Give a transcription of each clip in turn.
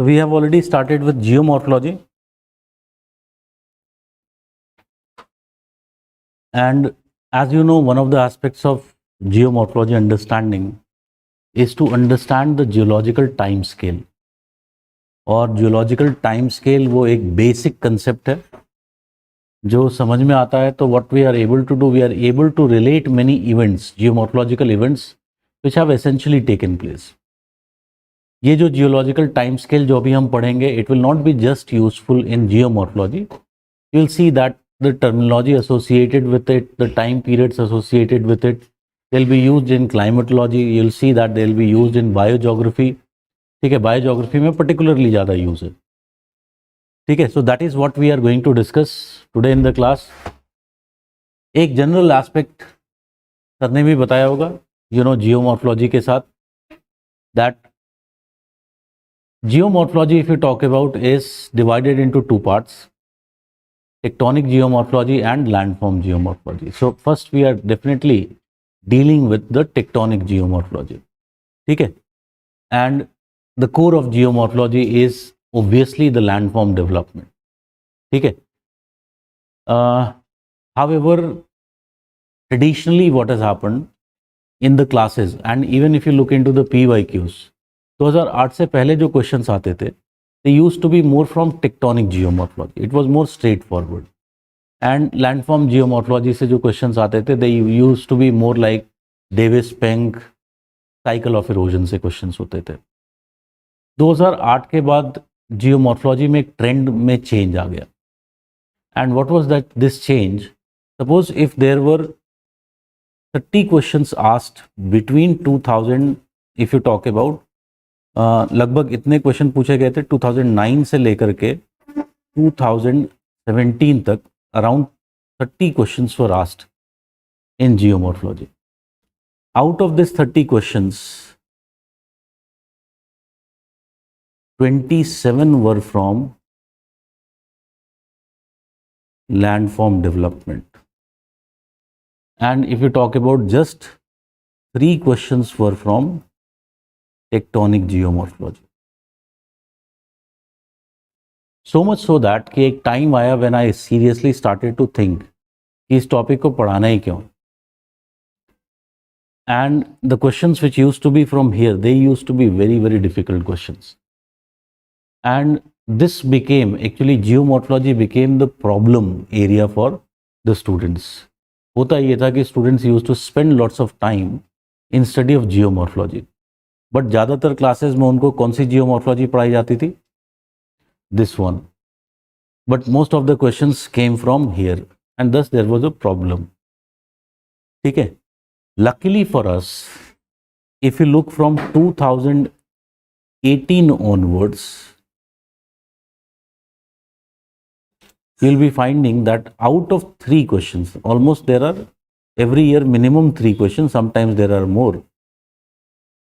So we have already started with geomorphology, and as you know, one of the aspects of geomorphology understanding is to understand the geological time scale. और geological time scale वो एक basic concept है जो समझ में आता है. तो what we are able to do, we are able to relate many events, geomorphological events which have essentially taken place. ये जो जियोलॉजिकल टाइम स्केल जो अभी हम पढ़ेंगे, it will not be just useful in geomorphology. You will see that the terminology associated with it, the time periods associated with it, they will be used in climatology. You will see that they will be used in biogeography. ठीक है, biogeography में particularly ज़्यादा use है. ठीक है, so that is what we are going to discuss today in the class. एक general aspect sir ने भी बताया होगा, यू नो, जियोमॉर्फोलॉजी के साथ, that geomorphology, if you talk about, is divided into two parts: tectonic geomorphology and landform geomorphology. So first we are definitely dealing with the tectonic geomorphology. ठीक है, and the core of geomorphology is obviously the landform development. ठीक है. However, traditionally what has happened in the classes, and even if you look into the PYQs, 2008 से पहले जो questions आते थे, they used to be more from tectonic geomorphology. It was more straightforward. And landform geomorphology से जो questions आते थे, they used to be more like Davis-Penck cycle of erosion से क्वेश्चंस होते थे. 2008 के बाद जियोमॉर्फोलॉजी में एक ट्रेंड में चेंज आ गया. And what was that this change? Suppose if there were 30 questions asked between 2000, if you talk about, लगभग इतने क्वेश्चन पूछे गए थे 2009 से लेकर के 2017 तक. Around 30 questions were asked in geomorphology. Out of this 30 questions, 27 were from landform development. And if you talk about, just 3 questions were from tectonic geomorphology. So much so that कि एक टाइम आया when I seriously started to think कि इस topic को पढ़ाना ही क्यों. And the questions which used to be from here, they used to be very, very difficult questions. And this became, actually geomorphology became the problem area for the students. होता ये था कि students used to spend lots of time in study of geomorphology. But ज़्यादातर classes में उनको कौन सी geomorphology पढ़ाई जाती थी? This one. But most of the questions came from here and दस देयर वाज अ प्रॉब्लम. ठीक है. Luckily for us, if you look from 2018 onwards, you will be finding that out of 3 questions, almost there are every year minimum 3 questions, sometimes there are more.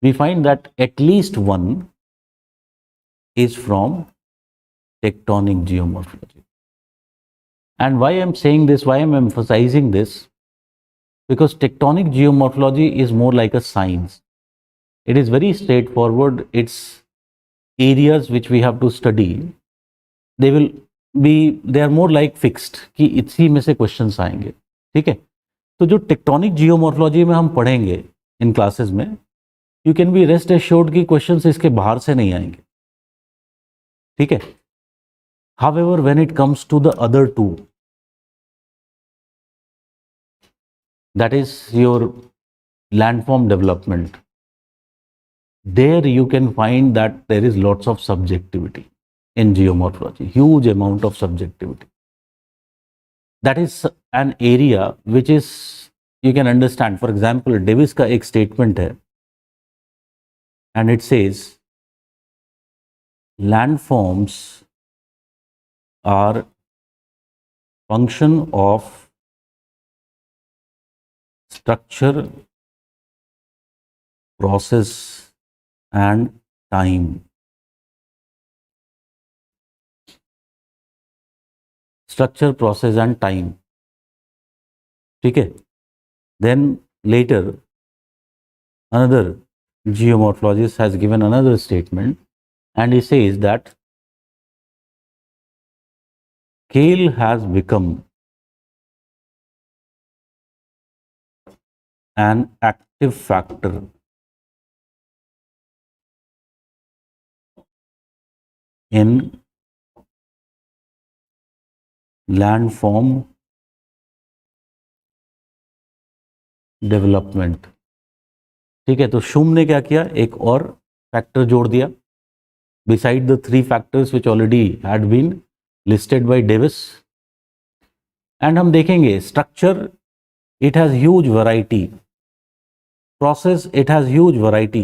We find that at least one is from tectonic geomorphology. And why I'm saying this, why I'm emphasizing this? Because tectonic geomorphology is more like a science. It is very straightforward. It's areas which we have to study. They are more like fixed कि इसी में से questions आएंगे. ठीक है. तो जो tectonic geomorphology में हम पढ़ेंगे इन क्लासेस में, you can be rest assured कि क्वेश्चंस इसके बाहर से नहीं आएंगे. ठीक है. However when it comes to the other two, that is your landform development, there you can find that there is lots of subjectivity in geomorphology, huge amount of subjectivity. That is an area which is, you can understand. For example, Davis का एक statement है, and it says landforms are function of structure, process and time. Structure, process and time. ठीक है. Then later another geomorphologist has given another statement and he says that scale has become an active factor in landform development. ठीक है, तो शुम ने क्या किया, एक और फैक्टर जोड़ दिया beside the three factors which already had been listed by Davis। and हम देखेंगे structure, it has huge variety, process, it has huge variety,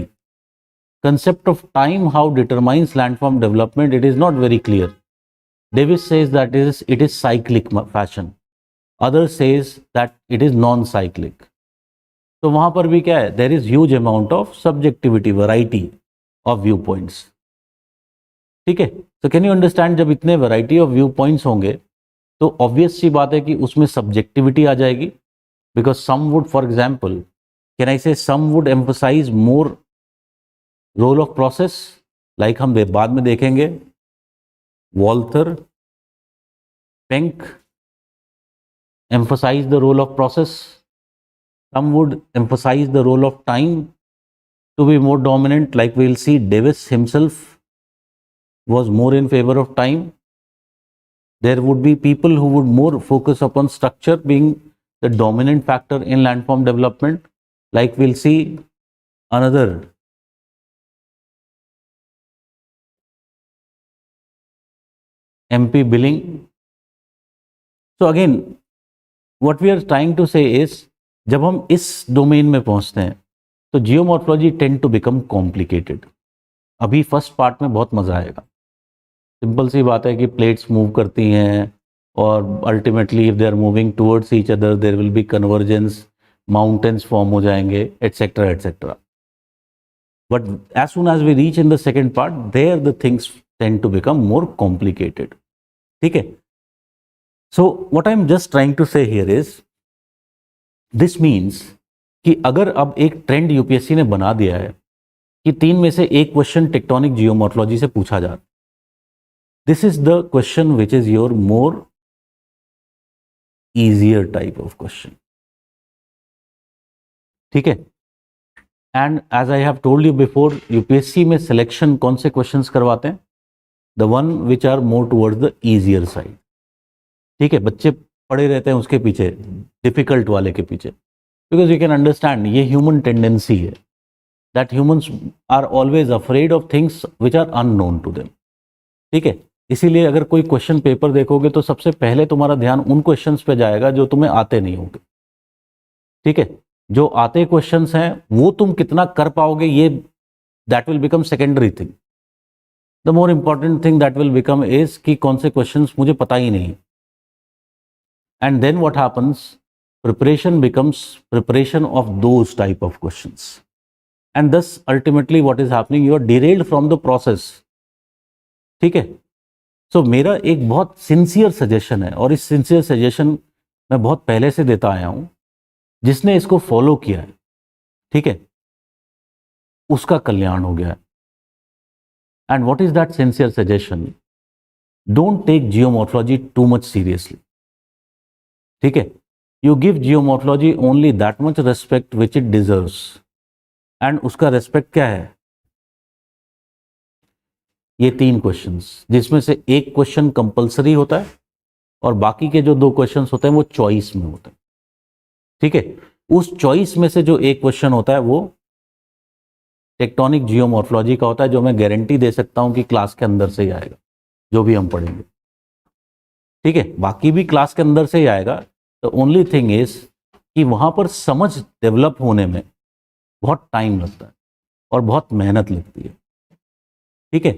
concept of time, how determines landform development, it is not very clear. Davis says that it is cyclic fashion, others says that it is non-cyclic। तो वहां पर भी क्या है, there is huge amount of subjectivity, variety of viewpoints। ठीक है, तो can you understand, जब इतने वैरायटी ऑफ व्यू पॉइंट्स होंगे तो ऑब्वियस सी बात है कि उसमें सब्जेक्टिविटी आ जाएगी, because some would, for example can I say, some would emphasize more role of process, like हम बाद में देखेंगे Walther Penck emphasize the role of process, some would emphasize the role of time to be more dominant, like we will see Davis himself was more in favor of time। There would be people who would more focus upon structure being the dominant factor in landform development, like we'll see another MP Billing। So again what we are trying to say is, जब हम इस domain में पहुंचते हैं तो geomorphology tend to become complicated. अभी first part में बहुत मजा आएगा, सिंपल सी बात है कि प्लेट्स मूव करती हैं और ultimately if they are moving towards each other there will be convergence, mountains form हो जाएंगे, etcetera etcetera. But as soon as we reach in the second part, there the things tend to become more complicated. ठीक है, so what I am just trying to say here is, this means कि अगर अब एक trend UPSC ने बना दिया है कि 3 में से एक क्वेश्चन टेक्टोनिक जियोमॉर्फोलॉजी से पूछा जा रहा है, this is the question which is your more easier type of question। ठीक है, and as I have told you before, UPSC में सिलेक्शन कौन से क्वेश्चंस करवाते हैं, the one which are more towards the easier side। ठीक है, बच्चे पड़े रहते हैं उसके पीछे, डिफिकल्ट वाले के पीछे, because you can understand ये ह्यूमन टेंडेंसी है, that humans are always afraid of things which are unknown to them। ठीक है, इसीलिए अगर कोई क्वेश्चन पेपर देखोगे तो सबसे पहले तुम्हारा ध्यान उन क्वेश्चंस पे जाएगा जो तुम्हें आते नहीं होंगे। ठीक है, जो आते क्वेश्चंस हैं वो तुम कितना कर पाओगे, ये that will become secondary thing. The more important thing that will become is कि कौन से क्वेश्चंस मुझे पता ही नहीं, and then what happens, preparation becomes preparation of those type of questions, and this ultimately what is happening, you are derailed from the process. ठीक है, सो मेरा एक बहुत सिंसियर सजेशन है, और इस सिंसियर सजेशन मैं बहुत पहले से देता आया हूं, जिसने इसको फॉलो किया है, ठीक है, उसका कल्याण हो गया है। And what is that sincere suggestion, don't take geomorphology too much seriously. ठीक है, you give geomorphology only that much respect which it deserves, and उसका रेस्पेक्ट क्या है, ये 3 क्वेश्चंस, जिसमें से एक क्वेश्चन कंपलसरी होता है और बाकी के जो 2 क्वेश्चंस होते हैं वो चॉइस में होते हैं। ठीक है, उस चॉइस में से जो एक क्वेश्चन होता है वो टेक्टोनिक जियोमॉर्फोलॉजी का होता है, जो मैं गारंटी दे सकता हूं कि क्लास के अंदर से ही आएगा, जो भी हम पढ़ेंगे। ठीक है, बाकी भी क्लास के अंदर से ही आएगा। द ओनली थिंग इज कि वहां पर समझ डेवलप होने में बहुत टाइम लगता है और बहुत मेहनत लगती है। ठीक है,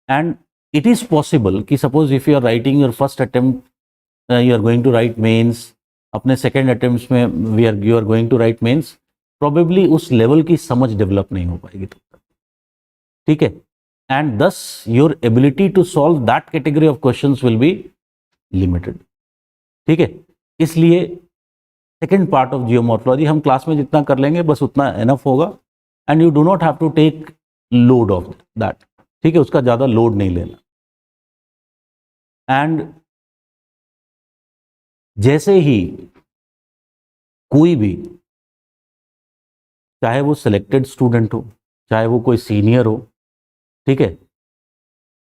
एंड इट इज पॉसिबल कि suppose if you are writing your first attempt, you are going to write mains, अपने सेकेंड अटेम्प्ट में you are going to write mains, probably उस लेवल की समझ डेवलप नहीं हो पाएगी तब तक। ठीक है, and thus your ability to solve that category of questions will be limited. ठीक है, इसलिए सेकेंड पार्ट ऑफ जियोमॉर्फोलॉजी हम क्लास में जितना कर लेंगे बस उतना एनफ होगा, and you do not have to take load of that. ठीक है, उसका ज़्यादा लोड नहीं लेना। एंड जैसे ही कोई भी, चाहे वो सिलेक्टेड स्टूडेंट हो, चाहे वो कोई सीनियर हो, ठीक है,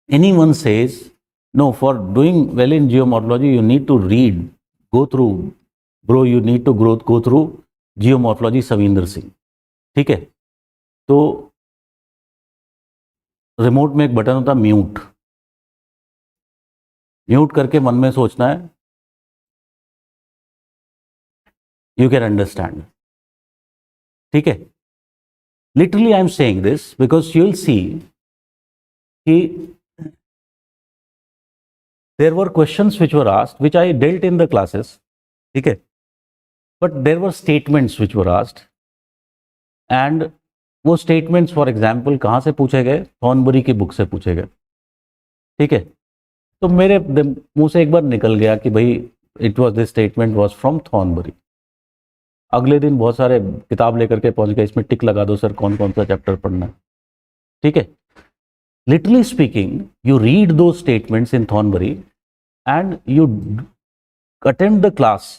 anyone says no, for doing well in geomorphology you need to read, go through, bro, you need to go through geomorphology Savinder Singh. ठीक है, तो रिमोट में एक बटन होता है म्यूट, म्यूट करके मन में सोचना है, यू कैन अंडरस्टैंड। ठीक है, literally I am saying this because you will see कि there were questions which were asked which I dealt in the classes, ठीक है, but there were statements which were asked and वो statements for example कहाँ से पूछे गए, थॉर्नबरी की book से पूछे गए। ठीक है, तो मेरे मुंह से एक बार निकल गया कि भाई it was this statement was from Thornbury. अगले दिन बहुत सारे किताब लेकर के पहुंच गए, इसमें टिक लगा दो सर कौन कौन सा चैप्टर पढ़ना है। ठीक है, literally speaking, you read those statements in Thornbury and you attend the class.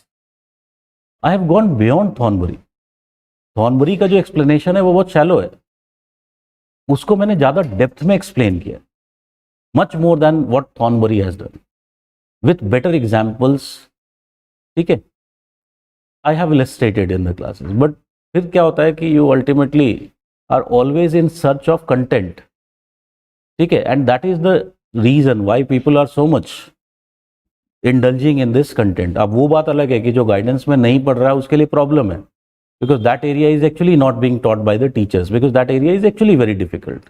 I have gone beyond Thornbury. Thornbury का जो explanation है वो बहुत shallow है, उसको मैंने ज़्यादा डेप्थ में explain किया, much more than what Thornbury has done, with better examples. ठीक है, I have illustrated in the classes, but फिर क्या होता है कि you ultimately are always in search of content. ठीक है, and that is the reason why people are so much indulging in this content. अब वो बात अलग है कि जो गाइडेंस में नहीं पढ़ रहा है उसके लिए प्रॉब्लम है, because that area is actually not being taught by the teachers, because that area is actually very difficult.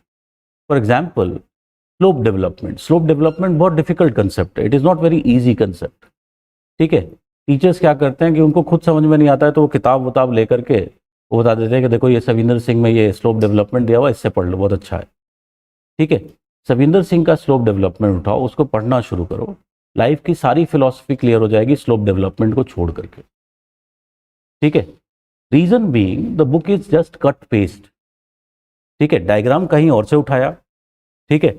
For example slope development, slope development बहुत डिफिकल्ट कंसेप्ट है, it is not very easy concept. ठीक है, teachers क्या करते हैं कि उनको खुद समझ में नहीं आता है तो वो किताब लेकर के वो बता देते हैं कि देखो ये सविंदर सिंह में ये स्लोप डेवलपमेंट दिया हुआ, इससे पढ़ लो, बहुत अच्छा है। ठीक है, सविंदर सिंह का स्लोप डेवलपमेंट उठाओ, उसको पढ़ना शुरू करो, लाइफ की सारी फिलॉसफी क्लियर हो जाएगी स्लोप डेवलपमेंट को छोड़ करके। ठीक है, reason being the book is just cut paste. ठीक है, डायग्राम कहीं और से उठाया, ठीक है,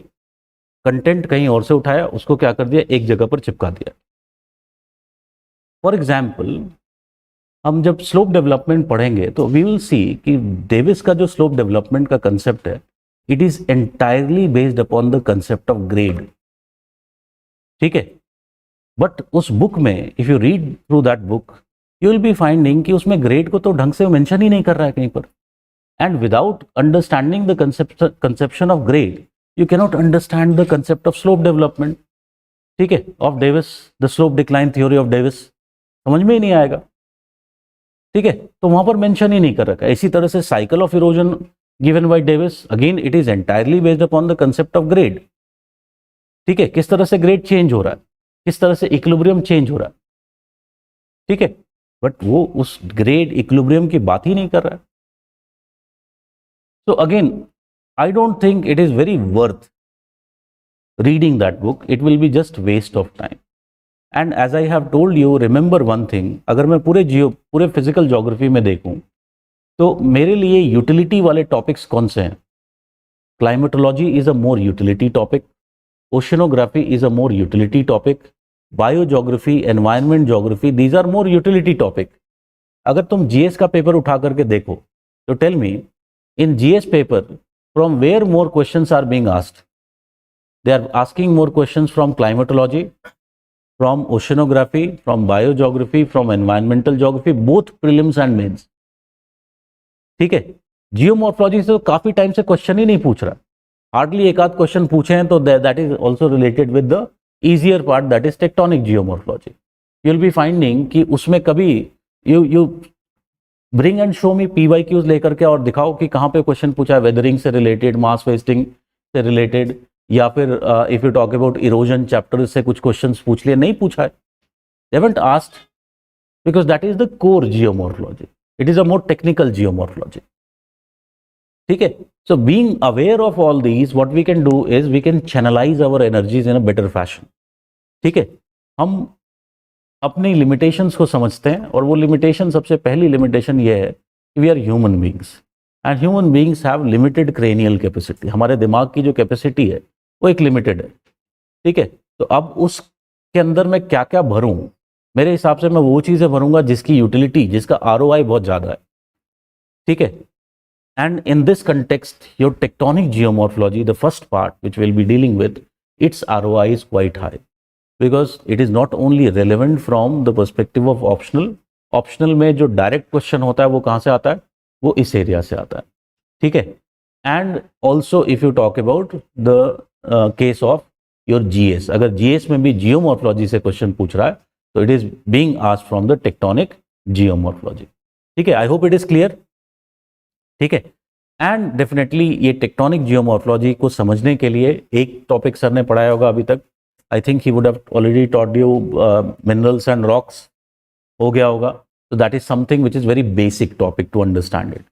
कंटेंट कहीं और से उठाया, उसको क्या कर दिया, एक जगह पर चिपका दिया। फॉर एग्जाम्पल हम जब स्लोप डेवलपमेंट पढ़ेंगे तो वी विल सी कि डेविस का जो स्लोप डेवलपमेंट का कंसेप्ट है, it is entirely based upon the concept of grade. ठीक है, बट उस बुक में if you read through that book you will be finding कि उसमें ग्रेड को तो ढंग से मेंशन ही नहीं कर रहा है कहीं पर, and without understanding the conception of grade you cannot understand the concept of slope development. ठीक है, of Davis, the slope decline theory of Davis, समझ में ही नहीं आएगा। ठीक है, तो वहां पर मेंशन ही नहीं कर रखा है। इसी तरह से cycle of erosion given by Davis, again it is entirely based upon the concept of grade. ठीक है, किस तरह से ग्रेड चेंज हो रहा है, किस तरह से इक्विलिब्रियम चेंज हो रहा है। ठीक है, बट वो उस ग्रेड इक्विलिब्रियम की बात ही नहीं कर रहा है। So again I don't think it is very worth reading that book, it will be just waste of time. And as I have told you, remember one thing, अगर मैं पूरे फिजिकल ज्योग्राफी में देखूं तो मेरे लिए यूटिलिटी वाले topics कौन से हैं? Climatology is a more utility topic, oceanography is a more utility topic, biogeography, environment geography, these are more utility topic. अगर तुम जीएस का पेपर उठा करके देखो तो tell me, in GS paper from where more questions are being asked? They are asking more questions from climatology, from oceanography, from biogeography, from environmental geography, both prelims and mains. ठीक है, geomorphology से तो काफी time से question ही नहीं पूछ रहा, hardly एक आध क्वेश्चन पूछे हैं, तो that is also related with the easier part, that is tectonic geomorphology. You will be finding कि उसमें कभी you bring and show me PYQs लेकर के और दिखाओ कि कहाँ पे क्वेश्चन पूछा है वेदरिंग से रिलेटेड, मास वेस्टिंग से रिलेटेड, या फिर if you talk about erosion chapter से कुछ क्वेश्चन पूछ लिए, नहीं पूछा है। They haven't asked because that is the core geomorphology, it is a more technical geomorphology. ठीक है, so being aware of all these, what we can do is we can channelize our energies in a better fashion. ठीक है, हम अपनी limitations को समझते हैं, और वो limitation, सबसे पहली limitation ये है कि we are human beings and human beings have limited cranial capacity, हमारे दिमाग की जो कैपेसिटी है वो एक लिमिटेड है, ठीक है। तो अब उसके अंदर मैं क्या क्या भरूं, मेरे हिसाब से मैं वो चीज़ें भरूंगा जिसकी यूटिलिटी, जिसका आरओआई बहुत ज़्यादा है, ठीक है। And in this context, your tectonic geomorphology, the first part which we'll be dealing with, its ROI is quite high because it is not only relevant from the perspective of optional. Optional में जो direct question होता है वो कहाँ से आता है, वो इस area से आता है, ठीक है। And also if you talk about the case of your GS, अगर GS में भी geomorphology से question पूछ रहा है तो it is being asked from the tectonic geomorphology, ठीक है। I hope it is clear, ठीक है। एंड डेफिनेटली ये टेक्टोनिक जियोमॉर्फोलॉजी को समझने के लिए एक टॉपिक सर ने पढ़ाया होगा अभी तक, I think he would have already taught you minerals and rocks, हो गया होगा। तो that is something which is very basic topic to understand it.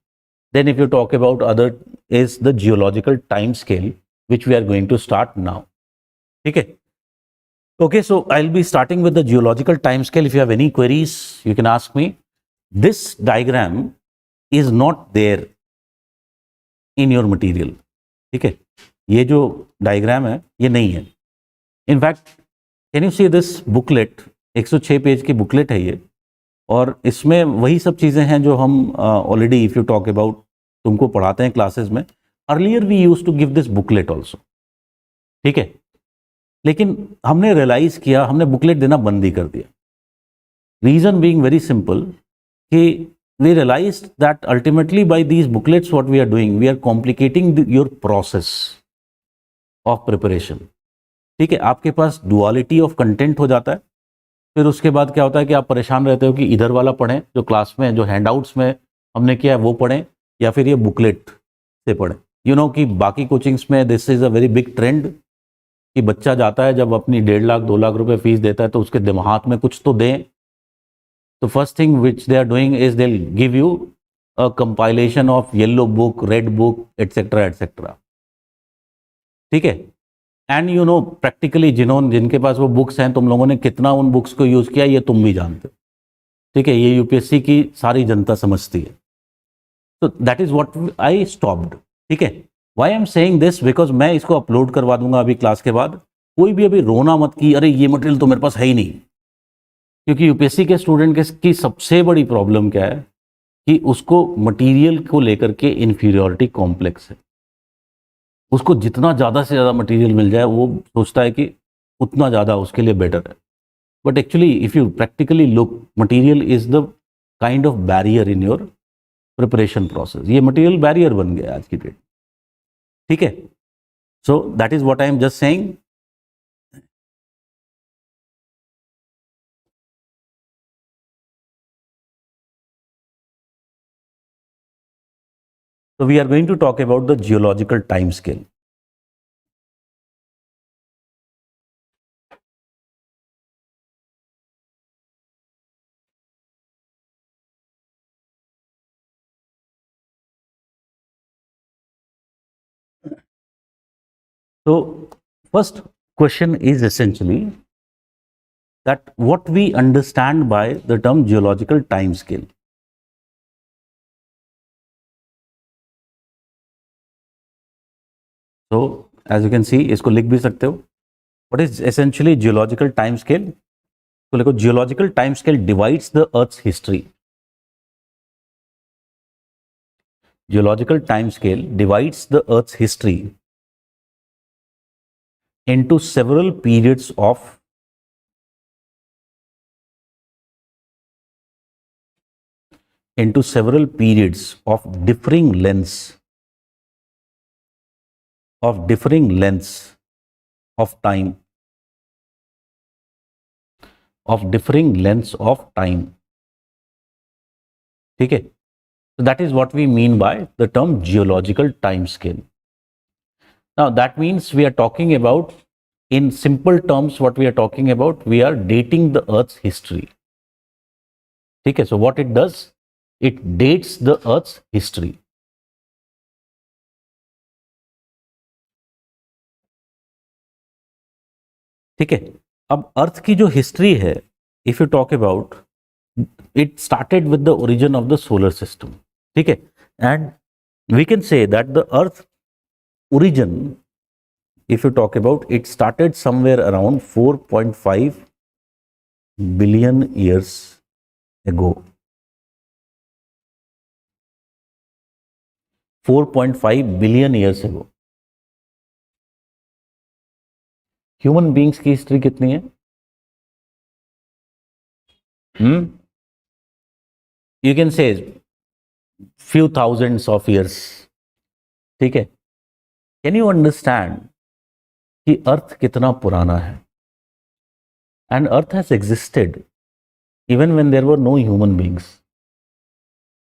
Then if you talk about other is the geological time scale which we are going to start now, ठीक है। Okay, so I'll be starting with the geological time scale. If you have any queries, you can ask me. This diagram is not there in your material, ठीक है। ये जो diagram है ये नहीं है। In fact can you see this booklet, 106 page की booklet है ये, और इसमें वही सब चीज़ें हैं जो हम already if you talk about तुमको पढ़ाते हैं क्लासेस में। Earlier we use to give this booklet also, ठीक है। लेकिन हमने रियलाइज़ किया, हमने बुकलेट देना बंद ही कर दिया। रीज़न बीइंग वेरी सिंपल कि we realized that ultimately by these booklets what we are doing, we are complicating your process of preparation, ठीक है। आपके पास duality of content हो जाता है, फिर उसके बाद क्या होता है कि आप परेशान रहते हो कि इधर वाला पढ़ें जो क्लास में जो हैंडआउट्स में हमने किया है वो पढ़ें, या फिर ये बुकलेट से पढ़ें। यू नो कि बाकी कोचिंग्स में this is a very big trend कि बच्चा जाता है जब अपनी 1.5 लाख 2 लाख रुपए फीस देता है तो उसके दिमाग में कुछ तो दें। The first thing which they are doing is they'll give you a compilation of yellow book, red book, etc., etc. ठीक है। एंड यू नो प्रैक्टिकली जिनके पास वो बुक्स हैं, तुम लोगों ने कितना उन बुक्स को यूज़ किया ये तुम भी जानते हो, ठीक है। ये यूपीएससी की सारी जनता समझती है। तो that is what I stopped, ठीक है। Why I am saying this, because मैं इसको अपलोड करवा दूंगा अभी क्लास के बाद। कोई भी अभी रोना मत कि अरे ये मटेरियल तो मेरे पास है ही नहीं, क्योंकि यूपीएससी के स्टूडेंट की सबसे बड़ी प्रॉब्लम क्या है कि उसको मटेरियल को लेकर के इन्फीरियॉरिटी कॉम्प्लेक्स है। उसको जितना ज़्यादा से ज़्यादा मटेरियल मिल जाए वो सोचता है कि उतना ज़्यादा उसके लिए बेटर है। But actually if you practically look, material is the kind of barrier in your preparation process. ये मटेरियल बैरियर बन गया आज की डेट, ठीक है। So that is what I am just saying. So we are going to talk about the geological time scale. So first question is essentially that what we understand by the term geological time scale. So as you can see, इसको लिख भी सकते हो। What is essentially geological time scale? तो लिखो geological time scale divides the Earth's history. Geological time scale divides the Earth's history into several periods of differing lengths of time, ठीक है। So that is what we mean by the term geological time scale. Now that means we are talking about, in simple terms, what we are talking about, we are dating the Earth's history. ठीक है। So what it does, it dates the Earth's history. ठीक है। अब अर्थ की जो history है, if you talk about, it started with the origin of the solar system, ठीक है। And we can say that the earth origin, if you talk about, it started somewhere around 4.5 billion years ago. 4.5 billion years ago. Human beings की history कितनी है? You can say few thousands of years. ठीक है. Can you understand कि अर्थ कितना पुराना है? And earth has existed even when there were no human beings.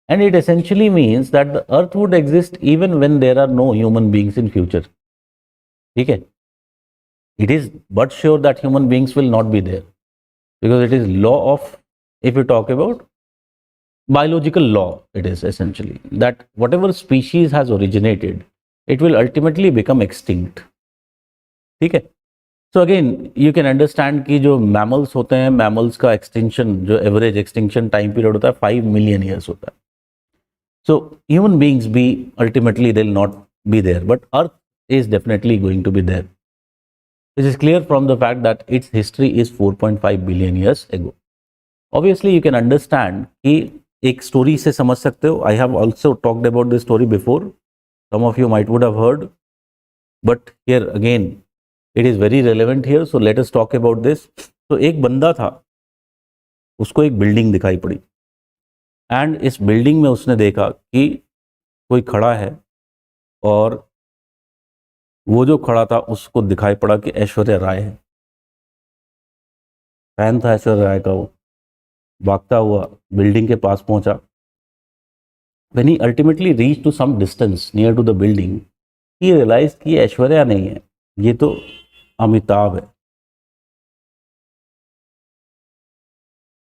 And it essentially means that the earth would exist even when there are no human beings in future. ठीक है. It is but sure that human beings will not be there, because it is law of, if you talk about biological law, it is essentially that whatever species has originated, it will ultimately become extinct. ठीक है. So again you can understand कि जो mammals होते हैं, mammals का extinction, जो average extinction time period होता है 5 million years होता है. So human beings be ultimately they'll not be there, but earth is definitely going to be there. This is clear from the fact that its history is 4.5 billion years ago. Obviously you can understand कि एक story से समझ सकते हो. I have also talked about this story before. Some of you might would have heard, but here again it is very relevant here. So let us talk about this. तो एक बंदा था, उसको एक बिल्डिंग दिखाई पड़ी, एंड इस building में उसने देखा कि कोई खड़ा है, और वो जो खड़ा था उसको दिखाई पड़ा कि ऐश्वर्या राय है. फैन था ऐश्वर्या राय का. वो भागता हुआ बिल्डिंग के पास पहुंचा. When he ultimately reach to some distance near to the building, he realize कि ये ऐश्वर्या नहीं है, ये तो अमिताभ है.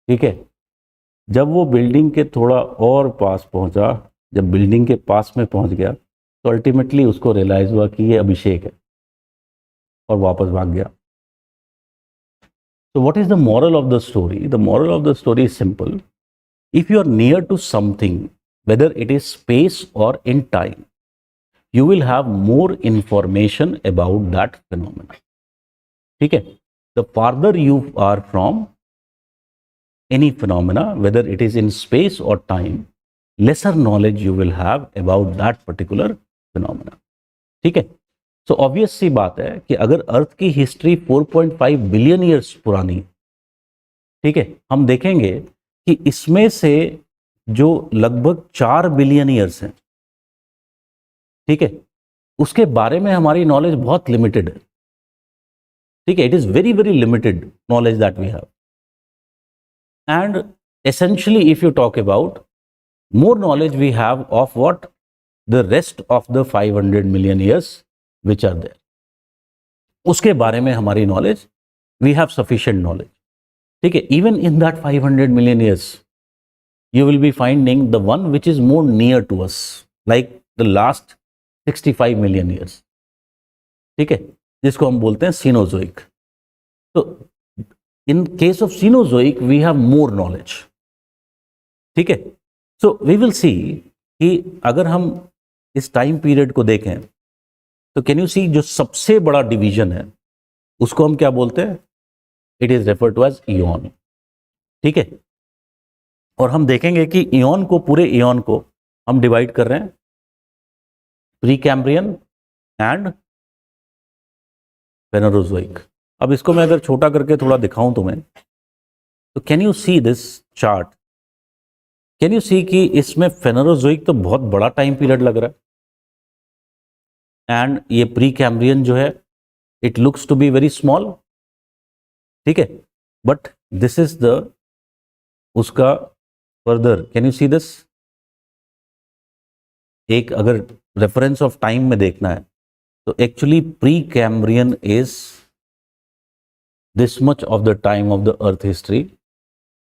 ठीक है. जब वो बिल्डिंग के थोड़ा और पास पहुंचा, जब बिल्डिंग के पास में पहुंच गया, तो अल्टीमेटली उसको रियलाइज हुआ कि ये अभिषेक है, और वापस भाग गया. तो what is the moral of the story? The moral of the story is simple. If you are near to something, whether it is space और in time, you will have more information about that phenomena. ठीक है. The farther you are from any phenomena, whether it is in space or time, lesser knowledge you will have about that particular phenomena. ठीक है. So obvious सी बात है कि अगर अर्थ की history 4.5 billion years पुरानी, ठीक है, हम देखेंगे कि इसमें से जो लगभग 4 बिलियन ईयर्स हैं, ठीक है, उसके बारे में हमारी नॉलेज बहुत लिमिटेड है. ठीक है. It is very very limited knowledge that we have. And essentially if you talk about, more knowledge we have of what the rest of the 500 million years which are there. उसके बारे में हमारी knowledge, we have sufficient knowledge. ठीक है. Even in that 500 million years you will be finding the one which is more near to us, like the last 65 million years. ठीक है. जिसको हम बोलते हैं सीनोजोइक. तो in case of Cenozoic we have more knowledge. ठीक है. So we will see कि अगर हम इस टाइम पीरियड को देखें, तो कैन यू सी जो सबसे बड़ा डिवीजन है उसको हम क्या बोलते हैं? It is referred to as eon. ठीक है. और हम देखेंगे कि इयॉन को, पूरे इयॉन को हम डिवाइड कर रहे हैं प्रीकैम्ब्रियन एंड फेनोरोजोइक. अब इसको मैं अगर छोटा करके थोड़ा दिखाऊं तुम्हें, तो can you see this chart? Can you see कि इसमें फेनोरोजोइक तो बहुत बड़ा टाइम पीरियड लग रहा है, एंड ये प्रीकैम्ब्रियन जो है, it looks to be very small. ठीक है. बट दिस इज द उसका further. Can you see this? एक अगर रेफरेंस ऑफ टाइम में देखना है, तो actually Precambrian is this much of the time of the earth history,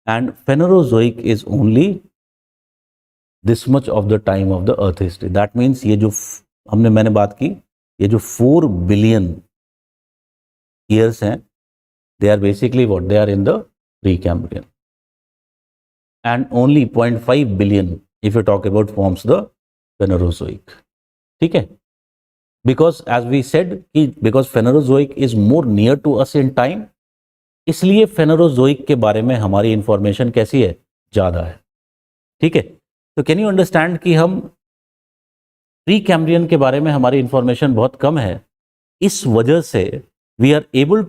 and Phanerozoic is only this much of the time of the earth history. That means ये जो मैंने बात की, ये जो 4 बिलियन ईयर्स हैं, they are basically what, they are in the Precambrian. And only 0.5 billion, if you talk about, forms the Phanerozoic, ठीक है। बिकॉज एज वी सेड कि because Phanerozoic is more near to us in time, इसलिए Phanerozoic के बारे में हमारी information कैसी है, ज्यादा है, ठीक है। तो कैन यू अंडरस्टैंड कि हम प्री कैम्ब्रियन के बारे में हमारी इंफॉर्मेशन बहुत कम है, इस वजह से we are unable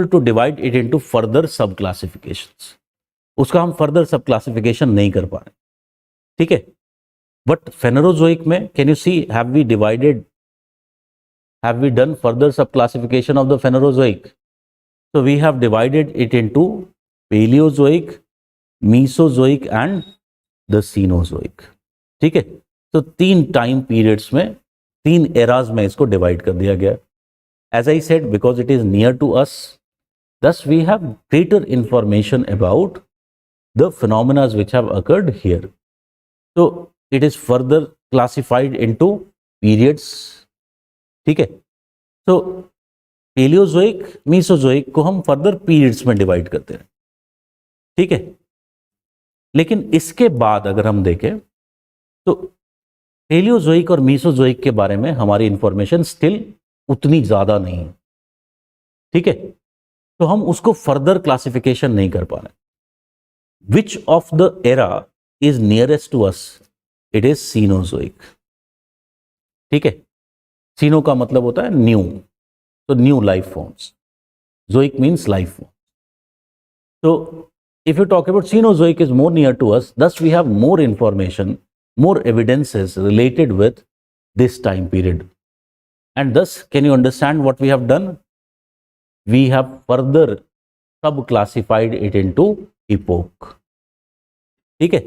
to divide it into further sub classifications, उसका हम फर्दर सब क्लासिफिकेशन नहीं कर पा रहे, ठीक है। बट फेनोरोजोइक में can you see, have we done further sub classification of the Phanerozoic? So we have divided it into Paleozoic, Mesozoic and the Cenozoic, ठीक है। तो 3 टाइम पीरियड्स में, 3 एराज में इसको डिवाइड कर दिया गया। As I said, because it is near to us, thus we have greater information about the phenomena which have occurred here. So it is further classified into periods, ठीक है। तो Palaeozoic, Mesozoic को हम further periods में divide करते हैं, ठीक है। लेकिन इसके बाद अगर हम देखें तो पेलियोजोइक और मीसोजोइक के बारे में हमारी इंफॉर्मेशन स्टिल उतनी ज्यादा नहीं है, ठीक है। तो हम उसको फर्दर क्लासिफिकेशन नहीं कर पा रहे। Which of the era is nearest to us? It is Cenozoic, ठीक है। सीनो का मतलब होता है न्यू, तो new life forms, zoic means life form. So if you talk about Cenozoic is more near to us, thus we have more information, more evidences related with this time period. And thus, can you understand what we have done? We have further sub-classified it into epoch. ठीक है।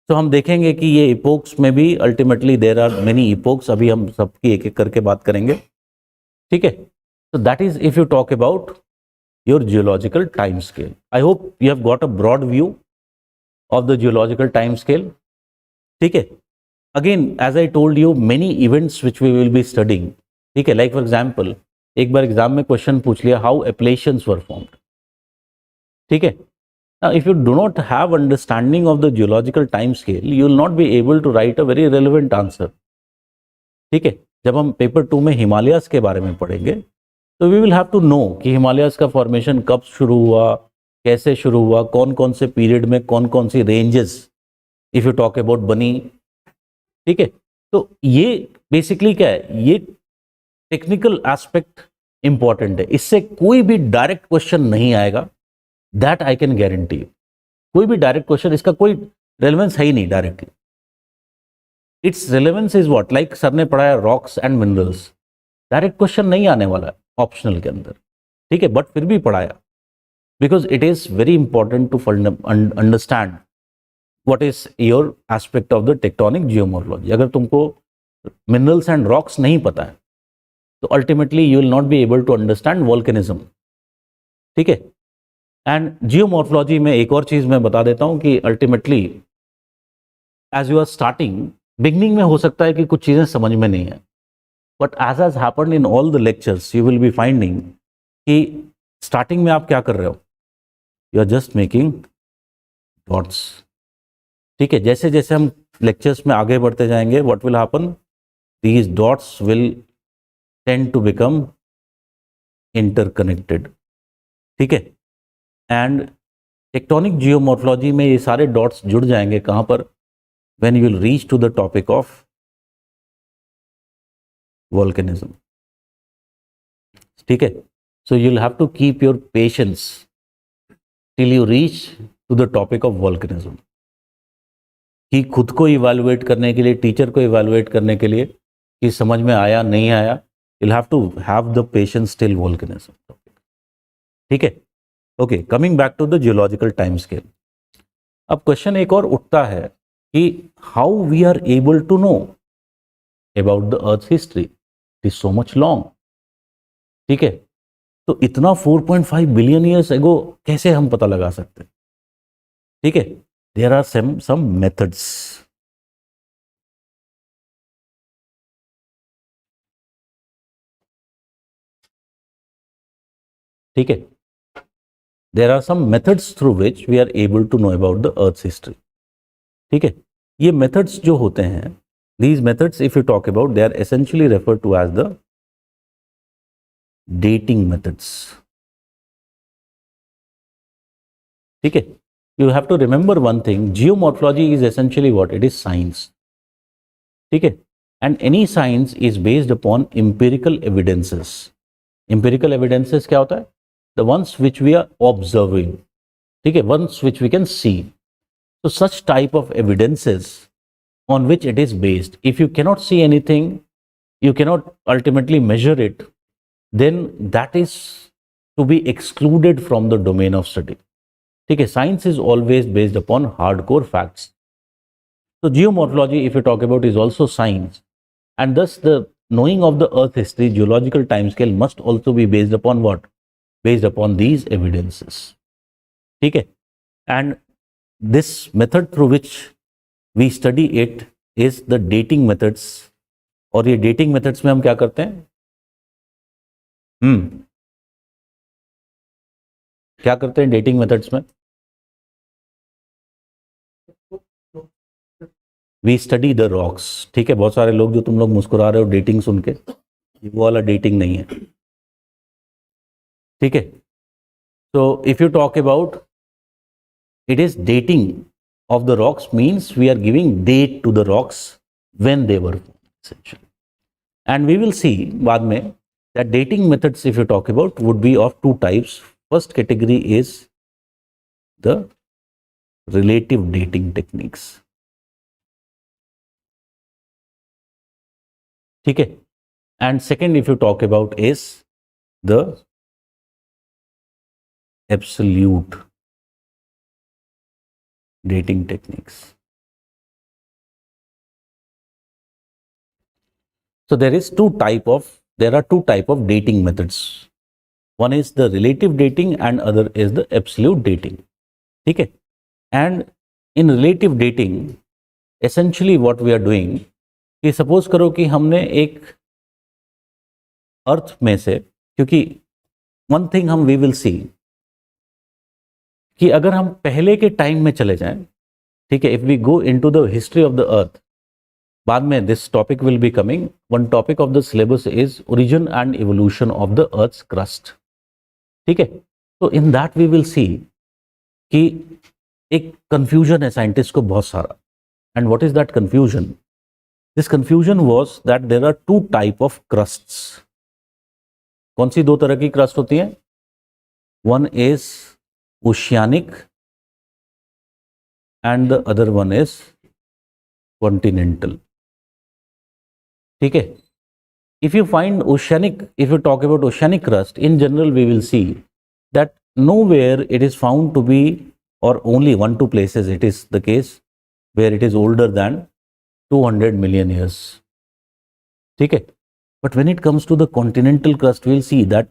तो हम देखेंगे कि ये epochs में भी ultimately there are many epochs, अभी हम सबकी एक एक करके बात करेंगे, ठीक है। So that is if you talk about your geological time scale. I hope you have got a broad view of the geological time scale. ठीक है। Again, as I told you, many events which we will be studying. ठीक है। Like for example, एक बार exam में question पूछ लिया, how Appalachians were formed. ठीक है। Now, if you do not have understanding of the geological time scale, you will not be able to write a very relevant answer. ठीक है। जब हम पेपर 2 में हिमालयाज के बारे में पढ़ेंगे तो we will have to know कि हिमालयाज का फॉर्मेशन कब शुरू हुआ, कैसे शुरू हुआ, कौन कौन से पीरियड में कौन कौन सी ranges, if you talk about बनी, ठीक है। तो ये बेसिकली क्या है, ये टेक्निकल एस्पेक्ट इंपॉर्टेंट है, इससे कोई भी डायरेक्ट क्वेश्चन नहीं आएगा, दैट आई कैन गारंटी। कोई भी डायरेक्ट क्वेश्चन, इसका कोई रेलेवेंस है ही नहीं directly. It's relevance is what, like sir ने पढ़ाया rocks and minerals, direct question नहीं आने वाला है ऑप्शनल के अंदर, ठीक है, बट फिर भी पढ़ाया, because it is very important to understand what is your aspect of the tectonic geomorphology. अगर तुमको मिनरल्स एंड रॉक्स नहीं पता है तो ultimately you will not be able to understand volcanism, ठीक है। एंड जियोमॉर्फोलॉजी में एक और चीज मैं बता देता हूं कि ultimately as you are starting, beginning में हो सकता है कि कुछ चीजें समझ में नहीं है, but as has happened in all the lectures you will be finding कि स्टार्टिंग में आप क्या कर रहे हो, you are just making dots, ठीक है। जैसे जैसे हम लेक्चर्स में आगे बढ़ते जाएंगे, what will happen, these dots will tend to become interconnected, ठीक है। एंड टेक्टोनिक जियोमॉर्फोलॉजी में ये सारे डॉट्स जुड़ जाएंगे कहां पर, when you will reach to the topic of volcanism, ठीक है। So you'll have to keep your patience till you reach to the topic of volcanism, कि खुद को इवैल्यूएट करने के लिए, टीचर को इवैल्यूएट करने के लिए कि समझ में आया नहीं आया, you'll have to have the patience till volcanism topic, ठीक है। Okay, coming back to the geological time scale. अब क्वेश्चन एक और उठता है कि how we are able to know about the earth history, it is so much long, ठीक है। तो इतना 4.5 बिलियन ईयर्स एगो कैसे हम पता लगा सकते हैं, ठीक है। देयर आर सम मेथड्स, ठीक है। There are some methods through which we are able to know about the earth history, ठीक है। ये मेथड्स जो होते हैं These methods, if you talk about, they are essentially referred to as the dating methods. Okay, you have to remember one thing, geomorphology is essentially what? It is science. Okay, and any science is based upon empirical evidences. Empirical evidences क्या होता है? The ones which we are observing. ठीक है, ones which we can see. So such type of evidences on which it is based. If you cannot see anything, you cannot ultimately measure it, then that is to be excluded from the domain of study. Okay, science is always based upon hardcore facts. So geomorphology, if you talk about, is also science, and thus the knowing of the earth history, geological timescale must also be based upon what? Based upon these evidences. Okay, and this method through which we study it is the dating methods. और ये dating methods में हम क्या करते हैं? क्या करते हैं dating methods में? We study the rocks. ठीक है, बहुत सारे लोग जो तुम लोग मुस्कुरा रहे हो dating सुन के, वो वाला dating नहीं है. ठीक है, so if you talk about, it is dating of the rocks means we are giving date to the rocks when they were formed, essentially. And we will see बाद में that dating methods, if you talk about, would be of two types. First category is the relative dating techniques. ठीक है, and second, if you talk about, is the absolute dating techniques. So there are two type of dating methods. One is the relative dating and other is the absolute dating. ठीक है, and in relative dating essentially what we are doing, कि suppose करो कि हमने एक अर्थ में से, क्योंकि वन थिंग हम वी विल सी कि अगर हम पहले के टाइम में चले जाएं, ठीक है, if we go into the history of the earth, बाद में this topic will be coming, one topic of the syllabus is origin and evolution of the earth's crust. ठीक है, तो in that we will see कि एक confusion है scientist को बहुत सारा. And what is that confusion? This confusion was that there are two type of crusts. कौन सी दो तरह की क्रस्ट होती है? One is oceanic and the other one is continental. ठीक है, if you find oceanic, if you talk about oceanic crust, in general we will see that nowhere it is found to be, or only 1-2 places it is the case where it is older than 200 million years. ठीक है, but when it comes to the continental crust, we will see that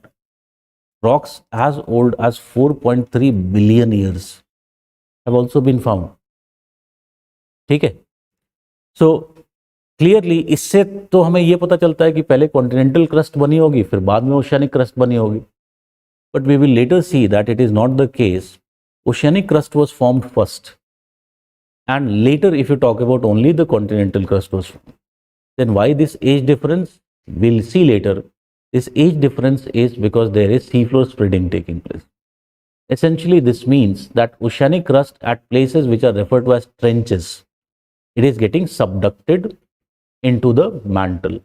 rocks as old as 4.3 billion years have also been found. ठीक है, so clearly इससे तो हमें यह पता चलता है कि पहले कॉन्टिनेंटल क्रस्ट बनी होगी, फिर बाद में ओशियानिक क्रस्ट बनी होगी. But we will later see that it is not the case. Oceanic crust was formed first and later if you talk about only the continental crust was formed. Then why this age difference? Will see later. This age difference is because there is sea floor spreading taking place. Essentially this means that oceanic crust at places which are referred to as trenches, it is getting subducted into the mantle,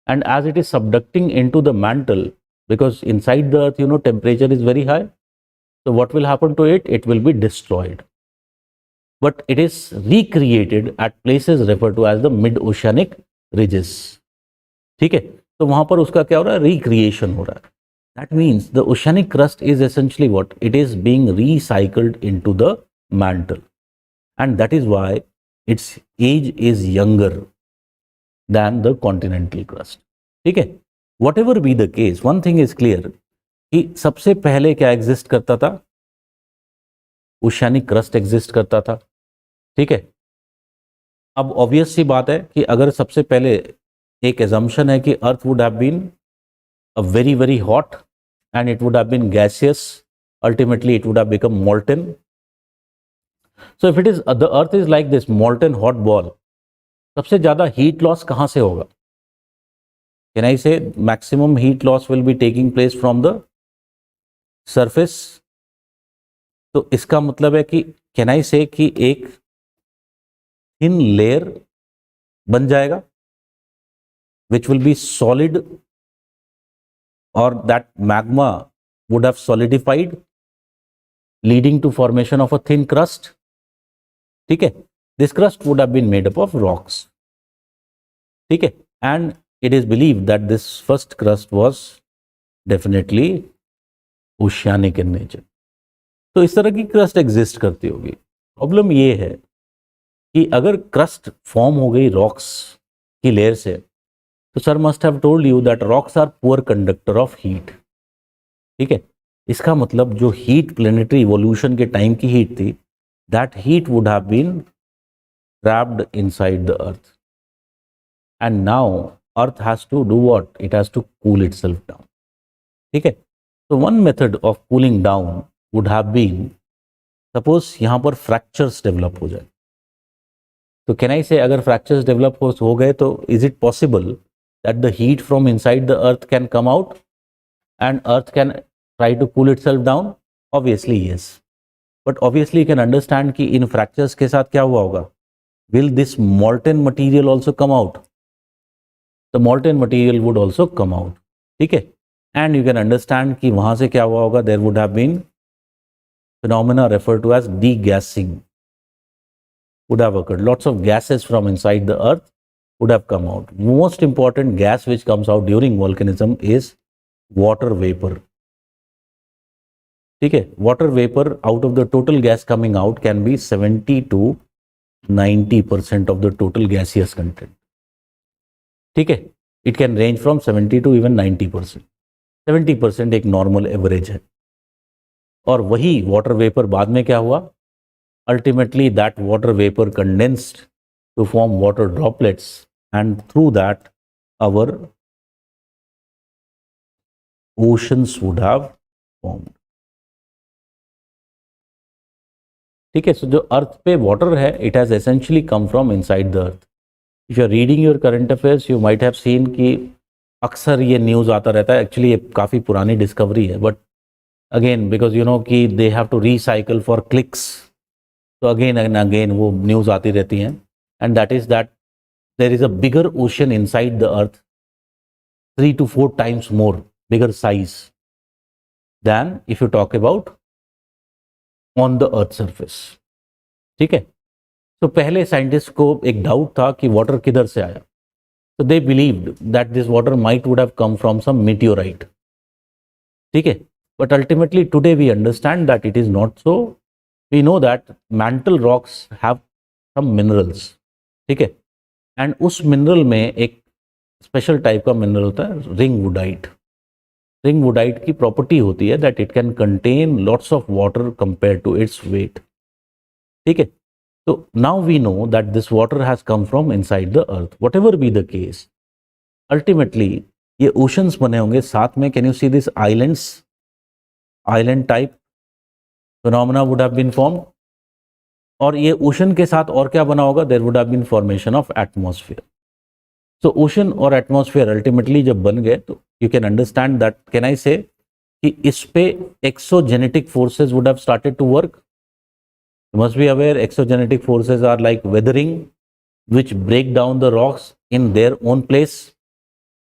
and as it is subducting into the mantle, because inside the earth, you know, temperature is very high, so what will happen to it? It will be destroyed, but it is recreated at places referred to as the mid oceanic ridges. ठीक है, तो वहां पर उसका क्या हो रहा है? रिक्रिएशन हो रहा है. That means the oceanic crust is essentially what? It is being recycled into the mantle, and that is why its age is younger than the continental crust. ठीक है, whatever be the case, one thing is clear कि सबसे पहले क्या exist करता था? Oceanic crust exist करता था. ठीक है, अब ऑब्वियस सी बात है कि अगर सबसे पहले एक एजम्पशन है कि earth would have been a very very hot and it would have been gaseous, ultimately it would have become molten. So if it is the earth is like this molten hot ball, सबसे ज्यादा heat loss कहां से होगा? Can I से maximum heat loss will be taking place from the surface. तो इसका मतलब है कि कैन आई से कि एक थिन लेयर बन जाएगा विच विल बी सॉलिड, और that magma would have solidified leading to formation of a thin crust. ठीक है, this crust would have been made up of rocks. ठीक है, and it is believed that this first crust was definitely oceanic in nature. तो इस तरह की crust exist करती होगी। प्रॉब्लम ये है कि अगर क्रस्ट फॉर्म हो गई रॉक्स की लेयर से, तो sir must have told you that rocks are poor conductor of heat. ठीक है, इसका मतलब जो हीट प्लेनेटरी इवोल्यूशन के टाइम की हीट थी, that heat would have been trapped inside the earth, and now earth has to do what? It has to cool itself down. ठीक है, तो one method of cooling down would have been, suppose यहां पर fractures develop हो जाए, तो can I से अगर फ्रैक्चर्स डेवलप हो गए तो is it possible that the heat from inside the earth can come out and earth can try to cool itself down? Obviously yes, but obviously you can understand कि इन fractures के साथ क्या हुआ होगा? Will this molten material also come out? The molten material would also come out. ठीक है, and you can understand कि वहां से क्या हुआ होगा? There would have been phenomena referred to as degassing would have occurred. Lots of gases from inside the earth would have come out. Most important gas which comes out during volcanism is water vapor. ठीक है, water vapor out of the total gas coming out can be 70 to 90% of the total gaseous content. ठीक है, it can range from 70 to even 90%. 70% एक normal average है। और वही water vapour बाद में क्या हुआ? Ultimately that water vapour condensed to form water droplets, and through that our oceans would have formed. ठीक है, सो जो अर्थ पे वाटर है, it has essentially come from inside the earth. If you are reading your current affairs, you might have seen कि अक्सर ये news आता रहता है। एक्चुअली ये काफ़ी पुरानी डिस्कवरी है, but again because you know कि they have to recycle for clicks, तो अगेन एंड अगेन वो न्यूज़ आती रहती हैं, and that is that there is a bigger ocean inside the earth, 3 to 4 times more bigger size than if you talk about on the earth surface. ठीक है, तो पहले scientist को एक डाउट था कि वाटर किधर से आया, तो they believed that this water might would have come from some meteorite. ठीक है, but ultimately today we understand that it is not so. We know that mantle rocks have some minerals. ठीक है, and उस mineral में एक special type का mineral होता है रिंग वुडाइट। रिंग वुडाइट की प्रॉपर्टी होती है that it can contain lots of water compare to its weight. ठीक है, तो now we know that this water has come from inside the earth. Whatever be the case, ultimately ये oceans बने होंगे साथ में। Can you see this islands? Island type phenomena would have been form, और ये ocean के साथ और क्या बना होगा? There would have been formation of atmosphere. So ocean और एटमॉस्फेयर अल्टीमेटली जब बन गए, तो you can understand that, can I say कि इस पे exogenetic forces would have started to work. You must be aware exogenetic forces are like weathering which break down the rocks in their own place,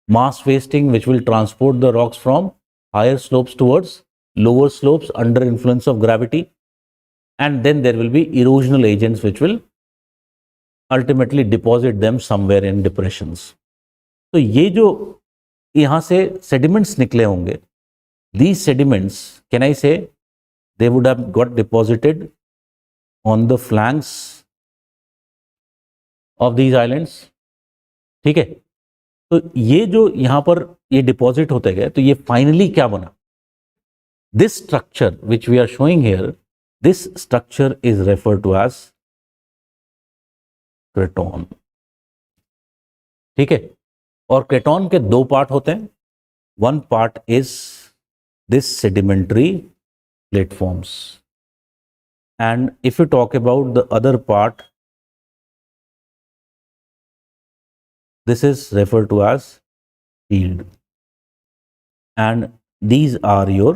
mass wasting which will transport the rocks from higher slopes towards lower slopes under influence of gravity, and then there will be erosional agents which will ultimately deposit them somewhere in depressions. तो ये जो यहाँ से sediments निकले होंगे, these sediments, can I say, they would have got deposited on the flanks of these islands. ठीक है, तो ये जो यहाँ पर ये डिपॉजिट होते गए, तो ये फाइनली क्या बना? This structure which we are showing here, this structure is referred to as craton. ठीक है, और क्रेटॉन के दो पार्ट होते हैं। One part is this sedimentary platforms, and if you talk about the other part, This is referred to as field, and these are your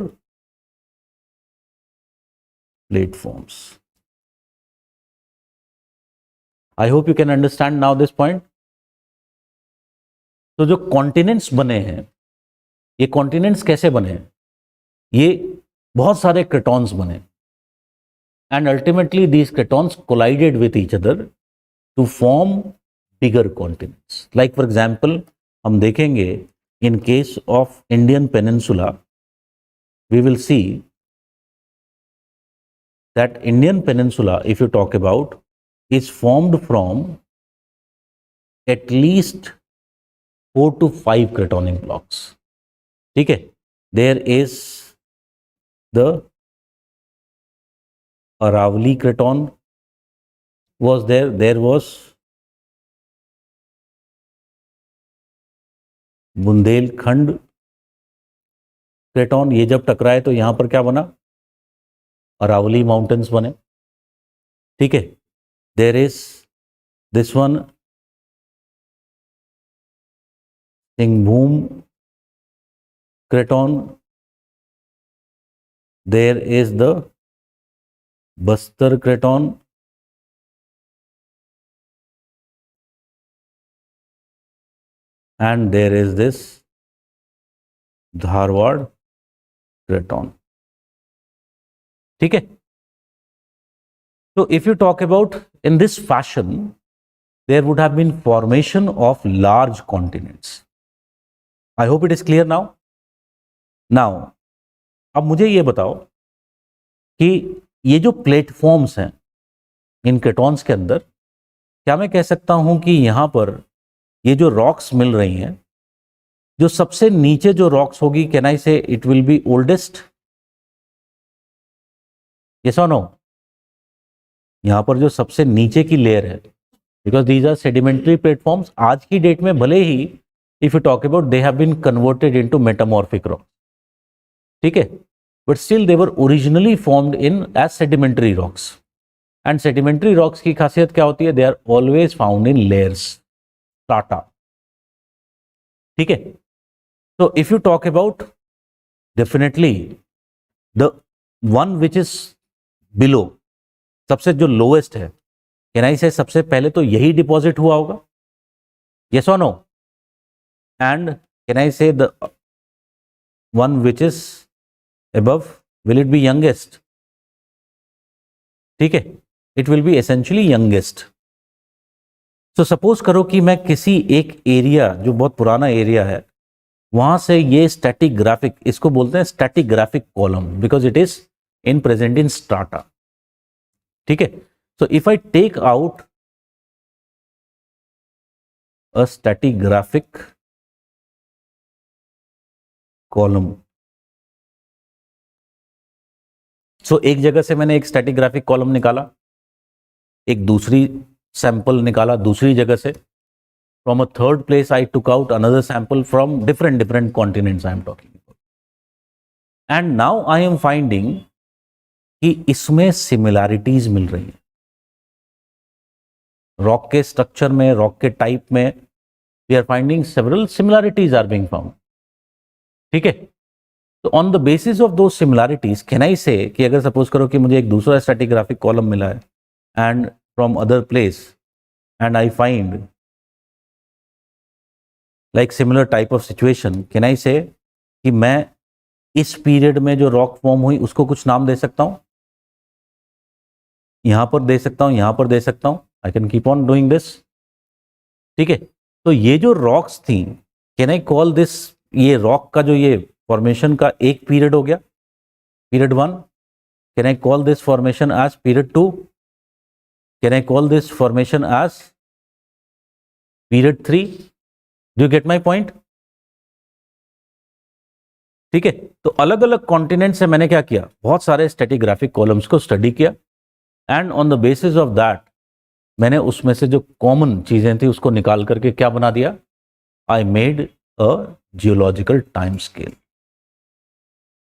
platforms. I hope you can understand now this point. तो जो continents बने हैं, ये continents कैसे बने? ये बहुत सारे क्रेटॉन्स बने, and ultimately these cratons collided with each other to form bigger continents. Like for example हम देखेंगे in case of Indian peninsula, we will see that Indian peninsula, if you talk about, is formed from at least 4 to 5 cratonic blocks. ठीक है, there is the Aravalli craton was there was Bundelkhand craton. ये जब टकराए तो यहां पर क्या बना? अरावली माउंटेन्स बने. ठीक है, there is this one Singhbhum craton, there is the Bastar craton, and there is this Dharwar craton. ठीक है, so if you talk about in this fashion, there would have been formation of large continents. I hope it is clear now. Now, अब मुझे ये बताओ कि ये जो platforms हैं इन क्रेटॉन्स के अंदर, क्या मैं कह सकता हूं कि यहां पर ये जो रॉक्स मिल रही हैं, जो सबसे नीचे जो रॉक्स होगी, कैन आई से it will B oldest? Yes or no? यहां पर जो सबसे नीचे की लेयर है, because these are sedimentary platforms, आज की डेट में भले ही if you talk about they have been converted into metamorphic rock, ठीक है, but still they were originally formed in as sedimentary rocks. And sedimentary rocks की खासियत क्या होती है? They are always found in layers, strata. ठीक है, तो if you talk about definitely the one which is below, सबसे जो लोएस्ट है, कैन आई से सबसे पहले तो यही डिपॉजिट हुआ होगा? यस और नो? एंड कैन आई से the one which is above, will it be youngest? ठीक है, it will B essentially youngest. So suppose करो कि मैं किसी एक एरिया, जो बहुत पुराना एरिया है, वहां से ये स्टैटिक ग्राफिक, इसको बोलते हैं static graphic column, because it is in present in strata. ठीक है, so if I take out a stratigraphic column, so एक जगह से मैंने एक stratigraphic column निकाला, एक दूसरी सैंपल निकाला दूसरी जगह से, from a third place I took out another sample from different continents I am talking about, and now I am finding कि इसमें सिमिलैरिटीज मिल रही है. रॉक के स्ट्रक्चर में, रॉक के टाइप में, we are finding several similarities are being found. ठीक है, तो ऑन द बेसिस ऑफ दो सिमिलैरिटीज कैन आई से कि अगर सपोज करो कि मुझे एक दूसरा स्ट्रैटिग्राफिक कॉलम मिला है and from other place, and I find like similar type of situation, can I say कि मैं इस पीरियड में जो रॉक फॉर्म हुई उसको कुछ नाम दे सकता हूं, यहां पर दे सकता हूं, यहां पर दे सकता हूं. I can keep on doing this. ठीक है, तो ये जो रॉक्स थी, कैन आई कॉल दिस, ये रॉक का जो ये फॉर्मेशन का एक पीरियड हो गया, period 1. Can I call this formation as period 2? Can I call this formation as period 3? Do you get my point? ठीक है, तो अलग अलग कॉन्टिनेंट से मैंने क्या किया, बहुत सारे स्ट्रैटिग्राफिक कॉलम्स को स्टडी किया, and on the basis of that मैंने उसमें से जो कॉमन चीजें थी उसको निकाल करके क्या बना दिया, I made a geological time scale.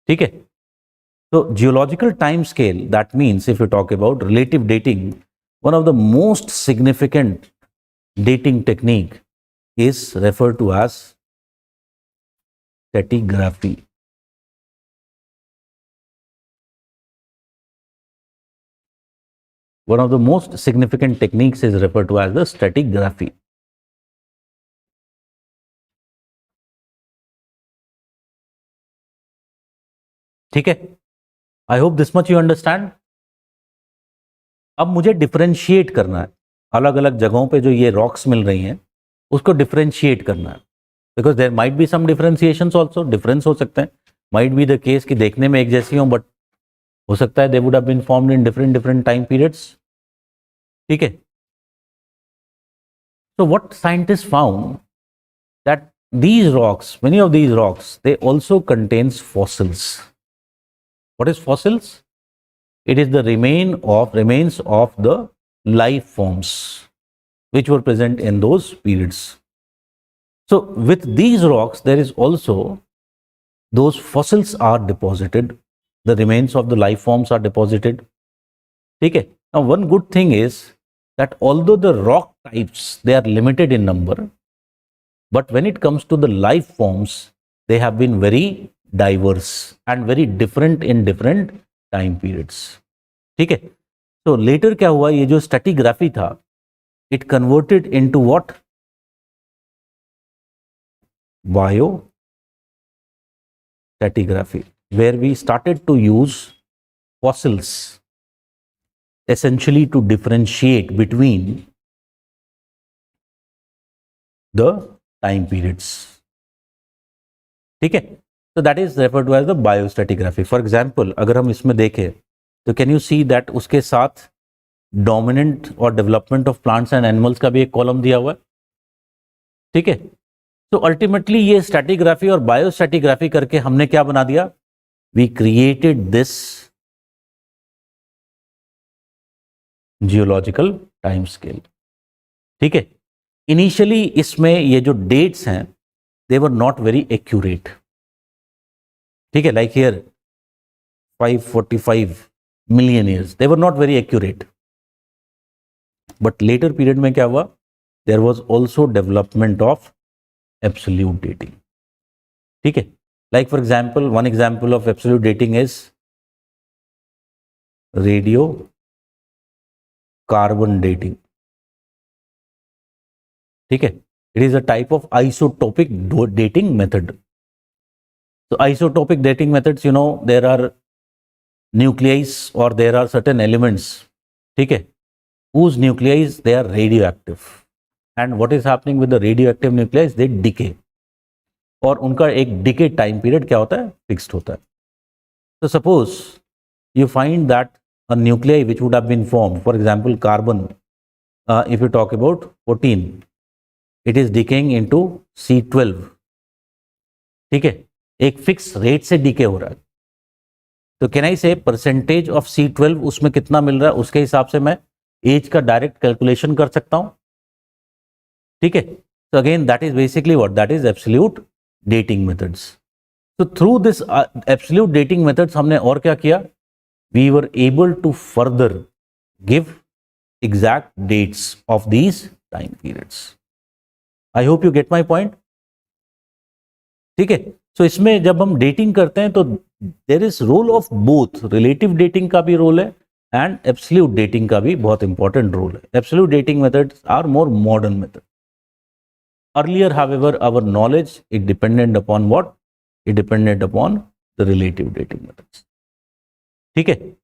ठीक है, तो geological time scale, that means if you talk about relative dating, one of the most significant dating technique is referred to as stratigraphy. One of the most significant techniques is referred to as the stratigraphy. ठीक है, I hope this much you understand. अब मुझे differentiate करना है, अलग अलग जगहों पे जो ये रॉक्स मिल रही हैं उसको डिफरेंशिएट करना है, because there might be some differentiations also, difference हो सकते हैं, माइट बी द केस कि देखने में एक जैसी हो बट हो सकता है they would have been formed in different different time periods. ठीक है, so what scientists found that these rocks, many of these rocks, they also contains fossils. What is fossils? It is the remains of the life forms which were present in those periods. So with these rocks, there is also those fossils are deposited, the remains of the life forms are deposited. Okay. Now one good thing is that although the rock types, they are limited in number, but when it comes to the life forms, they have been very diverse and very different in different time periods. ठीक है, तो letter क्या हुआ, ये जो stratigraphy था, it converted into what, bio stratigraphy, where we started to use fossils essentially to differentiate between the time periods. ठीक है, so that is referred to as the biostratigraphy. For example, अगर हम इसमें देखें तो कैन यू सी दैट उसके साथ dominant और development of plants and animals का भी एक कॉलम दिया हुआ है. ठीक है, तो अल्टीमेटली ये स्ट्रैटिग्राफी और बायोस्ट्रैटिग्राफी करके हमने क्या बना दिया, we created this geological time scale. ठीक है, इनिशियली इसमें ये जो डेट्स हैं they were not very accurate. ठीक है, like here 545 million years, they were not very accurate. But later period में क्या हुआ, there was also development of absolute dating. ठीक है, like for example, one example of absolute dating is radio carbon dating. ठीक है, it is a type of isotopic dating method. So isotopic dating methods, you know, there are nuclei or there are certain elements, ठीक है, whose nuclei they are radioactive, and what is happening with the radioactive nuclei, they decay, और उनका एक decay time period क्या होता है, fixed होता है. So suppose you find that a nuclei which would have been formed, for example carbon, if you talk about 14, it is decaying into C12. ठीक है, एक फिक्स रेट से डिके हो रहा है, तो कैन आई से परसेंटेज ऑफ C12 उसमें कितना मिल रहा है, उसके हिसाब से मैं एज का डायरेक्ट कैलकुलेशन कर सकता हूं. ठीक है, तो again that is basically what, that is absolute dating methods. तो through this absolute dating methods हमने और क्या किया, we were able to further give exact dates of these time periods. I hope you get my point. ठीक है, सो इसमें जब हम डेटिंग करते हैं तो there is role of both, relative dating का भी रोल है एंड एब्सोल्यूट डेटिंग का भी बहुत इंपॉर्टेंट रोल है. Absolute dating methods are more modern method. Earlier however our knowledge it depended upon what, it depended upon the relative dating methods. ठीक है,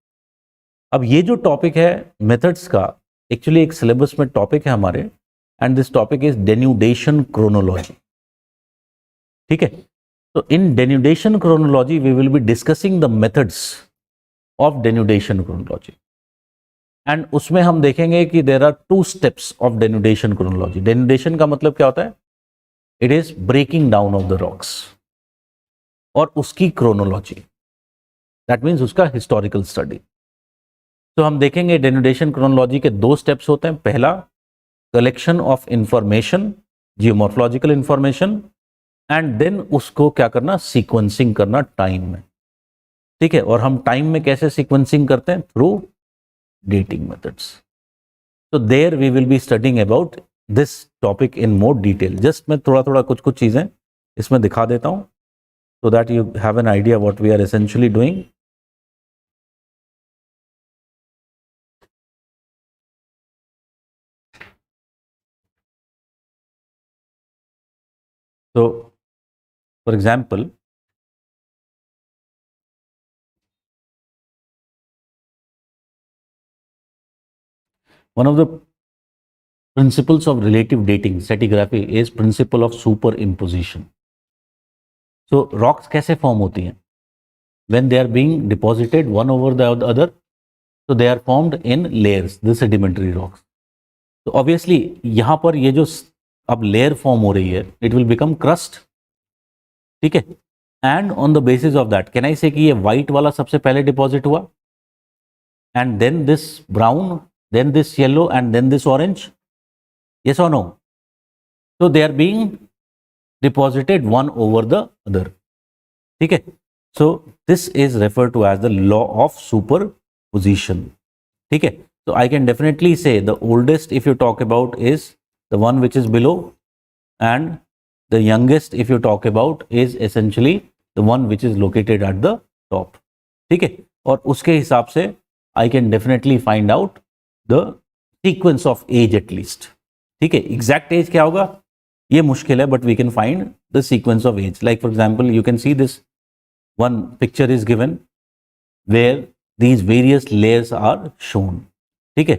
अब ये जो टॉपिक है मेथड्स का, एक्चुअली एक सिलेबस में टॉपिक है हमारे, and this topic is denudation chronology. ठीक है, so in denudation chronology we will be discussing the methods of denudation chronology, and उसमें हम देखेंगे कि there are two steps of denudation chronology. denudation का मतलब क्या होता है, it is breaking down of the rocks, और उसकी chronology, that means उसका historical study. तो हम देखेंगे denudation chronology के दो steps होते हैं. पहला collection of information, geomorphological information, and then उसको क्या करना, सीक्वेंसिंग करना टाइम में. ठीक है, और हम टाइम में कैसे सीक्वेंसिंग करते हैं, थ्रू डेटिंग मेथड्स. तो there we will be studying about this topic in more detail. Just मैं थोड़ा थोड़ा कुछ कुछ चीज़ें इसमें दिखा देता हूँ so that you have an idea what we are essentially doing. So, for example, one of the principles of relative dating stratigraphy is principle of superimposition. So rocks कैसे form होती हैं? When they are being deposited one over the other, so they are formed in layers, the sedimentary rocks. So obviously यहाँ पर ये जो अब layer form हो रही है, it will become crust. ठीक है? And on the basis of that, can I say कि ये white वाला सबसे पहले deposit हुआ? And then this brown, then this yellow, and then this orange? Yes or no? So they are being deposited one over the other. ठीक है? So this is referred to as the law of superposition. ठीक है? So I can definitely say the oldest, if you talk about, is the one which is below, and the youngest, if you talk about, is essentially the one which is located at the top. ठीक है? और उसके हिसाब से I can definitely find out the sequence of age at least. ठीक है? Exact age क्या होगा ये मुश्किल है, but we can find the sequence of age. Like for example, you can see this one picture is given where these various layers are shown. ठीक है?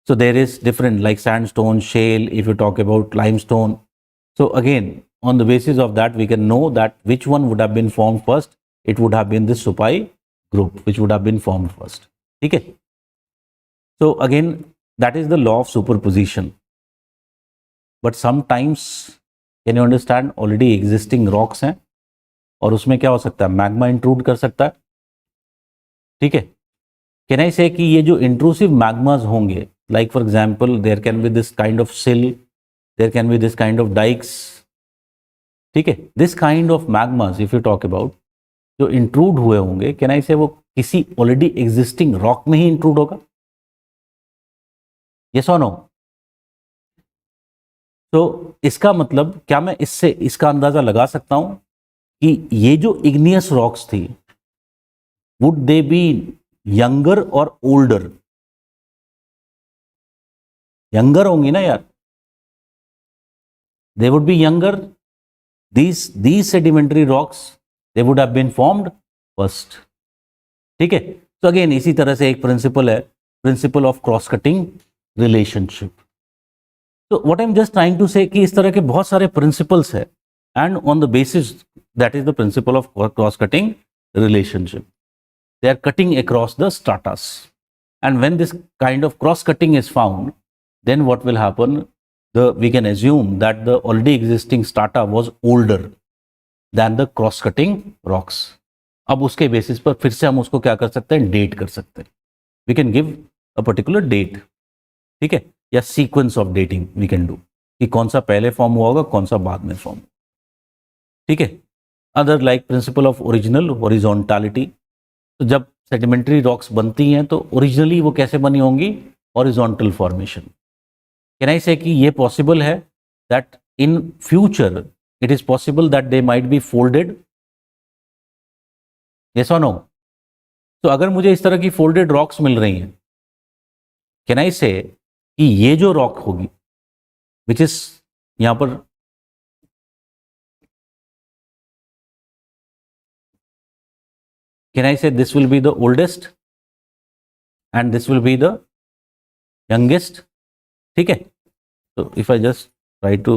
So there is different like sandstone, shale, if you talk about limestone. So again, on the basis of that, we can know that which one would have been formed first. It would have been this Supai group which would have been formed first. ठीक है? So again, that is the law of superposition. But sometimes, can you understand, already existing rocks हैं और उसमें क्या हो सकता है, magma intrude कर सकता है. ठीक है? कैन आई से कि ये जो इंट्रूसिव मैग्माज होंगे, like for example there can be this kind of sill, there can be this kind of dykes. ठीक है? This kind of magmas if you talk about जो इंट्रूड हुए होंगे, can I से वो किसी ऑलरेडी एग्जिस्टिंग रॉक में ही intrude होगा? यस और नो? तो इसका मतलब क्या मैं इससे इसका अंदाजा लगा सकता हूं कि ये जो इग्नियस रॉक्स थी, वुड दे बी यंगर और ओल्डर? यंगर होंगी ना यार. They would be younger. these sedimentary rocks, they would have been formed first. ठीक है? तो अगेन इसी तरह से एक प्रिंसिपल है, principle of cross cutting relationship. तो what I am just trying to say कि इस तरह के बहुत सारे प्रिंसिपल्स है, and on the basis that is the principle of cross cutting relationship. They are cutting across the stratas. And when this kind of cross cutting is found, then what will happen? We can assume that the already existing strata was older than the cross cutting rocks. अब उसके basis पर फिर से हम उसको क्या कर सकते हैं, डेट कर सकते हैं. We can give a particular date. ठीक है? या sequence of dating we can do कि कौन सा पहले फॉर्म हुआ होगा, कौन सा बाद में फॉर्म. ठीक है? Other like principle of original horizontality. तो जब सेडिमेंट्री रॉक्स बनती हैं तो ओरिजिनली वो कैसे बनी होंगी, horizontal formation. Can I say कि ये पॉसिबल है that in future it is possible that they might be folded? Yes और नो? तो अगर मुझे इस तरह की फोल्डेड रॉक्स मिल रही हैं, कैन आई से कि ये जो रॉक होगी विच इज यहां पर can I say this will be the oldest and this will be the youngest? ठीक है? So if I just try to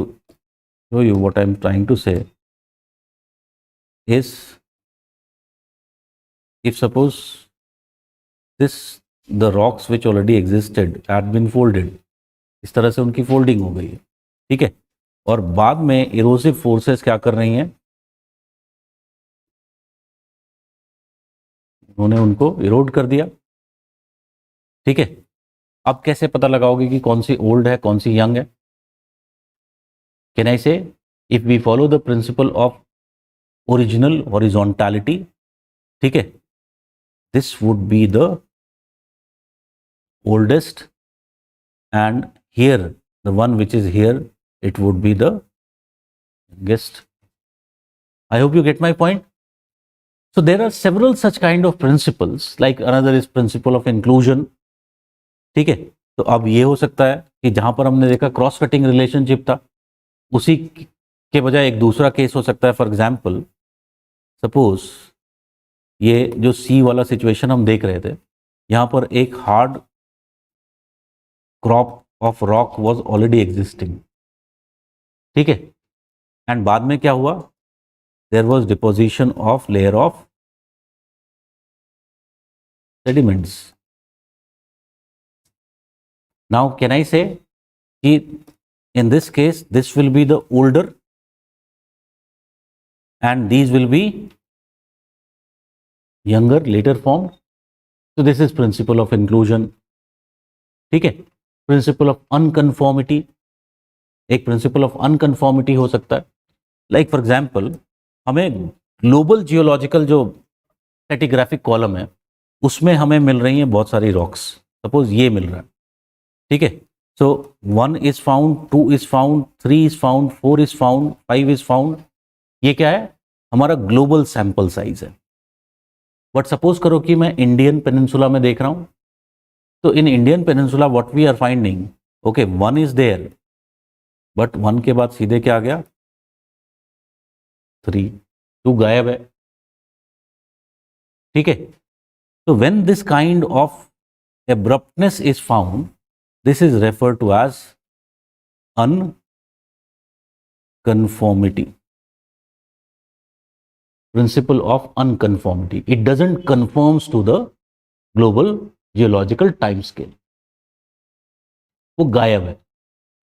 show you what I am trying to say is, if suppose this the rocks which already existed had been folded, इस तरह से उनकी folding हो गई है. ठीक है? और बाद में इरोसिव फोर्सेस क्या कर रही हैं, उन्होंने उनको इरोड कर दिया. ठीक है? अब कैसे पता लगाओगे कि कौन सी ओल्ड है, कौन सी यंग है? Can I say if we follow the principle of original horizontality, ठीक है, this would be the oldest, and here the one which is here, it would be the youngest. I hope you get my point. So there are several such kind of principles, like another is principle of inclusion. ठीक है, तो अब ये हो सकता है कि जहां पर हमने देखा क्रॉस कटिंग रिलेशनशिप था, उसी के बजाय एक दूसरा केस हो सकता है. फॉर एग्जाम्पल, सपोज ये जो सी वाला सिचुएशन हम देख रहे थे, यहाँ पर एक hard crop of rock was already existing. ठीक है, एंड बाद में क्या हुआ, there was deposition of layer of sediments. Now can I say कि in this case this will be the older and these will be younger, later formed. So this is principle of inclusion. ठीक है, principle of अनकन्फॉर्मिटी, एक principle of अनकन्फॉर्मिटी हो सकता है. Like for example, हमें global geological जो stratigraphic column है उसमें हमें मिल रही हैं बहुत सारी रॉक्स. सपोज ये मिल रहा है. ठीक है, so 1 is found, 2 is found, 3 is found, 4 is found, 5 is found. ये क्या है, हमारा ग्लोबल सैंपल साइज है. बट सपोज करो कि मैं इंडियन पेनिनसुला में देख रहा हूं, तो in Indian peninsula what we are finding, okay 1 is there, but 1 के बाद सीधे क्या आ गया, 3, 2 गायब है. ठीक है, तो when this kind of abruptness is found, this is referred to as unconformity. Principle of unconformity. It doesn't conforms to the global geological time scale. वो गायब है.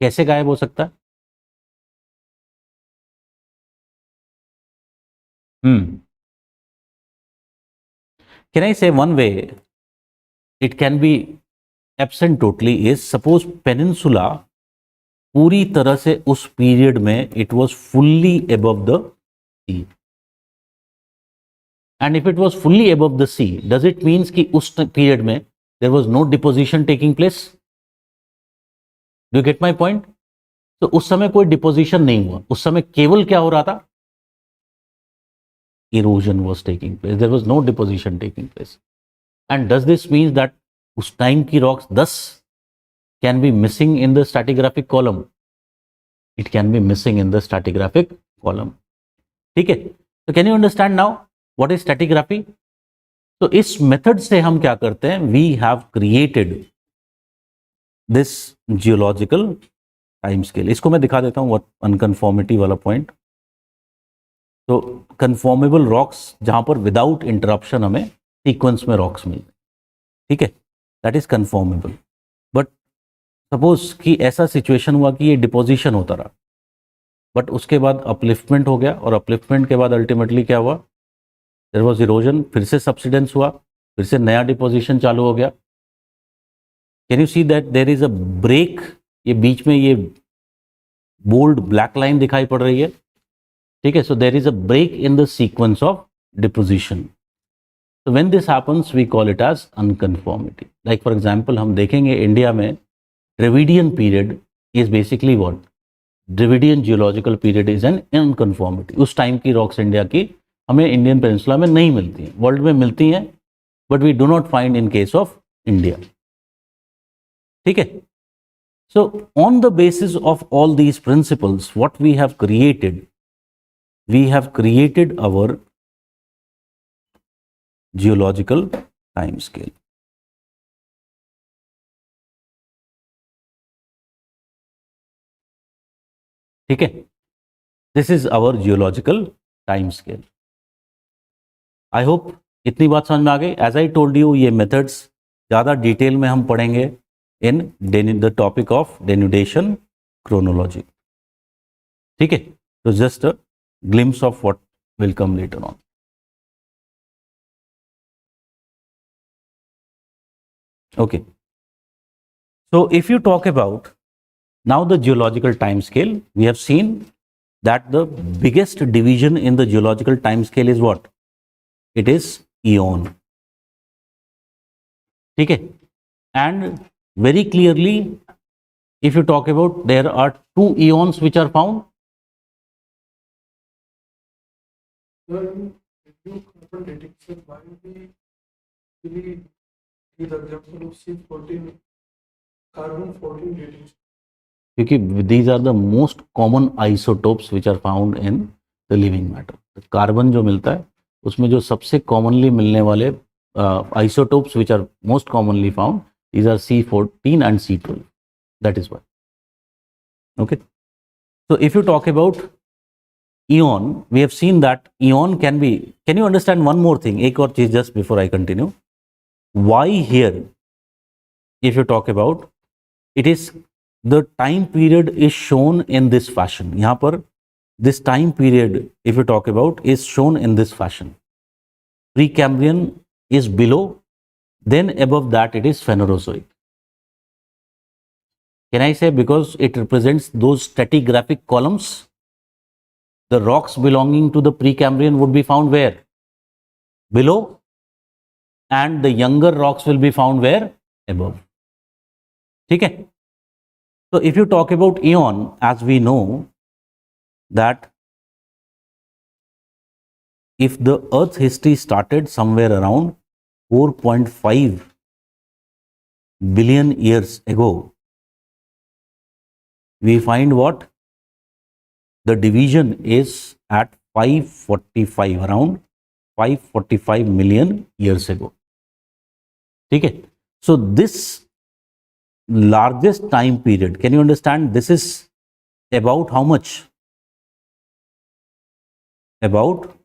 कैसे गायब हो सकता है? Can I say one way it can be absent totally is, suppose peninsula पूरी तरह से उस पीरियड में it was fully above the sea. And if it was fully above the sea, does it means कि उस period में there was no deposition taking place? Do you get my point? तो उस समय कोई डिपोजिशन नहीं हुआ, उस समय केवल क्या हो रहा था, erosion was taking place. There was no deposition taking place. And does this mean that उस टाइम की rocks thus can be missing in the stratigraphic column? It can be missing in the stratigraphic column. ठीक है, तो can you understand now what is stratigraphy? तो इस method से हम क्या करते हैं, we have created this geological time scale. इसको मैं दिखा देता हूं, अनकन्फॉर्मिटी वाला पॉइंट. तो कन्फॉर्मेबल रॉक्स जहां पर विदाउट इंटरप्शन हमें सीक्वेंस में रॉक्स मिलते हैं. ठीक है, दैट इज कन्फॉर्मेबल. बट सपोज कि ऐसा सिचुएशन हुआ कि ये डिपोजिशन होता रहा, बट उसके बाद अपलिफ्टमेंट हो गया, और अपलिफ्टमेंट के बाद अल्टीमेटली क्या हुआ, देयर वाज इरोजन, फिर से सब्सिडेंस हुआ, फिर से नया डिपोजिशन चालू हो गया. Can you see that there is a break? ये बीच में ये बोल्ड ब्लैक लाइन दिखाई पड़ रही है. ठीक है, so there is a break in the sequence of deposition. So when this happens, we call it as unconformity. Like for example, हम देखेंगे इंडिया में Dravidian period is basically what? Dravidian geological period is an unconformity. उस time की rocks India की हमें Indian peninsula में नहीं मिलती हैं, वर्ल्ड में मिलती हैं, but we do not find in case of India. ठीक है, so on the basis of all these principles what we have created our geological time scale. ठीक है, this is our geological time scale. I hope इतनी बात समझ में आ गई. एज आई टोल्ड यू, ये मेथड्स ज़्यादा डिटेल में हम पढ़ेंगे in the topic of denudation chronology. ठीक है, तो just a glimpse of what will come later on. Okay, so if you talk about now the geological time scale, we have seen that the biggest division in the geological time scale is what? It is eon. ठीक है, and very clearly If you talk about, there are two eons which are found. When you carbon dating, so why we really give the example of C14 carbon 14 dating? क्योंकि these are the most common isotopes which are found in the living matter. Carbon जो मिलता है उसमें जो सबसे commonly मिलने वाले isotopes which are most commonly found, these are C14 and C12. That is why. Okay. So if you talk about eon, we have seen that eon can be, can you understand one more thing, एक और चीज just before I continue? Why here, if you talk about, it is the time period is shown in this fashion. यहाँ पर this time period, if you talk about, is shown in this fashion. Precambrian is below, then above that it is Phanerozoic. Can I say because it represents those stratigraphic columns? The rocks belonging to the Precambrian would be found where? Below, and the younger rocks will be found where? Above. ठीक है? So if you talk about eon, as we know that if the Earth's history started somewhere around 4.5 billion years ago, we find what? The division is at 545, around 545 million years ago. Okay? So this largest time period, can you understand? This is about how much? About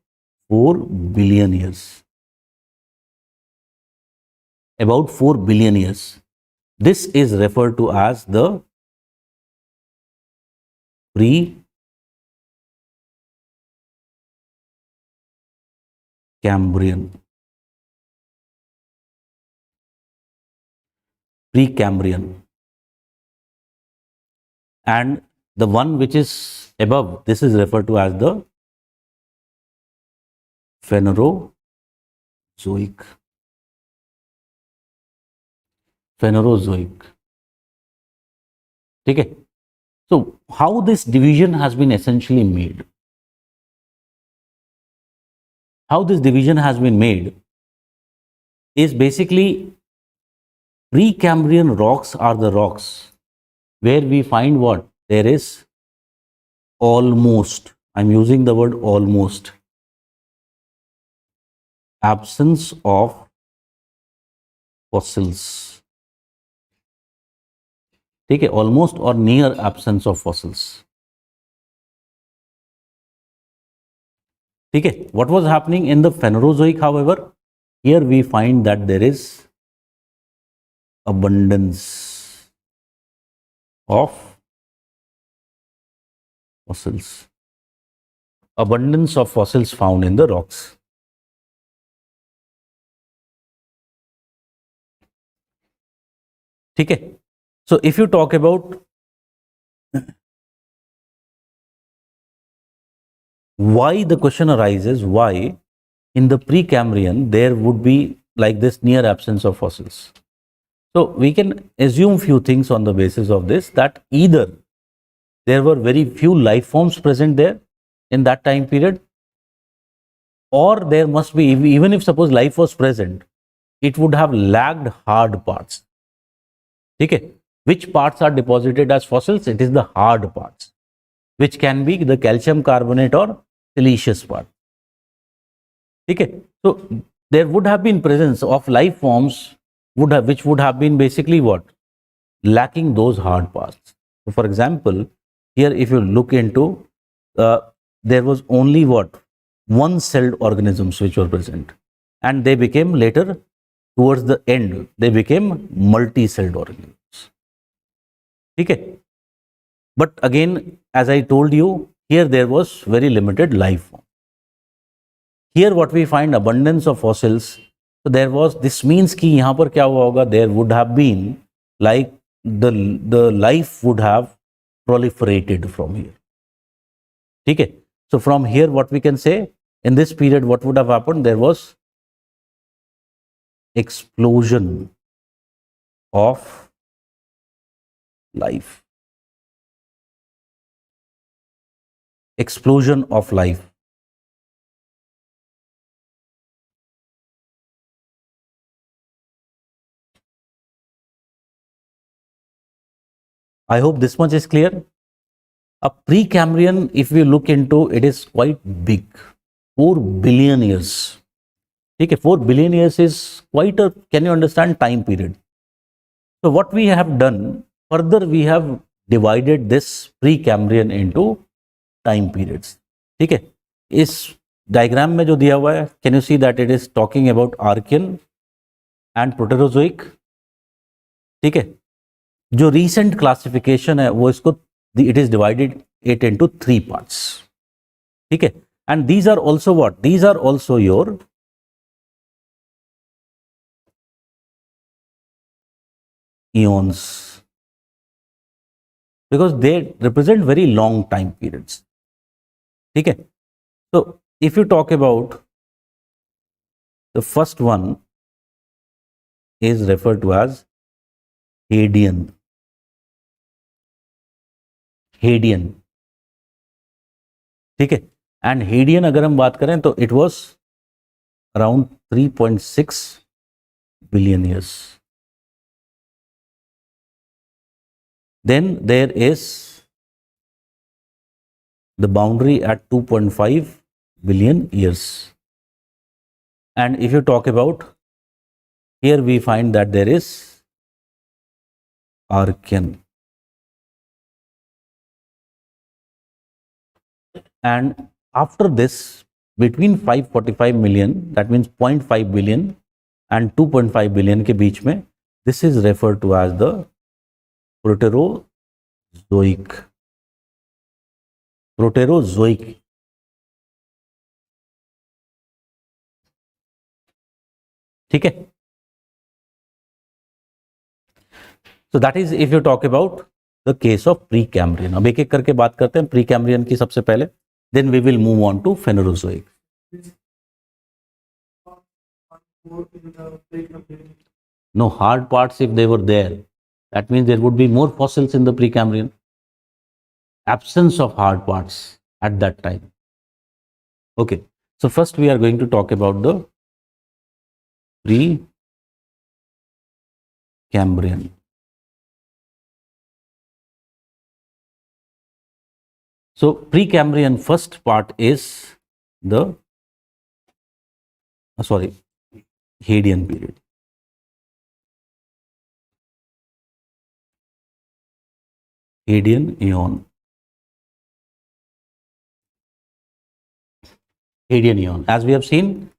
4 billion years. About 4 billion years. This is referred to as the Precambrian. Precambrian. And the one which is above, this is referred to as the Phanerozoic. Phanerozoic. Okay. So how this division has been essentially made? How this division has been made is basically Precambrian rocks are the rocks where we find what? There is almost, I'm using the word almost, absence of fossils. ठीक है, almost or near absence of fossils. ठीक है, what was happening in the Phanerozoic, however, here we find that there is abundance of fossils. Abundance of fossils found in the rocks. ठीक है, so if you talk about why, the question arises, why in the Precambrian there would be like this near absence of fossils. So we can assume few things on the basis of this, that either there were very few life forms present there in that time period, or there must be, even if suppose life was present, it would have lacked hard parts. Okay, which parts are deposited as fossils? It is the hard parts, which can be the calcium carbonate or siliceous part. Okay, so there would have been presence of life forms which would have been basically what? Lacking those hard parts. So for example, here if you look into, there was only what? One-celled organisms which were present, and they became later, towards the end, they became multi-celled organisms. Okay, but again, as I told you, here there was very limited life form. Here what we find abundance of fossils. So there was, this means कि यहाँ पर क्या हुआ होगा? There would have been like the life would have proliferated from here. ठीक है? So from here what we can say, in this period what would have happened? There was explosion of life. explosion of life. I hope this much is clear. A Precambrian, if we look into it, is quite big, 4 billion years. Okay, 4 billion years is quite a, can you understand, time period. So what we have done, further we have divided this Precambrian into time periods. ठीक है, इस diagram में जो दिया हुआ है, can you see that it is talking about Archean and Proterozoic. ठीक है, जो रीसेंट क्लासिफिकेशन है वो इसको, it is divided it into 3 parts. ठीक है, and these are also what, these are also your eons, because they represent very long time periods. ठीक है, so if you talk about the first one is referred to as Hadean. Hadean. ठीक है, and Hadean अगर हम बात करें तो it was around 3.6 billion years. Then there is the boundary at 2.5 billion years. And if you talk about, here we find that there is Archean. And after this, between 545 million, that means 0.5 billion and 2.5 billion के बीच में, this is referred to as the Proterozoic. Proterozoic. ठीक है, so that is if you talk about the case of Precambrian. अब एक एक करके बात करते हैं Precambrian की सबसे पहले, then we will move on to Phanerozoic. No hard parts, if they were there, that means there would be more fossils in the Precambrian. Absence of hard parts at that time. Okay, so first we are going to talk about the Precambrian. So Precambrian first part is the Hadean period. Hadean Eon. Hadean Eon. As we have seen,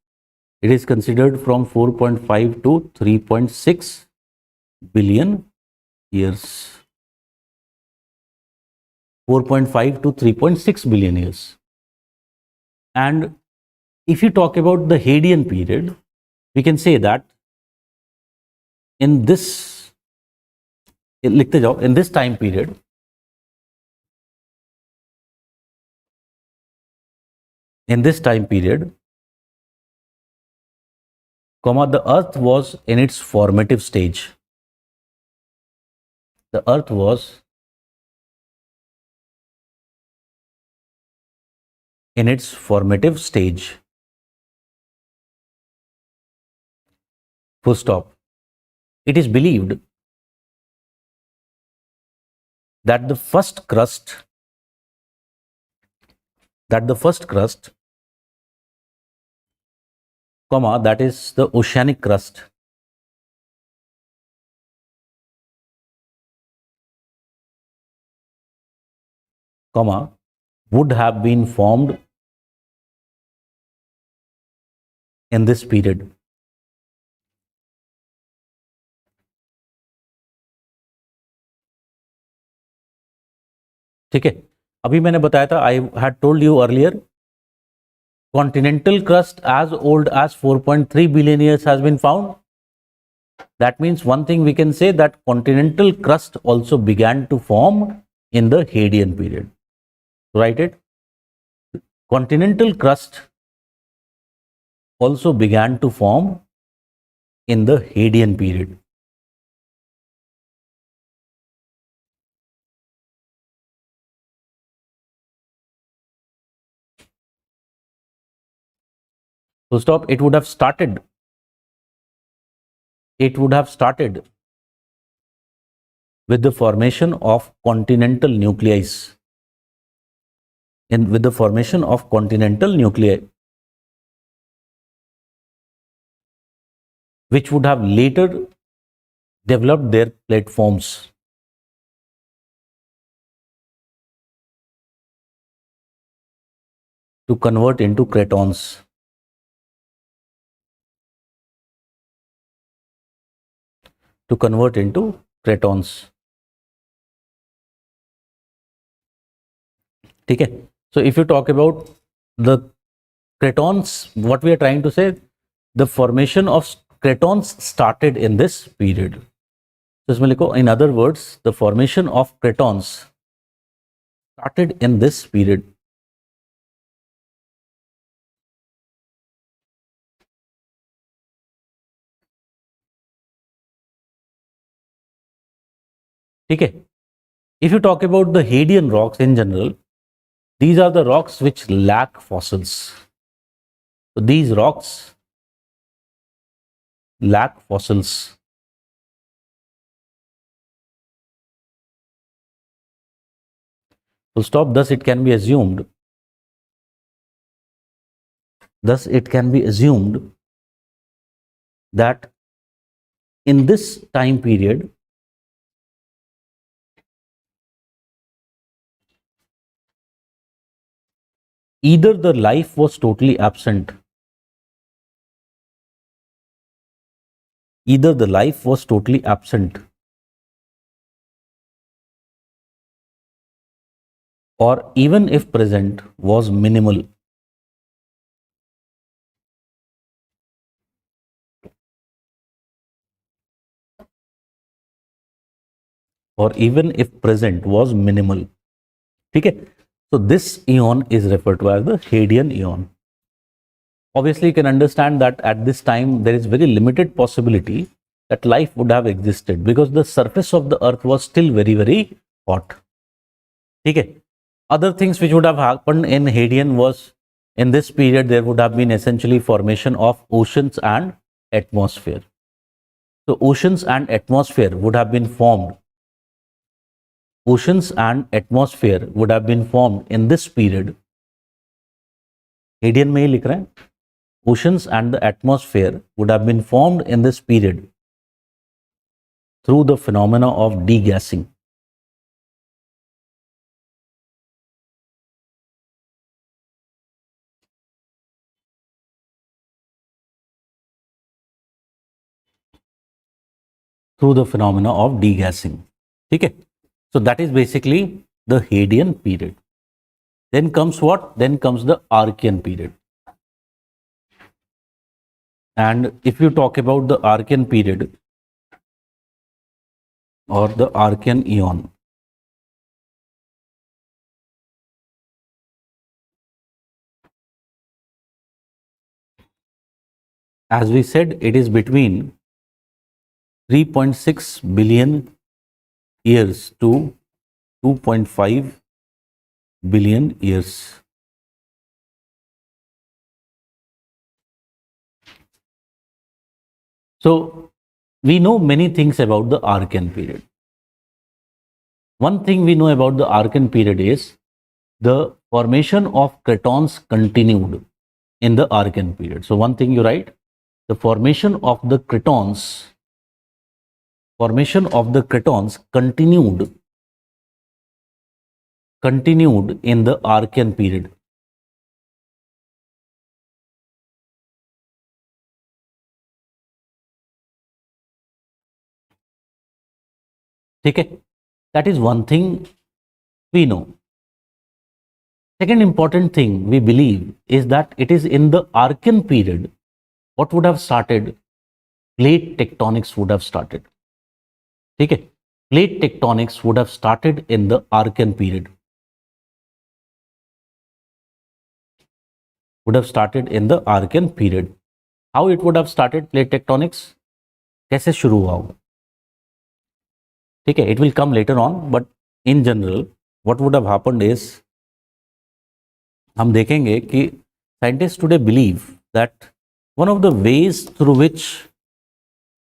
it is considered from 4.5 to 3.6 billion years. 4.5 to 3.6 billion years. And if you talk about the Hadean period, we can say that in this, लिखते जाओ, in this time period, the earth was in its formative stage. The earth was in its formative stage. Full stop. It is believed that the first crust, that is the oceanic crust, would have been formed in this period. ठीक है, अभी मैंने बताया था, I had told you earlier, continental crust as old as 4.3 billion years has been found. That means one thing we can say, that continental crust also began to form in the Hadean period. Write it. Continental crust also began to form in the Hadean period. full stop. It would have started with the formation of continental nuclei, which would have later developed their platforms to convert into cratons. Okay. So if you talk about the cratons, what we are trying to say, the formation of cratons started in this period. So in other words, the formation of cratons started in this period. Okay. If you talk about the Hadean rocks in general, these are the rocks which lack fossils. So these rocks lack fossils. Full stop. Thus it can be assumed that in this time period, either the life was totally absent, or even if present, was minimal. Okay. So this eon is referred to as the Hadean eon. Obviously, you can understand that at this time there is very limited possibility that life would have existed because the surface of the earth was still very, very hot. Okay. Other things which would have happened in Hadean was, in this period there would have been essentially formation of oceans and atmosphere. So oceans and atmosphere would have been formed. In this period. Hadean में ही लिख रहे हैं. Oceans and the atmosphere would have been formed in this period through the phenomena of degassing. Okay. So that is basically the Hadean period. Then comes what? Then comes the Archean period. And if you talk about the Archean period or the Archean eon, as we said, it is between 3.6 billion years to 2.5 billion years. So we know many things about the Archean period. One thing we know about the Archean period is the formation of cratons continued in the Archean period. So one thing you write, the formation of the cratons continued in the Archean period. Okay, that is one thing we know. Second important thing we believe is that it is in the Archean period what would have started? Plate tectonics would have started. Okay, plate tectonics would have started in the Archean period. How it would have started plate tectonics? कैसे शुरू हुआ होगा? ठीक है, it will come later on, but in general what would have happened is, हम देखेंगे कि scientists today believe that one of the ways through which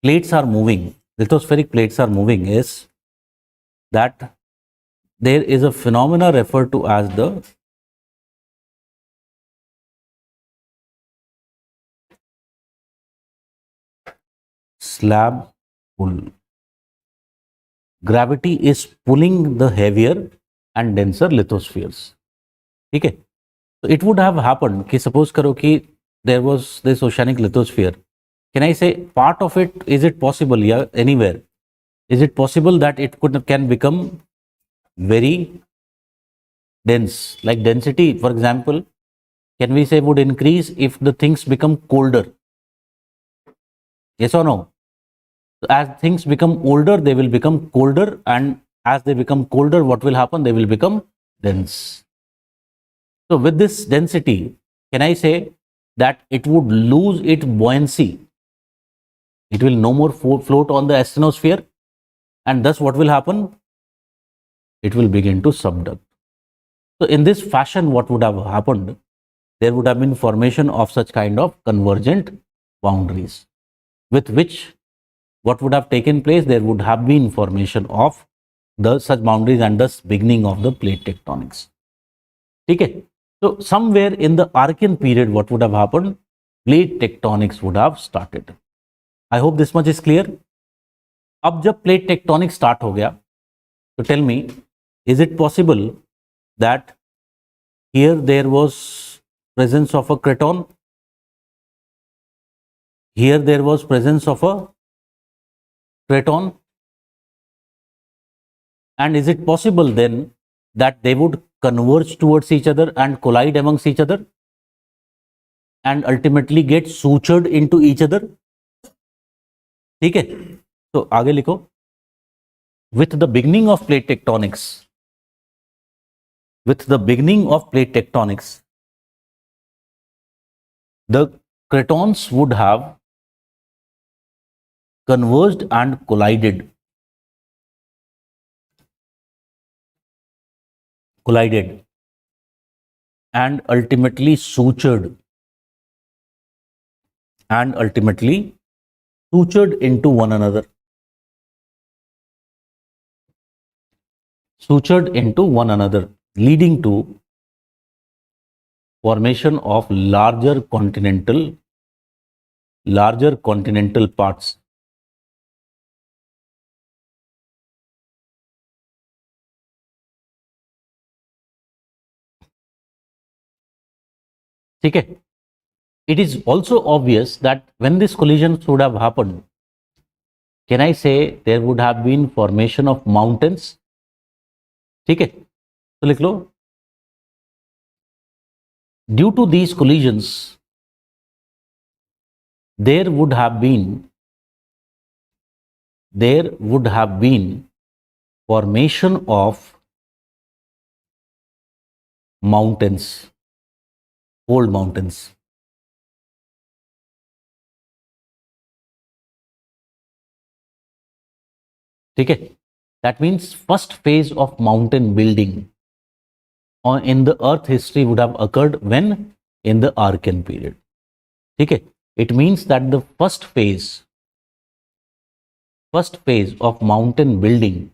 plates are moving, lithospheric plates are moving, is that there is a phenomena referred to as the slab pull. Gravity is pulling the heavier and denser lithospheres. ठीक है, so it would have happened कि suppose करो कि there was this oceanic lithosphere. Can I say part of it, is it possible, yeah, anywhere? Is it possible that it can become very dense? Like density, for example, can we say would increase if the things become colder? Yes or no? So as things become older, they will become colder, and as they become colder, what will happen? They will become dense. So with this density, can I say that it would lose its buoyancy? It will no more float on the asthenosphere, and thus what will happen? It will begin to subduct. So in this fashion, what would have happened? There would have been formation of such kind of convergent boundaries, with which what would have taken place? There would have been formation of the such boundaries and thus beginning of the plate tectonics. Okay. So somewhere in the Archean period, what would have happened? Plate tectonics would have started. I hope this much is clear. अब जब plate tectonics start हो गया, so tell me, is it possible that here there was presence of a craton? Here there was presence of a craton, and is it possible then that they would converge towards each other and collide amongst each other and ultimately get sutured into each other? ठीक है, तो आगे लिखो. With the beginning of plate tectonics, the cratons would have converged and collided and ultimately sutured into one another, leading to formation of larger continental parts. ठीक है. It is also obvious that when this collision would have happened, can I say there would have been formation of mountains? ठीक है, तो लिख लो. Due to these collisions, there would have been formation of mountains, old mountains. ठीक है, that means first phase of mountain building in the earth history would have occurred when? In the Archean period. ठीक है, it means that the first phase of mountain building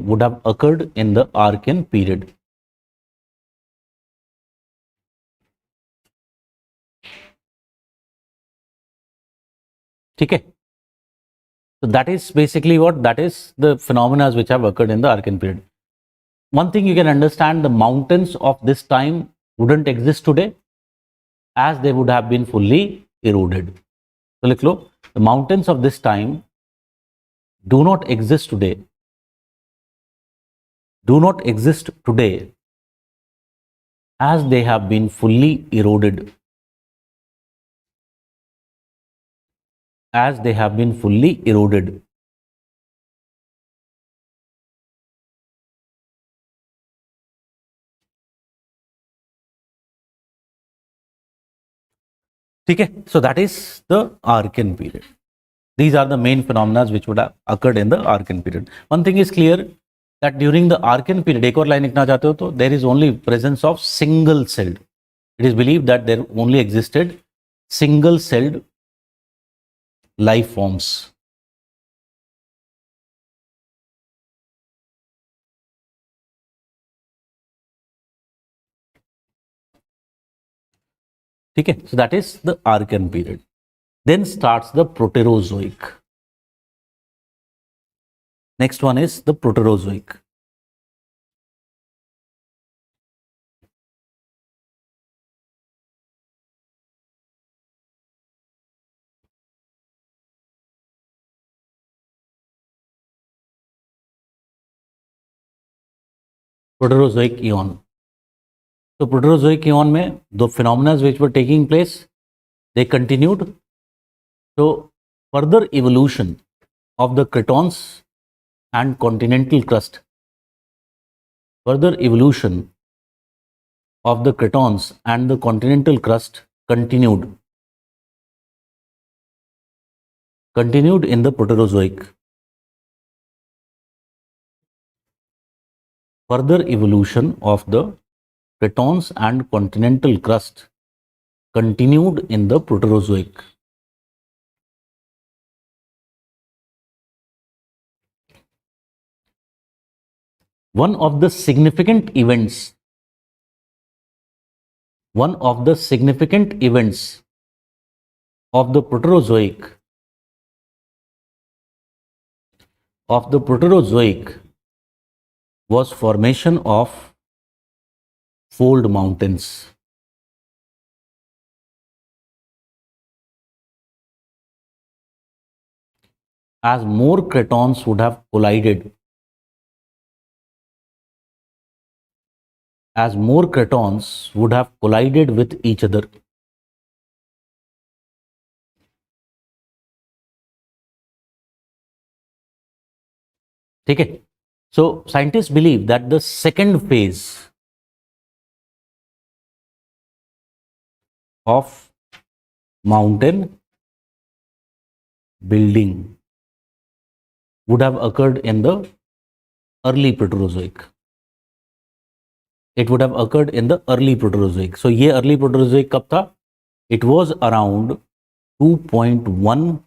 would have occurred in the Archean period. ठीक है, so that is basically that is the phenomena which have occurred in the Archean period. One thing you can understand, the mountains of this time wouldn't exist today, as they would have been fully eroded. So लिख लो, the mountains of this time do not exist today as they have been fully eroded. ठीक है, so that is the Archean period. These are the main phenomena which would have occurred in the Archean period. One thing is clear, that during the Archean period, एक और line लिखना चाहते हो तो there is only presence of single celled. It is believed that there only existed single celled life forms. ठीक है, so that is the Archean period. Then starts the Proterozoic. Next one is the Proterozoic. Proterozoic Eon. So Proterozoic Eon में the phenomena which were taking place, they continued. So further evolution of the cratons and continental crust. Further evolution of the cratons and the continental crust continued in the Proterozoic. Further evolution of the cratons and continental crust continued in the Proterozoic. One of the significant events of the Proterozoic was formation of fold mountains. As more cratons would have collided, with each other, ठीक है. So scientists believe that the second phase of mountain building would have occurred in the early Proterozoic. It would have occurred in the early Proterozoic. So ये early Proterozoic कब था? It was around 2.1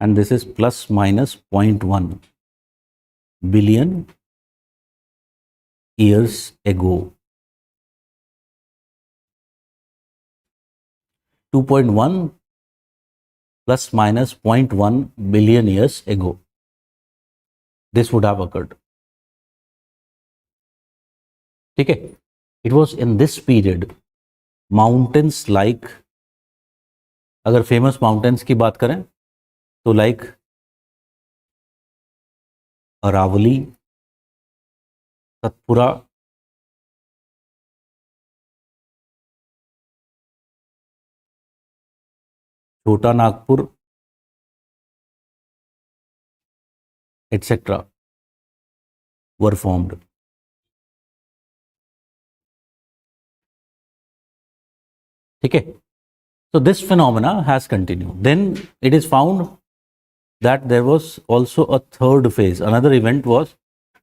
and this is plus minus 0.1 billion years ago. 2.1 plus minus 0.1 billion years ago. This would have occurred. ठीक है. It was in this period mountains like, अगर famous mountains की बात करें तो like Aravalli, Satpura, छोटा नागपुर, etc. were formed. ठीक है. So this phenomena has continued. Then it is found that there was also a third phase. Another event was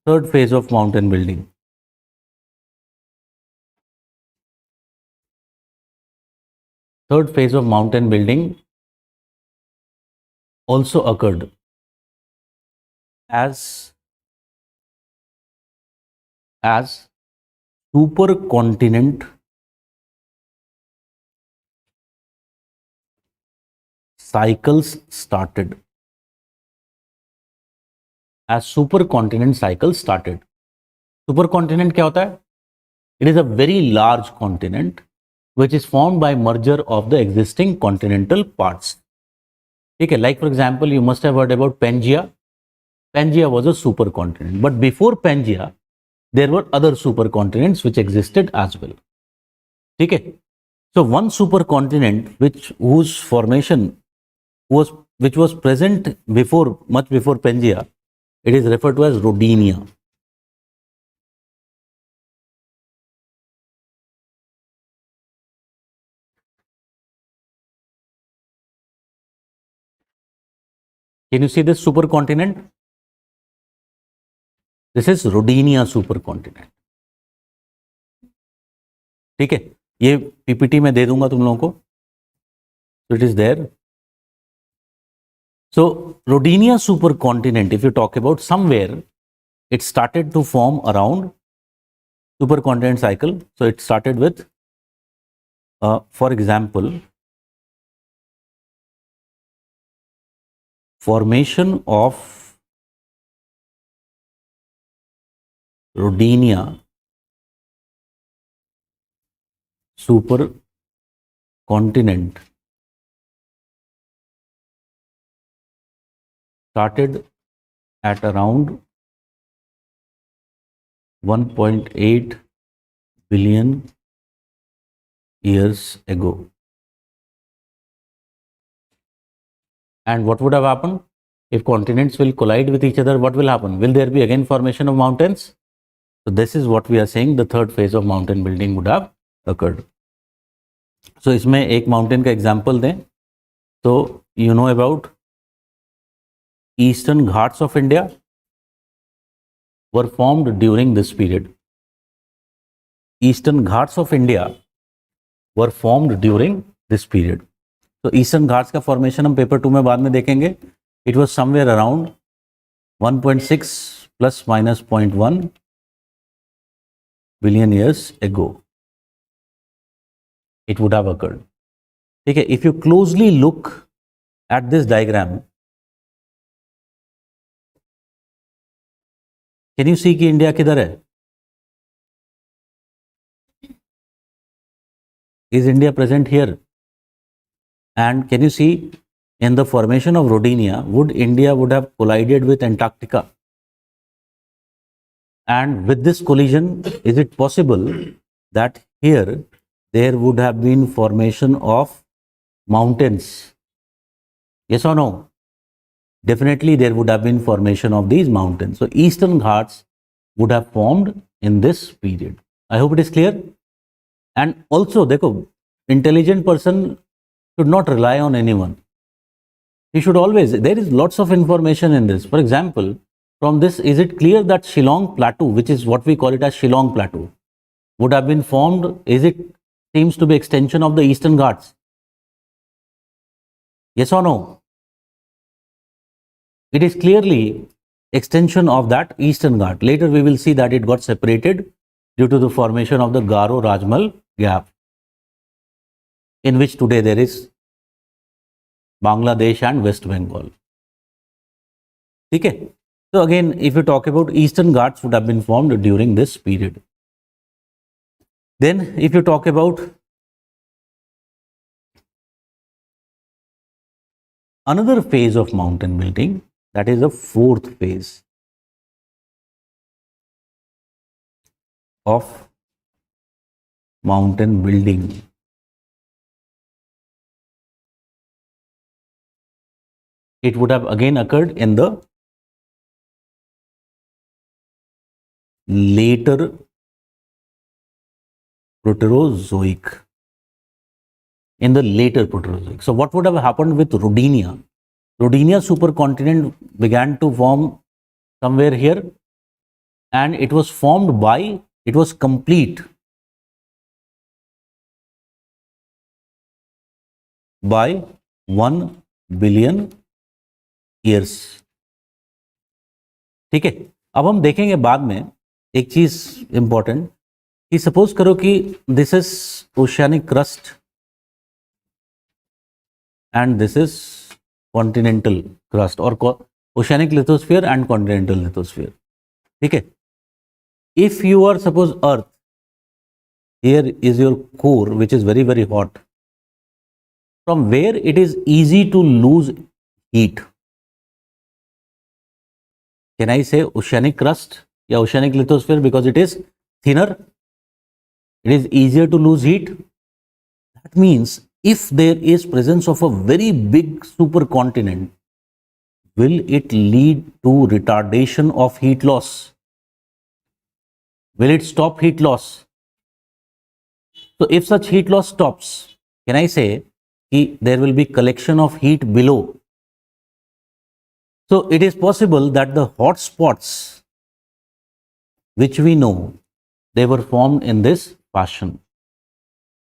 third phase of mountain building. Third phase of mountain building also occurred as supercontinent cycles started. As supercontinent cycles started. Supercontinent क्या होता है? It is a very large continent which is formed by merger of the existing continental parts. ठीक है, like for example, you must have heard about Pangaea. Pangaea was a supercontinent, but before Pangaea, there were other supercontinents which existed as well. ठीक है, so one supercontinent whose formation which was present much before Pangaea, it is referred to as Rodinia. Can you see this supercontinent? This is Rodinia supercontinent. ठीक है, ये PPT में दे दूंगा तुम लोगों को. So it is there. So Rodinia supercontinent, if you talk about, somewhere it started to form around supercontinent cycle. So it started with, for example, formation of Rodinia supercontinent started at around 1.8 billion years ago. And what would have happened? If continents will collide with each other, what will happen? Will there be again formation of mountains? So this is what we are saying, the third phase of mountain building would have occurred. So इसमें एक mountain का example दें, तो you know about Eastern Ghats of India were formed during this period. Eastern Ghats of India were formed during this period. So Eastern Ghats का formation हम paper 2 में बाद में देखेंगे. It was somewhere around 1.6 plus minus 0.1 billion years ago. It would have occurred. ठीक है, if you closely look at this diagram, can you see कि India किधर है? Is India present here? And can you see in the formation of Rodinia, India would have collided with Antarctica? And with this collision, is it possible that here there would have been formation of mountains? Yes or no? Definitely there would have been formation of these mountains. So Eastern Ghats would have formed in this period. I hope it is clear. And also, देखो, intelligent person should not rely on anyone. He should always, there is lots of information in this. For example, from this, is it clear that Shillong Plateau, which is what we call it as Shillong Plateau, would have been formed? Is it seems to be extension of the Eastern Ghats? Yes or no? It is clearly extension of that Eastern Ghat. Later we will see that it got separated due to the formation of the Garo-Rajmal gap, in which today there is Bangladesh and West Bengal. Okay. So again, if you talk about Eastern Ghats would have been formed during this period. Then if you talk about another phase of mountain building, that is the fourth phase of mountain building. It would have again occurred in the later Proterozoic. In the later Proterozoic. So what would have happened with Rodinia? Rodinia supercontinent began to form somewhere here, and it was formed by, it was complete by 1 billion years. ठीक है, अब हम देखेंगे बाद में एक चीज important कि सपोज करो कि this is oceanic crust and this is continental crust और oceanic lithosphere and continental lithosphere. ठीक है, if you are suppose earth, here is your core which is very very hot, from where it is easy to lose heat. Can I say oceanic crust या oceanic lithosphere because it is thinner? It is easier to lose heat. That means if there is presence of a very big supercontinent, will it lead to retardation of heat loss? Will it stop heat loss? So if such heat loss stops, can I say there will be collection of heat below? So it is possible that the hot spots which we know, they were formed in this fashion.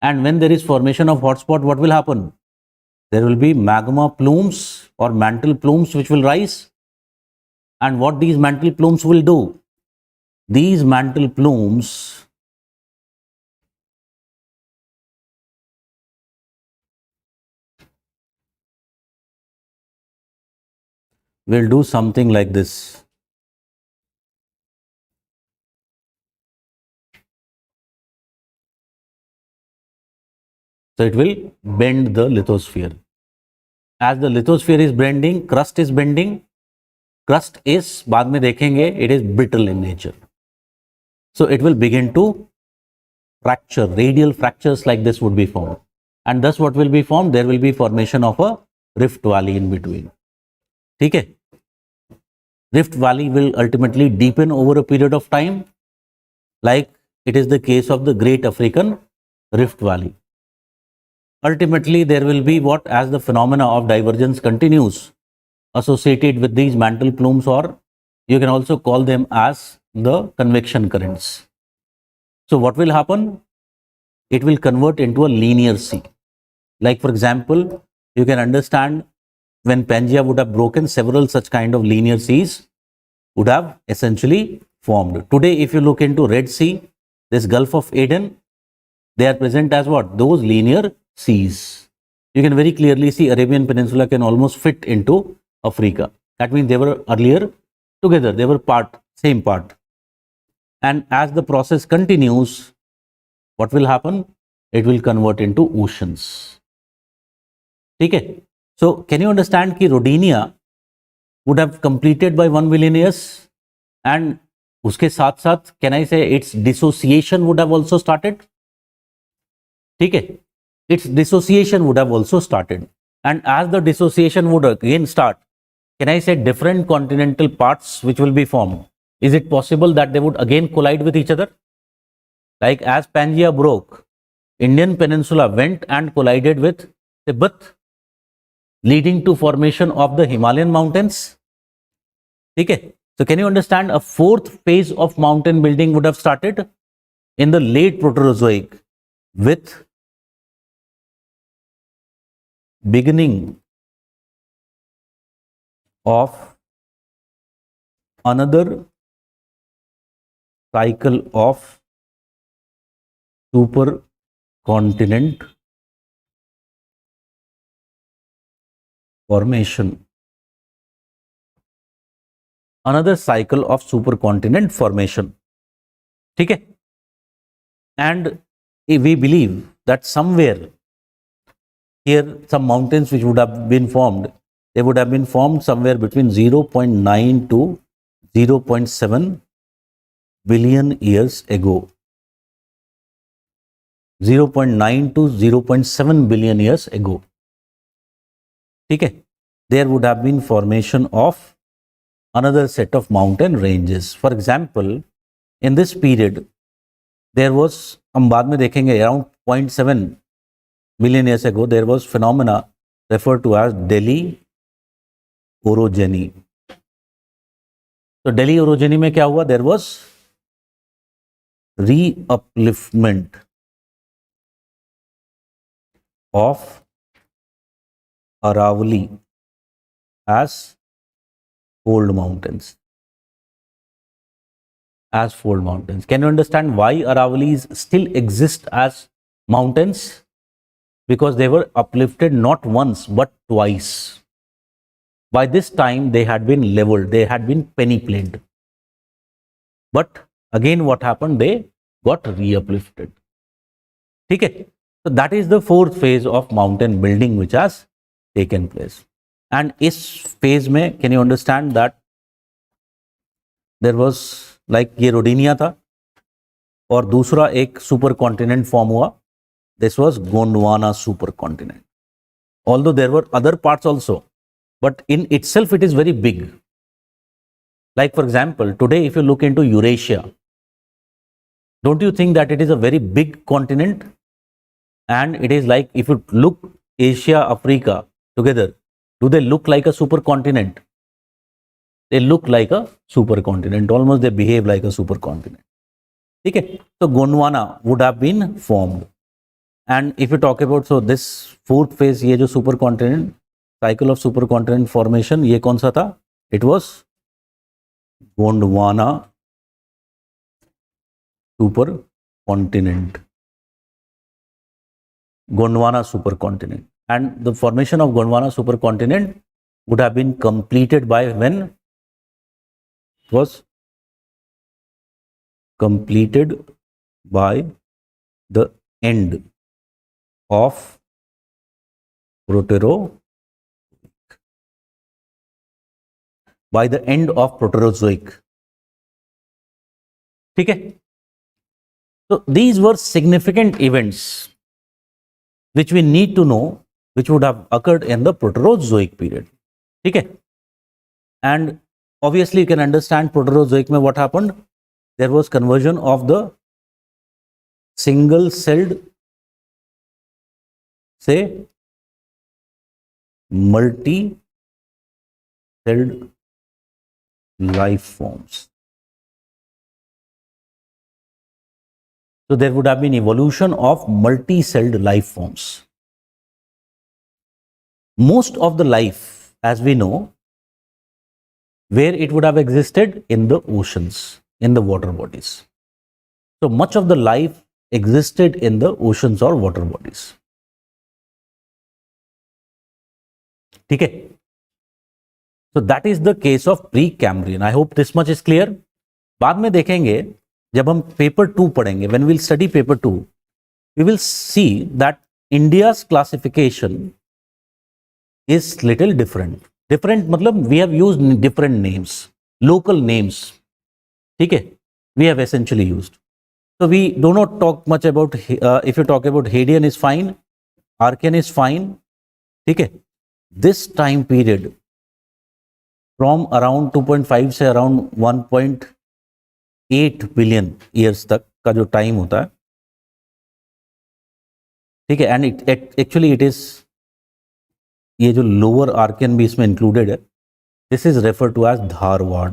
And when there is formation of hotspot, what will happen? There will be magma plumes or mantle plumes which will rise. And what these mantle plumes will do? These mantle plumes will do something like this. So it will bend the lithosphere. As the lithosphere is bending, crust is bending. Crust is, बाद में देखेंगे, it is brittle in nature. So it will begin to fracture. Radial fractures like this would be formed. And thus what will be formed? There will be formation of a rift valley in between. ठीक है? Rift valley will ultimately deepen over a period of time, like it is the case of the Great African Rift Valley. Ultimately, there will be what, as the phenomena of divergence continues, associated with these mantle plumes, or you can also call them as the convection currents. So what will happen? It will convert into a linear sea. Like for example, you can understand when Pangea would have broken, several such kind of linear seas would have essentially formed. Today, if you look into Red Sea, this Gulf of Aden, they are present as what? Those linear seas. You can very clearly see Arabian Peninsula can almost fit into Africa. That means they were earlier together, they were same part. And as the process continues, what will happen? It will convert into oceans. Okay. So can you understand that Rodinia would have completed by 1 billion years, and uske saath saath, can I say its dissociation would have also started? Okay. Its dissociation would have also started. And as the dissociation would again start, can I say different continental parts which will be formed? Is it possible that they would again collide with each other? Like as Pangea broke, Indian Peninsula went and collided with Tibet, leading to formation of the Himalayan mountains. Okay. So can you understand, a fourth phase of mountain building would have started in the late Proterozoic with beginning of another cycle of supercontinent formation. Another cycle of supercontinent formation. Okay? And we believe that somewhere here some mountains which would have been formed, they would have been formed somewhere between 0.9 to 0.7 billion years ago. 0.9 to 0.7 billion years ago. Okay? There would have been formation of another set of mountain ranges. For example, in this period, there was, हम बाद में देखेंगे, around 0.7 billion years ago, there was phenomena referred to as Delhi orogeny. So Delhi orogeny में क्या हुआ? There was re-upliftment of Aravalli as fold mountains. As fold mountains. Can you understand why Aravallis still exist as mountains? Because they were uplifted not once but twice. By this time they had been leveled, they had been penny-planed. But again what happened? They got re-uplifted. Okay? So that is the fourth phase of mountain building which has taken place. And इस phase में, can you understand that there was like ये Rodinia था और दूसरा एक super continent form हुआ. This was Gondwana supercontinent. Although there were other parts also, but in itself it is very big. Like for example, today if you look into Eurasia, don't you think that it is a very big continent? And it is like, if you look Asia, Africa together, do they look like a supercontinent? they look like a supercontinent, almost they behave like a supercontinent. ठीक है, so Gondwana would have been formed. And if you talk about, so this fourth phase, ये जो supercontinent, cycle of supercontinent formation, ये कौन सा था? It was Gondwana supercontinent. Gondwana supercontinent. And the formation of Gondwana supercontinent would have been completed by when? It was completed by the end of Proterozoic. By the end of Proterozoic. ठीक है? So these were significant events which we need to know, which would have occurred in the Proterozoic period. ठीक है? And obviously you can understand Proterozoic में what happened. There was conversion of the single-celled, say, multi-celled life forms. So there would have been evolution of multi-celled life forms. Most of the life, as we know, where it would have existed in the oceans, in the water bodies. So much of the life existed in the oceans or water bodies. ठीक है? So that is the case of Precambrian. I hope this much is clear. बाद में देखेंगे जब हम paper 2 पढ़ेंगे, when we'll study paper 2, we will see that India's classification is little different. Different मतलब we have used different names, local names. ठीक है? We have essentially used. So we do not talk much about, if you talk about Hadean is fine, Archean is fine. ठीक है? This time period from around 2.5 से around 1.8 billion years तक का जो time होता है, ठीक है, एंड एक्चुअली इट इज, ये जो लोअर आर्कियन भी इसमें इंक्लूडेड है, this is refer to as Dharwar.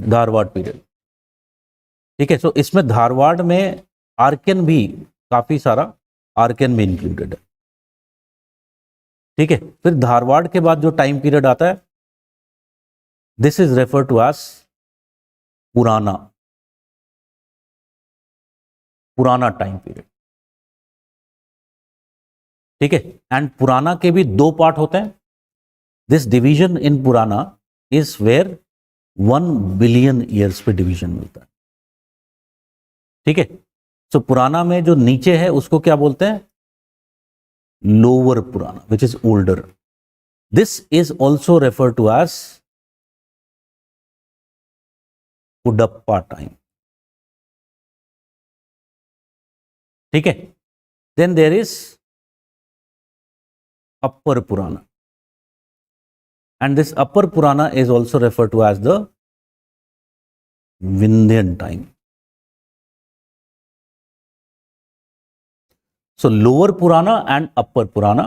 Dharwar period. ठीक है, सो इसमें धारवाड़ में आर्कियन भी, काफी सारा आर्कियन भी इंक्लूडेड है. ठीक है, फिर धारवाड़ के बाद जो टाइम पीरियड आता है, this is refer to as Purana, Purana time period. ठीक है, एंड पुराना के भी दो पार्ट होते हैं. दिस डिवीजन इन पुराना इज वेयर 1 बिलियन ईयर्स पे डिवीजन मिलता है. ठीक है, सो पुराना में जो नीचे है उसको क्या बोलते हैं? Lower Purana, which is older. This is also refer to as Cuddapah time. ठीक है, देन देयर इज अपर पुराना, and this upper Purana is also referred to as the Vindhyan time. So lower Purana and upper Purana.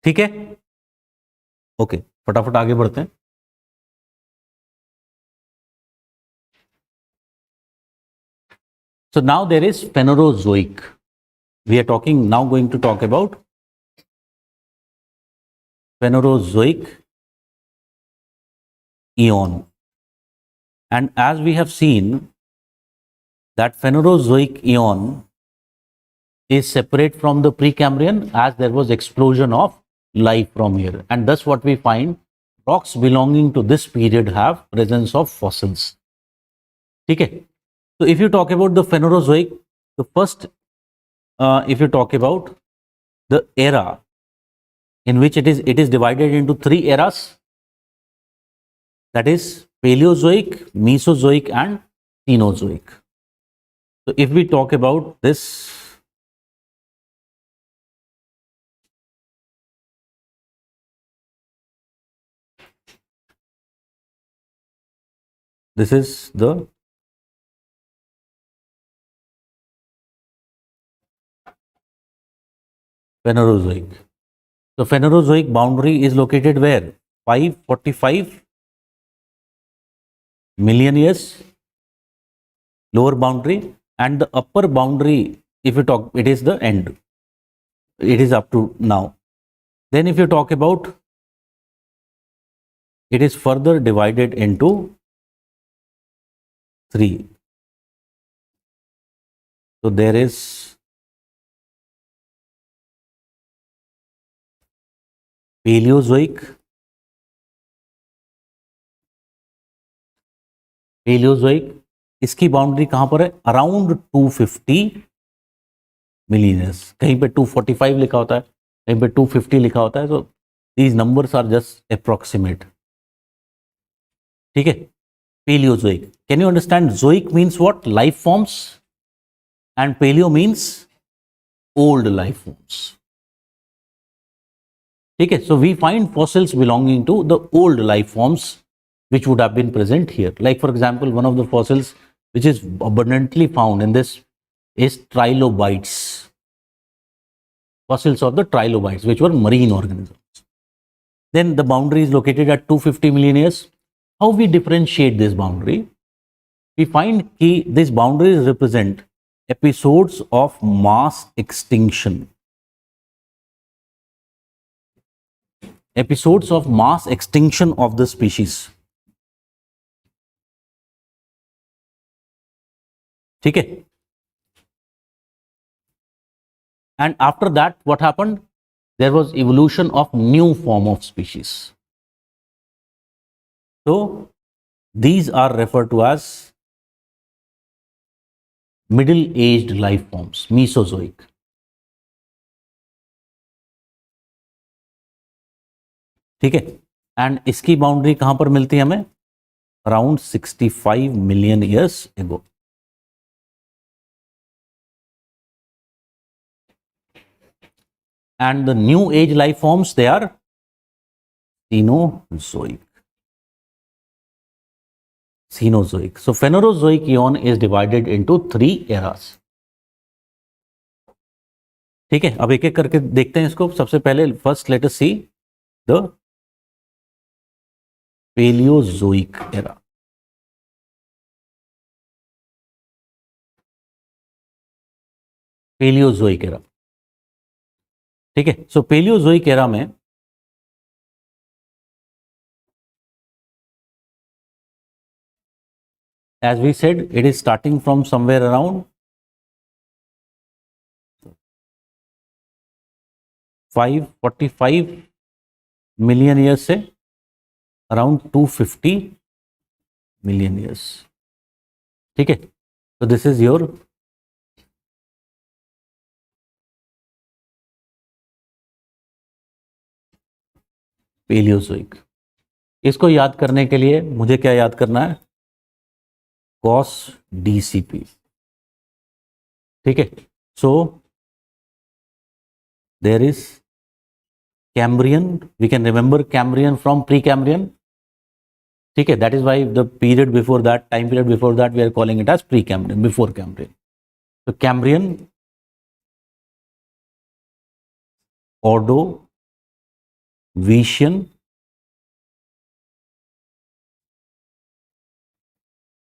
ठीक है, okay, फटाफट आगे बढ़ते हैं. So now there is Phanerozoic. We are talking now, going to talk about Phanerozoic Eon. And as we have seen that Phanerozoic Eon is separate from the Precambrian, as there was explosion of life from here, and thus what we find, rocks belonging to this period have presence of fossils. ठीक है, so if you talk about the Phanerozoic, the first, if you talk about the era in which it is divided into 3 eras, that is Paleozoic, Mesozoic and Cenozoic. So if we talk about this, this is the Phanerozoic. So Phanerozoic boundary is located where? 545 million years, lower boundary, and the upper boundary, if you talk, it is the end. It is up to now. Then if you talk about, it is further divided into 3. So there is Paleozoic, इसकी boundary कहां पर है? Around 250 million years. कहीं पे 245 लिखा होता है, कहीं पे 250 लिखा होता है. तो these numbers are just approximate. ठीक है. Paleozoic. Can you understand? Zoic means what? Life forms, and paleo means old life forms. ठीक है. So we find fossils belonging to the old life forms which would have been present here. Like for example, one of the fossils which is abundantly found in this is trilobites. Fossils of the trilobites, which were marine organisms. Then the boundary is located at 250 million years. How we differentiate this boundary? We find that these boundaries represent episodes of mass extinction. Episodes of mass extinction of the species. ठीक है. And after that, what happened? There was evolution of new form of species. So these are referred to as middle-aged life forms, Mesozoic. ठीक है. And इसकी boundary कहां पर मिलती है हमें? Around 65 million years ago. And the new age life forms, they are Cenozoic. So Phanerozoic Eon is divided into 3 eras. ठीक है. अब एक एक करके देखते हैं इसको. सबसे पहले first let us see the Paleozoic Era. Paleozoic Era. ठीक है. सो Paleozoic Era में as we said, it is starting from somewhere around 545 million years से around 250 million years. ठीक है. So this is your Paleozoic. इसको याद करने के लिए मुझे क्या याद करना है? cos dcp. ठीक है. So there is Cambrian. We can remember Cambrian from Precambrian. ठीक है. That is why the period before that, time period before that, we are calling it as Precambrian, before Cambrian. So Cambrian, Ordovician,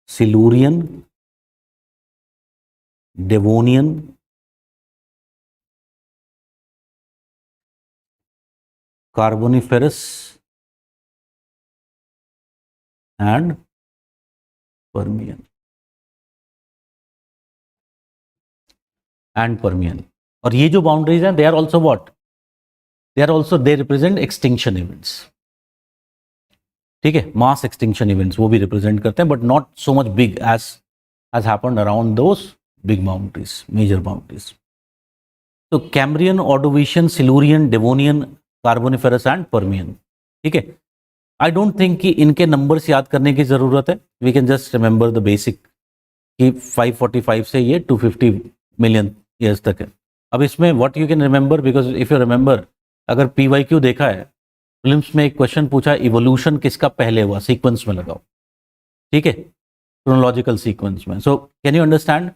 Silurian, Devonian, Carboniferous, and Permian. और ये जो boundaries हैं, they are also what? They represent extinction events. ठीक है. Mass extinction events वो भी represent करते हैं, but not so much big as has happened around those big boundaries, major boundaries. तो Cambrian, Ordovician, Silurian, Devonian, Carboniferous and Permian. ठीक है. आई don't think कि इनके नंबर्स याद करने की जरूरत है. We can just remember the basic कि 545 से ये 250 मिलियन ईयर्स तक है. अब इसमें what you can remember, because if you remember, अगर PYQ देखा है, प्रीलिम्स में एक क्वेश्चन पूछा, इवोल्यूशन किसका पहले हुआ, सीक्वेंस में लगाओ. ठीक है. क्रोनोलॉजिकल सीक्वेंस में. So can you understand?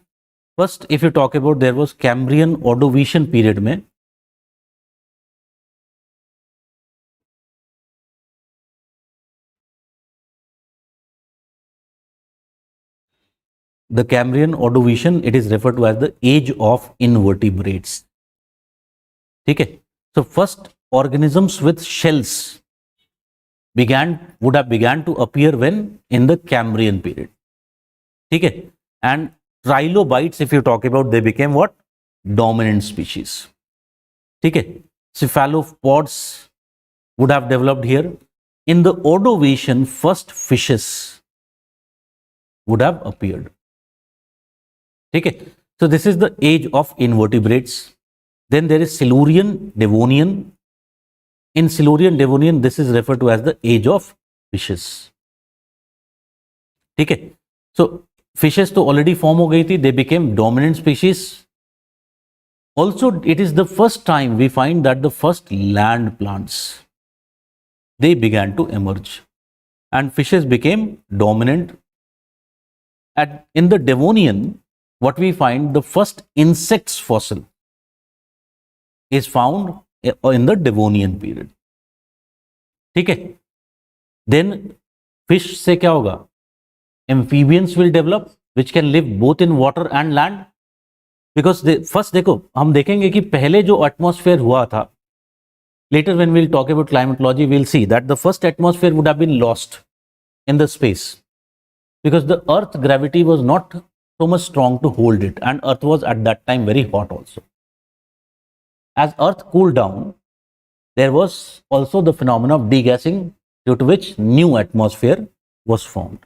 First if you talk about, there was Cambrian Ordovician period में the Cambrian Ordovician, it is referred to as the age of invertebrates. ठीक है, so first organisms with shells would have began to appear when in the Cambrian period. ठीक है, and trilobites, if you talk about, they became what? Dominant species. ठीक है, cephalopods would have developed here. In the Ordovician, first fishes would have appeared. ठीक है, so this is the age of invertebrates. Then there is Silurian, Devonian. In Silurian, Devonian, this is referred to as the age of fishes. ठीक है, so fishes तो already form हो गई थी, they became dominant species. Also, it is the first time we find that the first land plants, they began to emerge, and fishes became dominant. In the Devonian, what we find, the first insects fossil is found in the Devonian period. ठीक है, then fish से क्या होगा? Amphibians will develop, which can live both in water and land. Because first देखो, हम देखेंगे कि पहले जो एटमॉस्फेयर हुआ था, later when we'll talk about climatology, we'll see that the first atmosphere would have been lost in the space because the earth gravity was not so much strong to hold it, and earth was at that time very hot also. As earth cooled down, there was also the phenomenon of degassing, due to which new atmosphere was formed.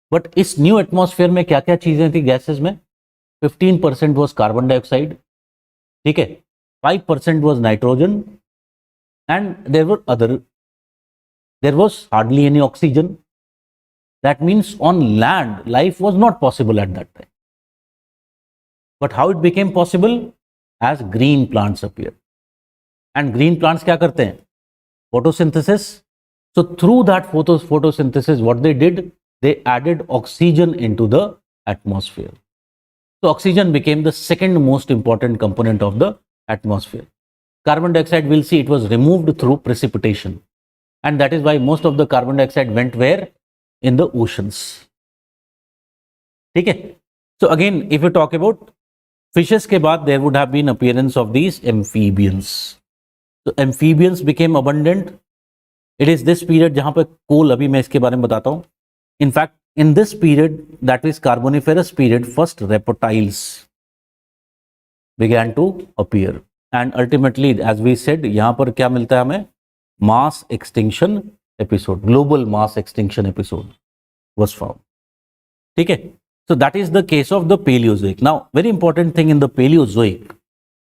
But इस new atmosphere में क्या क्या चीजें थी gases में? 15% was carbon dioxide, ठीक है, 5% was nitrogen, and there was hardly any oxygen. That means on land, life was not possible at that time. But how it became possible? As green plants appeared. And green plants क्या करते हैं? Photosynthesis. So through that photosynthesis, what they did, they added oxygen into the atmosphere. So oxygen became the second most important component of the atmosphere. Carbon dioxide, we'll see, it was removed through precipitation. And that is why most of the carbon dioxide went where? In the oceans. ठीक है? So again, if you talk about fishes के बाद, there would have been appearance of these amphibians. So amphibians became abundant. It is this period जहाँ पे coal, अभी मैं इसके बारे में बताता हूँ. In fact, in this period, that is Carboniferous period, first reptiles began to appear. And ultimately, as we said, यहाँ पर क्या मिलता है हमें? Mass extinction episode, global mass extinction episode was found. ठीक है? So that is the case of the Paleozoic. Now, very important thing in the Paleozoic,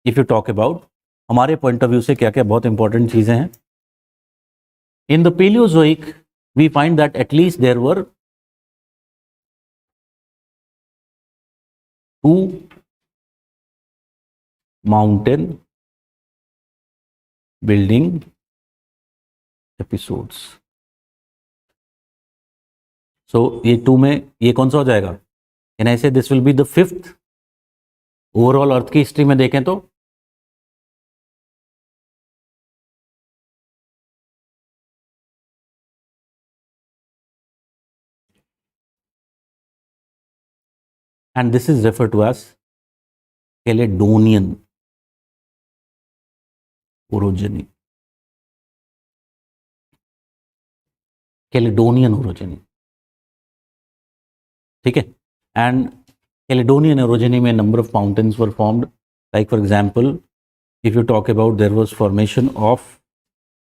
if you talk about, हमारे point of view से क्या क्या बहुत important चीजें हैं. In the Paleozoic, we find that at least there were 2 mountain building episodes. So ये 2 में ये कौन सा हो जाएगा? Can I say this will be the 5th overall अर्थ की हिस्ट्री में देखें तो? And this is referred to as Caledonian orogeny. Caledonian orogeny. ठीक है? And Caledonian orogeny में number of mountains were formed. Like for example, if you talk about, there was formation of,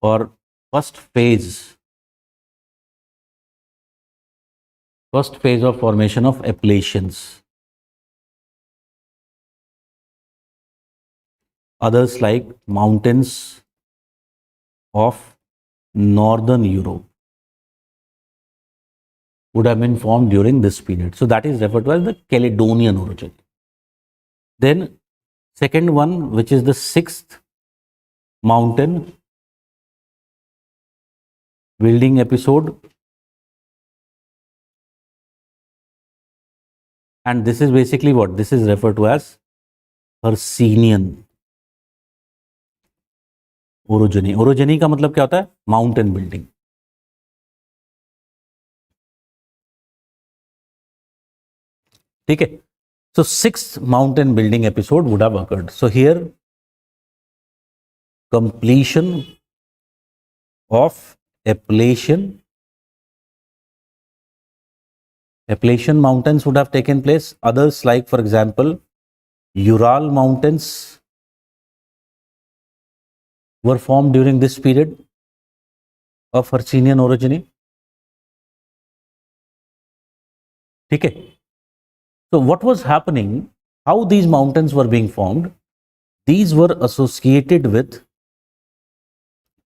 or first phase of formation of Appalachians. Others like mountains of northern Europe would have been formed during this period. So that is referred to as the Caledonian orogeny. Then second one, which is the 6th mountain building episode, and this is basically what? This is referred to as Hercynian orogeny. Orogeny का मतलब क्या होता है? Mountain building. ठीक है. So 6 mountain building episode would have occurred. So here completion of Appalachian mountains would have taken place. Others, like for example Ural mountains, were formed during this period of Hercynian orogeny. ठीक है. So what was happening, how these mountains were being formed? These were associated with,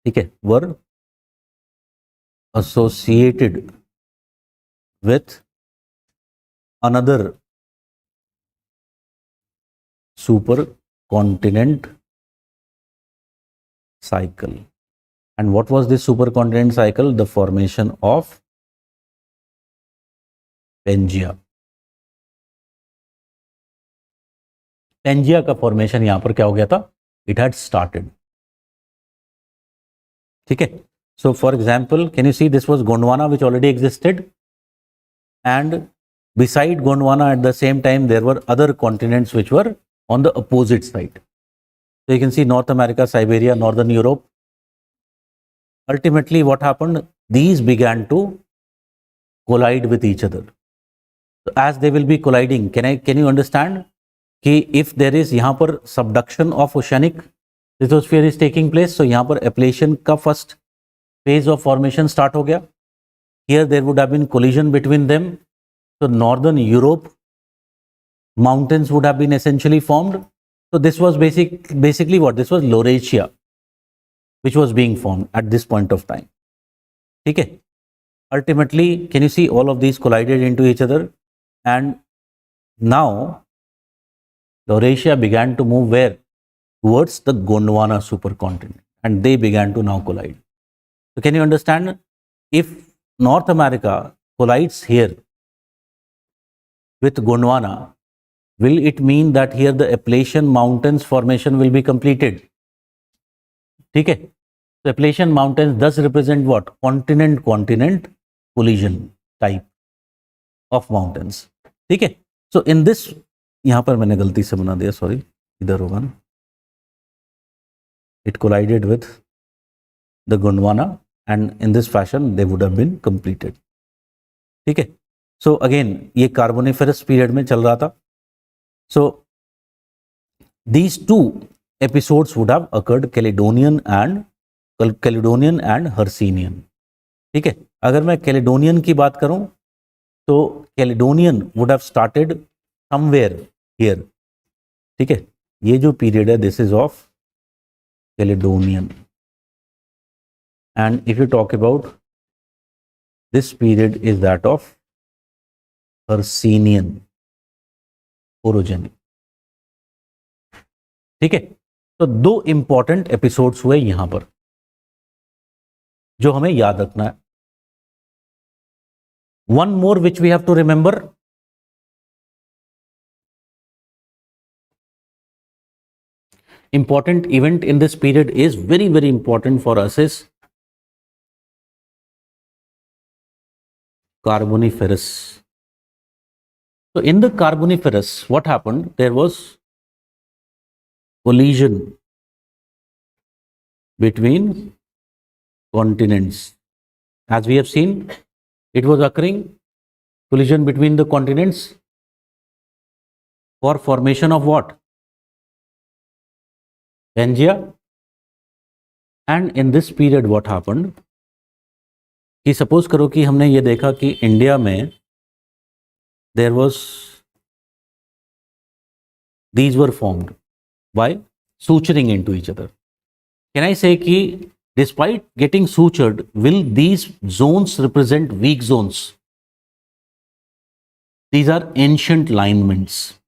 ठीक है, were associated with another supercontinent cycle. And what was this supercontinent cycle? The formation of Pangaea. Pangaea का formation यहां पर क्या हो गया था? It had started. ठीक है. So for example, can you see this was Gondwana which already existed, and beside Gondwana at the same time there were other continents which were on the opposite side. So you can see North America, Siberia, Northern Europe. Ultimately what happened? These began to collide with each other. So as they will be colliding, can you understand कि if there is यहाँ पर subduction of oceanic lithosphere is taking place, so यहाँ पर Appalachian का first phase of formation start हो गया. Here there would have been collision between them. So Northern Europe mountains would have been essentially formed. So this was basically what? This was Laurasia which was being formed at this point of time. ठीक है. Ultimately, can you see all of these collided into each other, and now Laurasia began to move where? Towards the Gondwana supercontinent, and they began to now collide. So can you understand, if North America collides here with Gondwana, will it mean that here the Appalachian mountains formation will be completed? ठीक है. So Appalachian mountains thus represent what? Continent collision type of mountains. ठीक है. So in this, यहां पर मैंने गलती से बना दिया, सॉरी, इधर होगा ना. It collided with the Gondwana, and in this fashion they would have been completed. ठीक है. So again ये कार्बोनिफेरस पीरियड में चल रहा था. So these two episodes would have occurred, Caledonian and Hercynian. ठीक है. अगर मैं कैलेडोनियन की बात करूं तो Caledonian would have started somewhere here. ठीक है. ये जो पीरियड है, this is of Caledonian, and if you talk about this period is that of Hercynian orogeny. ठीक है. तो दो इंपॉर्टेंट एपिसोड्स हुए यहां पर जो हमें याद रखना है. One more which we have to remember, important event in this period is very important for us is Carboniferous. So in the Carboniferous, what happened? There was collision between continents. As we have seen, it was occurring, collision between the continents for formation of what? Pangaea. And in this period what happened, कि suppose करो कि हमने ये देखा कि India में there was, these were formed by suturing into each other. Can I say कि despite getting sutured, will these zones represent weak zones? These are ancient lineaments.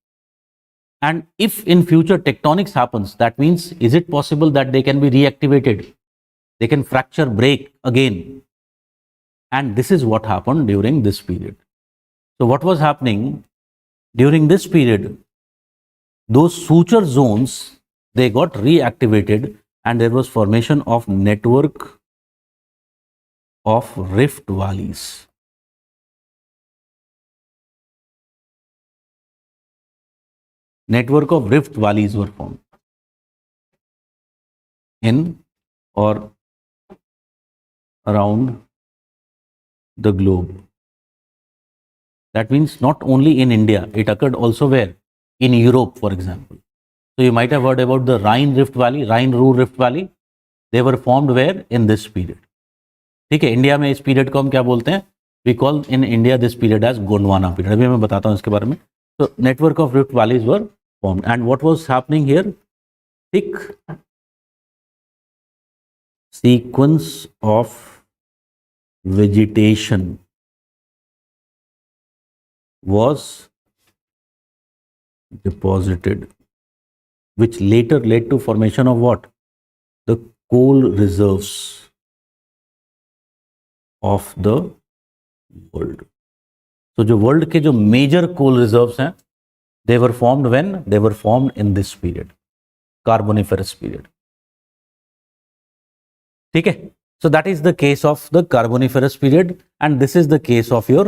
And if in future tectonics happens, that means, is it possible that they can be reactivated? They can fracture, break again. And this is what happened during this period. So what was happening during this period? Those suture zones, they got reactivated, and there was formation of network of rift valleys. network of rift valleys were formed in or around the globe. That means not only in India, it occurred also where? In Europe, for example. So you might have heard about the Rhine Rift Valley, Rhine-Ruhr Rift Valley. They were formed where? In this period. ठीक है, India में इस period को हम क्या बोलते हैं? We call in India this period as Gondwana period. अभी मैं बताता हूँ इसके बारे में. So network of rift valleys were formed, and what was happening here? Thick sequence of vegetation was deposited, which later led to formation of what? The coal reserves of the world. So जो world के जो major कोल reserves हैं, they were formed when? They were formed in this period, Carboniferous period. ठीक है? So that is the case of the Carboniferous period, and this is the case of your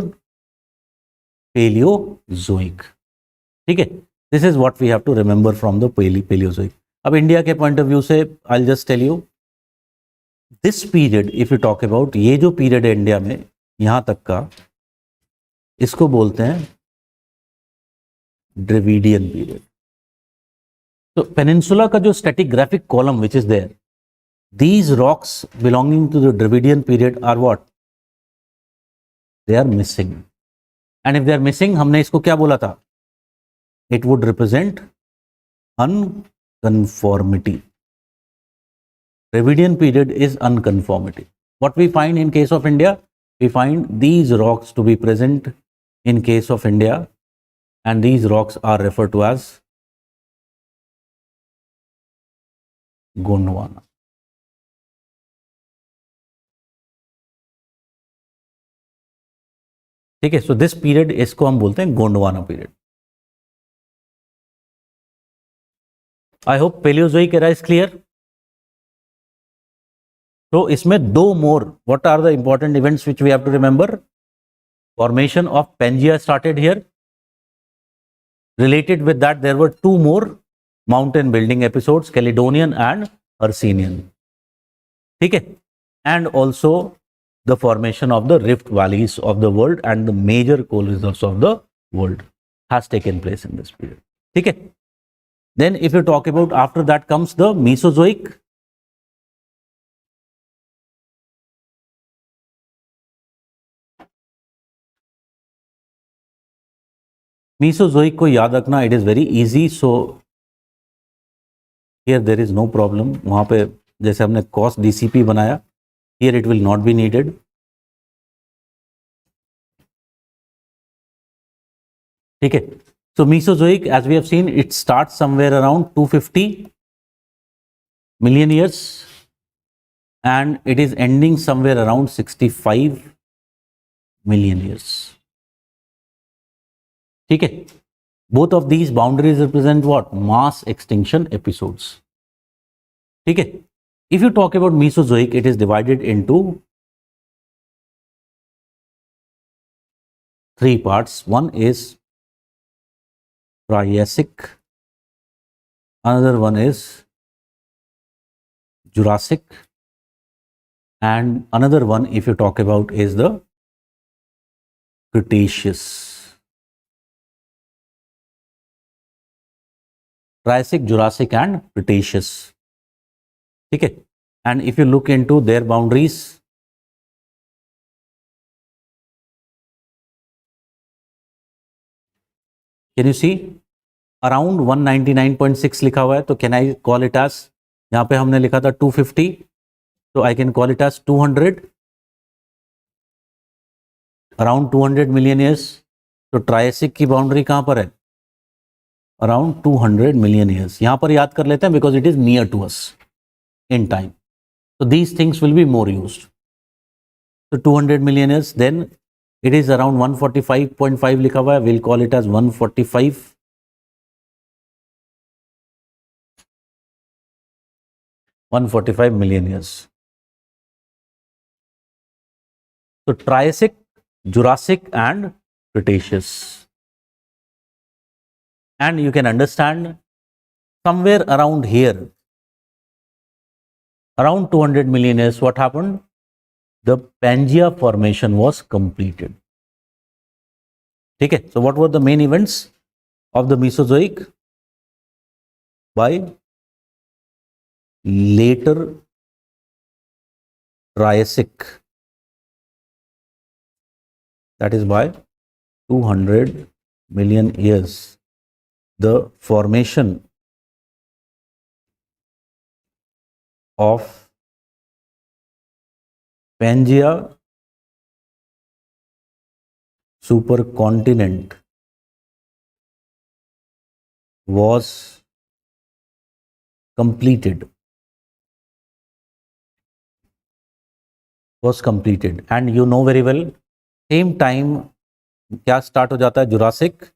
Paleozoic. ठीक है? This is what we have to remember from the Paleozoic. अब India के point of view से I'll just tell you this period, if you talk about, ये जो period है India में यहां तक का, इसको बोलते हैं ड्रेविडियन पीरियड. तो पेनिनसुला का जो stratigraphic column which is there, these rocks belonging to the Dravidian period are what? They are missing. And if they are missing, हमने इसको क्या बोला था? It would represent unconformity. Dravidian period is unconformity. What we find in case of India? We find these rocks to be present in case of India, and these rocks are referred to as Gondwana. ठीक है, so this period, इसको हम बोलते हैं Gondwana period. I hope Palaeozoic era is clear. तो इसमें दो more, what are the important events which we have to remember? Formation of Pangaea started here. Related with that there were two more mountain building episodes, Caledonian and Hercynian. ठीक है, and also the formation of the rift valleys of the world and the major coal reserves of the world has taken place in this period. ठीक है. Then if you talk about, after that comes the Mesozoic. Mesozoic को याद रखना, it is very easy, so here there is no problem. वहाँ पे जैसे हमने cos DCP बनाया, here it will not be needed. ठीक है. So Mesozoic, as we have seen, it starts somewhere around 250 million years and it is ending somewhere around 65 million years. ठीक है. Both of these boundaries represent what? Mass extinction episodes. ठीक है. If you talk about Mesozoic, it is divided into three parts. One is Triassic, another one is Jurassic, and another one, if you talk about, is the Cretaceous. Triassic, Jurassic and Cretaceous. ठीक है. And if you look into their boundaries, can you see around 199.6 लिखा हुआ है, तो can I call it as, यहाँ पे हमने लिखा था 250, तो I can call it as 200, around 200 million years. तो ट्रायसिक की बाउंड्री कहाँ पर है? Around 200 million years. यहाँ पर याद कर लेते हैं because it is near to us in time. So these things will be more used. So 200 million years, then it is around 145.5 लिखा हुआ है, we'll call it as 145. 145 million years. So Triassic, Jurassic and Cretaceous. And you can understand somewhere around here, around 200 million years, what happened? The Pangea formation was completed. Okay, so what were the main events of the Mesozoic? By later Triassic, that is by 200 million years, the formation of Pangea supercontinent was completed. And you know very well, same time क्या start हो जाता है? Jurassic.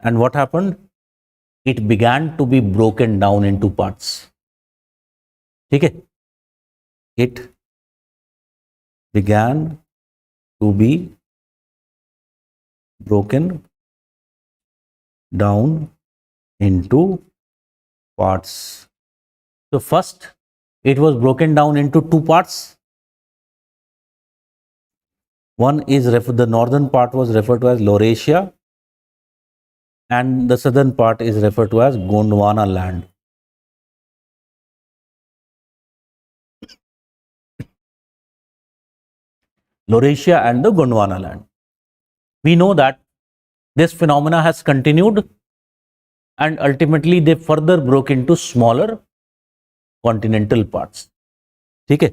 And what happened? It began to be broken down into parts. ठीक है? It began to be broken down into parts. So first, it was broken down into two parts. One is the northern part was referred to as Laurasia, and the southern part is referred to as Gondwana land. Laurasia and the Gondwana land. We know that this phenomena has continued, and ultimately they further broke into smaller continental parts. Okay?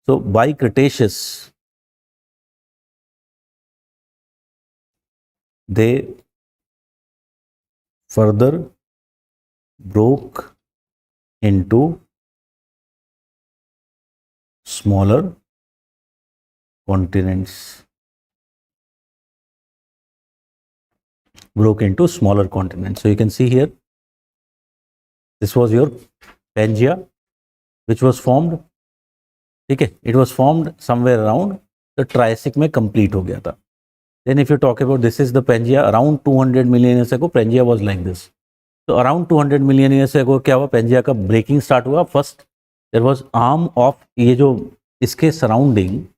So by Cretaceous, they further broke into smaller continents. So you can see here, this was your Pangea, which was formed. Okay, it was formed somewhere around the Triassic में complete हो गया था. Then if you talk about, this is the Pangea, around 200 million years ago, Pangea was like this. So around 200 million years ago क्या हुआ? Pangea का breaking start हुआ. First there was arm of ये जो इसके surrounding,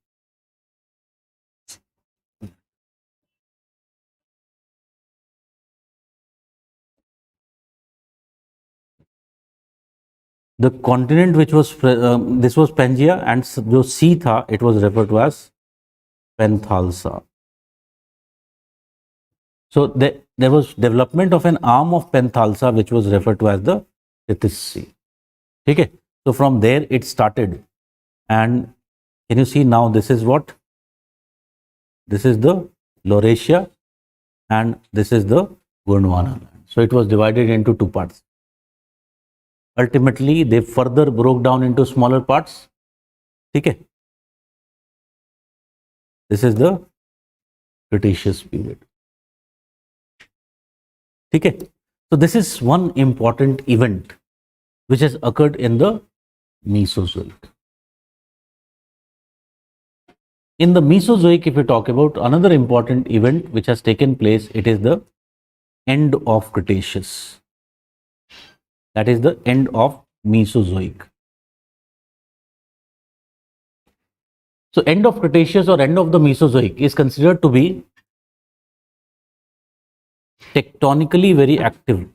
the continent which was this was Pangea, and जो sea था, it was referred to as Penthalsa. So there was development of an arm of Penthalsa which was referred to as the Tethys Sea. Okay, so from there it started, and can you see now, this is what? This is the Laurasia and this is the Gondwana land. So it was divided into two parts. Ultimately, they further broke down into smaller parts. Okay. This is the Cretaceous period. Okay. So this is one important event which has occurred in the Mesozoic. In the Mesozoic, if we talk about another important event which has taken place, it is the end of Cretaceous. That is the end of Mesozoic. So end of Cretaceous or end of the Mesozoic is considered to be tectonically very active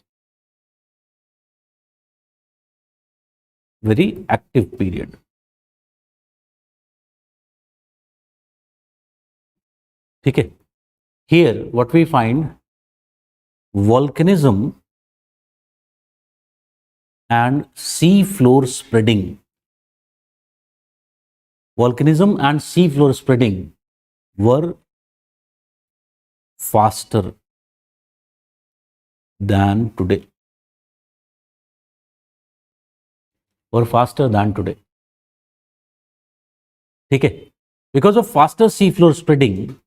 period. Okay. Here what we find, volcanism and sea floor spreading. Volcanism and sea floor spreading were faster than today. Okay. Because of faster sea floor spreading,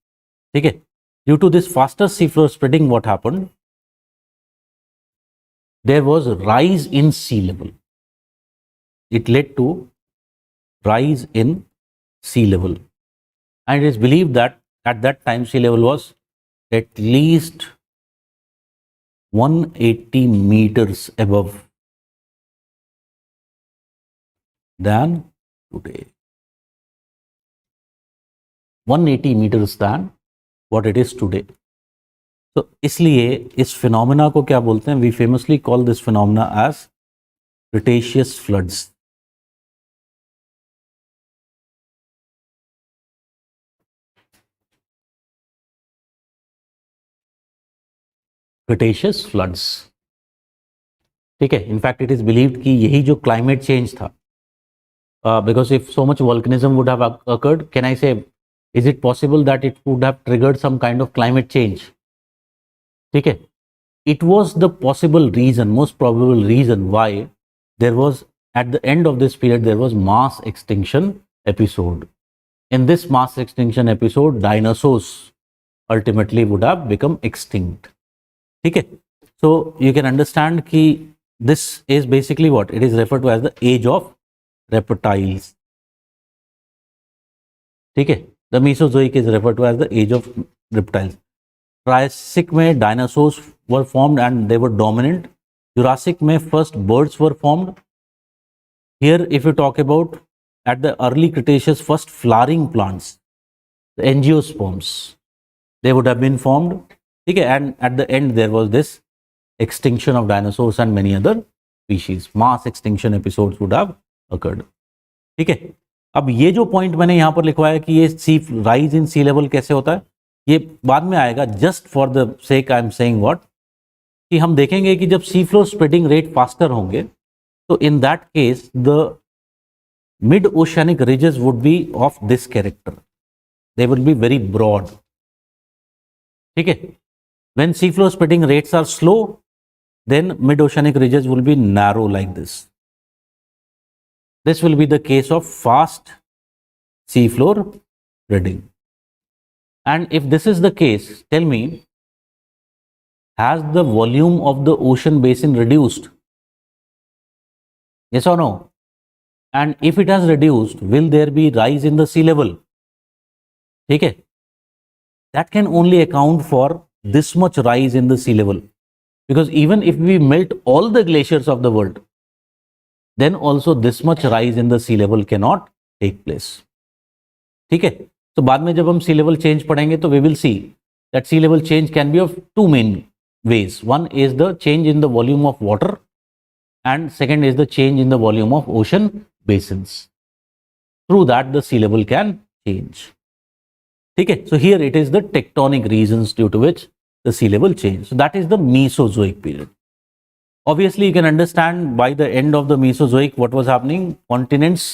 okay, due to this faster sea floor spreading, what happened? There was a rise in sea level. It led to rise in sea level. And it is believed that at that time sea level was at least 180 meters above than today. 180 meters than what it is today. तो इसलिए इस phenomena को क्या बोलते हैं? We famously call this phenomena as Cretaceous floods. Cretaceous floods. ठीक है. In fact it is believed कि यही जो क्लाइमेट चेंज था, because if so much volcanism would have occurred, can I say, is it possible that it would have triggered some kind of climate change? ठीक है. It was the possible reason, most probable reason why there was, at the end of this period, there was mass extinction episode. In this mass extinction episode, dinosaurs ultimately would have become extinct. ठीक है. So you can understand कि this is basically what it is referred to as the age of reptiles. ठीक है. The Mesozoic is referred to as the age of reptiles. Triassic में dinosaurs were formed and they were dominant. Jurassic में first birds were formed. Here if you talk about at the early Cretaceous, first flowering plants, the angiosperms, they would have been formed. ठीक है. And at the end there was this extinction of dinosaurs and many other species. Mass extinction episodes would have occurred. ठीक है. अब ये जो point मैंने यहां पर लिखवाया कि ये सी राइज इन सी लेवल कैसे होता है, ये बाद में आएगा. Just for the sake I am saying what, कि हम देखेंगे कि जब sea floor spreading rate faster होंगे तो in that case the mid oceanic ridges would be of this character. They will be very broad. ठीक है. When sea floor spreading rates are slow, then mid oceanic ridges will be narrow like this. This will be the case of fast seafloor spreading. And if this is the case, tell me, has the volume of the ocean basin reduced? Yes or no? And if it has reduced, will there be rise in the sea level? Okay? That can only account for this much rise in the sea level. Because even if we melt all the glaciers of the world, then also this much rise in the sea level cannot take place. ठीक है. तो बाद में जब हम sea level change पढ़ेंगे तो we will see that sea level change can be of two main ways. One is the change in the volume of water and second is the change in the volume of ocean basins. Through that the sea level can change. ठीक है. So here it is the tectonic reasons due to which the sea level change. So that is the Mesozoic period. Obviously, you can understand by the end of the Mesozoic what was happening. Continents,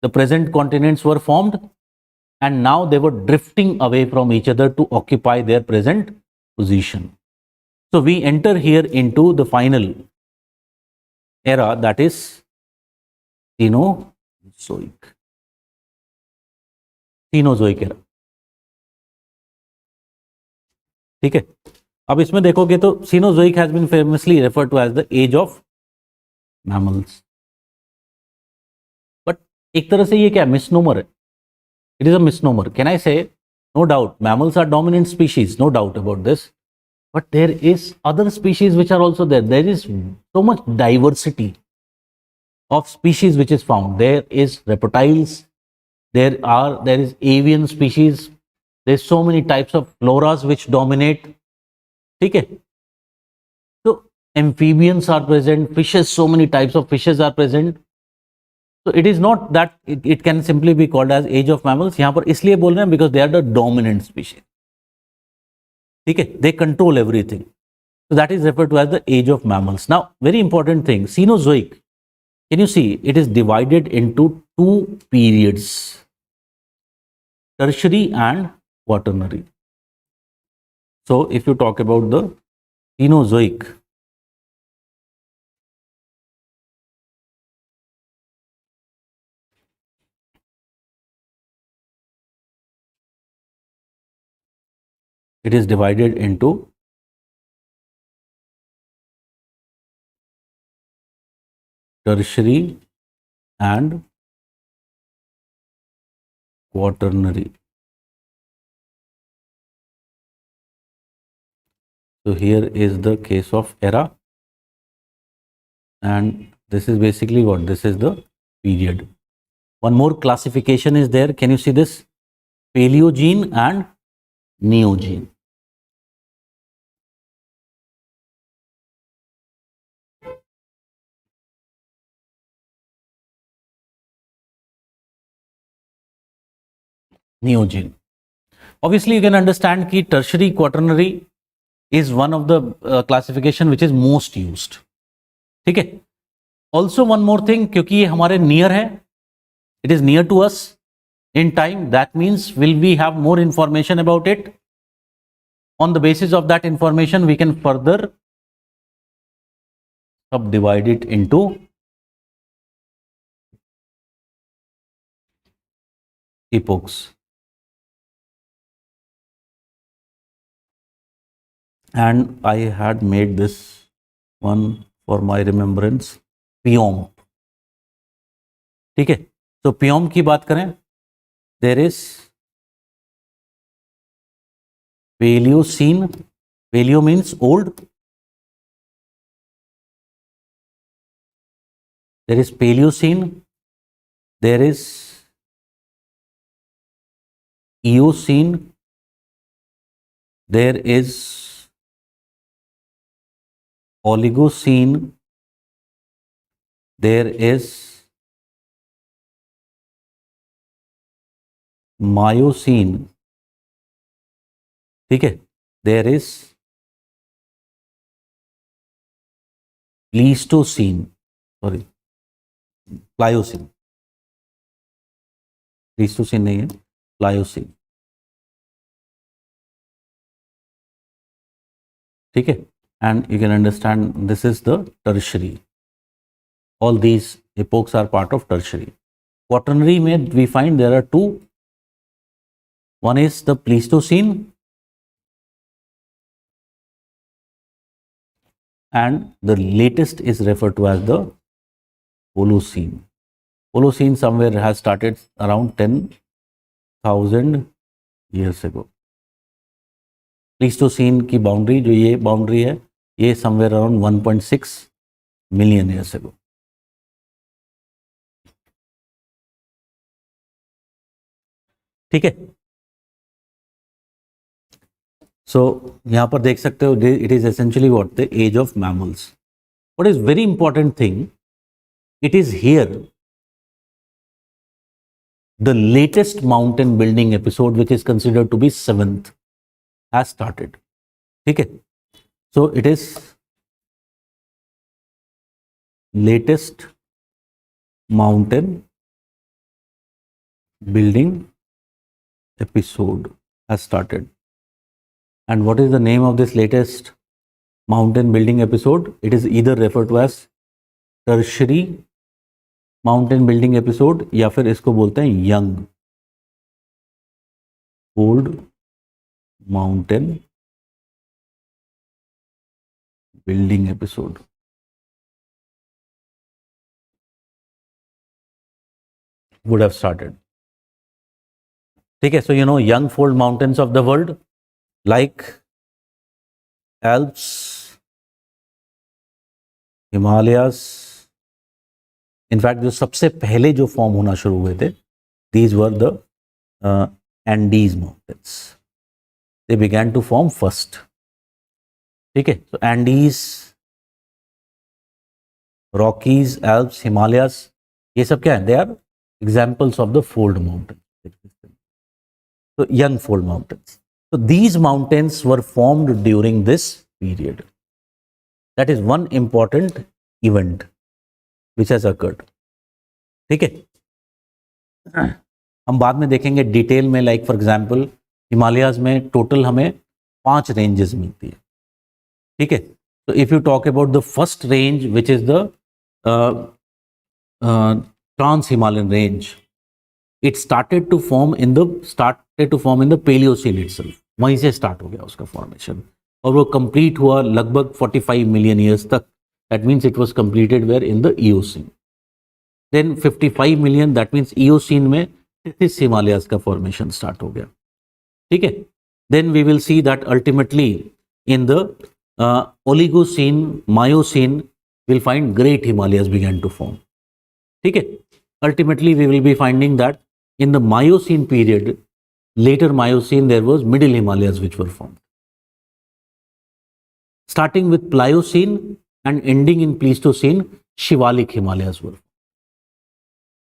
the present continents were formed and now they were drifting away from each other to occupy their present position. So we enter here into the final era, that is Cenozoic Era. ठीक है. अब इसमें देखोगे तो Cenozoic has been famously referred to as the age of mammals. But एक तरह से ये क्या misnomer है? It is a misnomer. Can I say, no doubt mammals are dominant species, no doubt about this, but there is other species which are also there. There is so much diversity of species which is found. There is reptiles, there is avian species, there's so many types of floras which dominate. ठीक है. So amphibians are present, fishes, so many types of fishes are present. So it is not that it can simply be called as age of mammals. यहाँ पर इसलिए बोल रहे हैं because they are the dominant species. ठीक है. They control everything. So that is referred to as the age of mammals. Now, very important thing, Cenozoic, can you see it is divided into two periods, tertiary and quaternary. So if you talk about the Cenozoic, it is divided into tertiary and quaternary. So here is the case of era, and this is basically what, this is the period. One more classification is there. Can you see this? Paleogene and Neogene. Neogene. Obviously, you can understand कि tertiary, quaternary is one of the classification which is most used. ठीक है. Also one more thing, क्योंकि ये हमारे near है, it is near to us in time. That means will we have more information about it? On the basis of that information, we can further subdivide it into epochs. And I had made this one for my remembrance, Piom. ठीक है. तो Piom की बात करें, there is Paleocene. Paleo means old. There is Paleocene. There is Eocene. There is Oligocene. There is Miocene. ठीक है. There is Pleistocene. Sorry, Pliocene. Pleistocene नहीं है, Pliocene. ठीक है. And you can understand this is the tertiary. All these epochs are part of tertiary. Quaternary में we find there are two. One is the Pleistocene and the latest is referred to as the Holocene. Holocene somewhere has started around 10,000 years ago. Pleistocene की boundary, जो ये boundary है, ये somewhere around 1.6 million years ago. ठीक है. So यहाँ पर देख सकते हो, it is essentially what, the age of mammals. What is very important thing, it is here the latest mountain building episode, which is considered to be 7th, has started. ठीक है. So it is latest mountain building episode has started. And what is the name of this latest mountain building episode? It is either referred to as tertiary mountain building episode या फिर इसको बोलते हैं young old mountain building episode. Would have started. ठीक है. So you know young fold mountains of the world like Alps, Himalayas. In fact, जो सबसे पहले जो फॉर्म होना शुरू हुए थे, these were the Andes mountains. They began to form first. ठीक है. So Andes, Rockies, Alps, Himalayas, ये सब क्या है? They are examples of the fold mountains. So young fold mountains. So these mountains were formed during this period. That is one important event which has occurred. ठीक है. हम बाद में देखेंगे डिटेल में, लाइक फॉर एग्जांपल हिमालयाज में total हमें 5 ranges मिलती है. ठीक है. तो if you talk about the first range which is the trans Himalayan range, it started to form in the Paleocene itself. वहीं से स्टार्ट हो गया उसका फॉर्मेशन और वो कंप्लीट हुआ लगभग 45 मिलियन ईयर्स तक. That means it was completed where in the Eocene. Then 55 million, that means Eocene में इस हिमालयाज का फॉर्मेशन स्टार्ट हो गया. ठीक है. Then we will see that ultimately in the Oligocene, Miocene, we'll find great Himalayas began to form. Okay? Ultimately, we will be finding that in the Miocene period, later Miocene, there was middle Himalayas which were formed. Starting with Pliocene and ending in Pleistocene, Shivalik Himalayas were formed.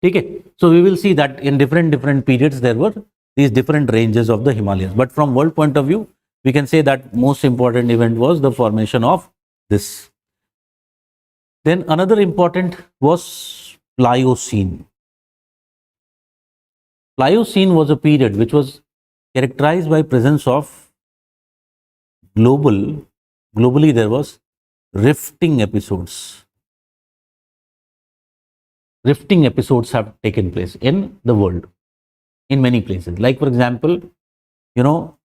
Okay? So we will see that in different periods there were these different ranges of the Himalayas. But from world point of view, we can say that most important event was the formation of this. Then another important was Pliocene. Pliocene was a period which was characterized by presence of globally there was rifting episodes. Rifting episodes have taken place in the world, in many places. Like for example, you know,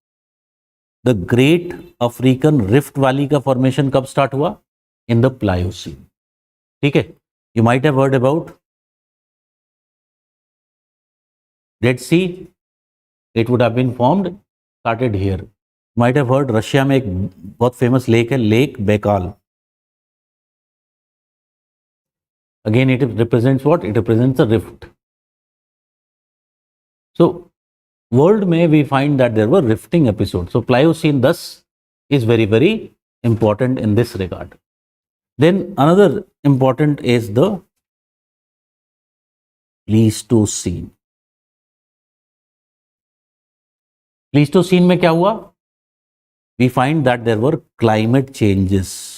the Great African Rift Valley का formation कब start हुआ? In the Pliocene. ठीक है? You might have heard about Red Sea. It would have been formed, started here. You might have heard Russia में एक बहुत famous lake है, Lake Baikal. Again, it represents what? It represents a rift. So, world may we find that there were rifting episodes. So, Pliocene thus is very, very important in this regard. Then another important is the Pleistocene. Pleistocene में क्या हुआ? We find that there were climate changes.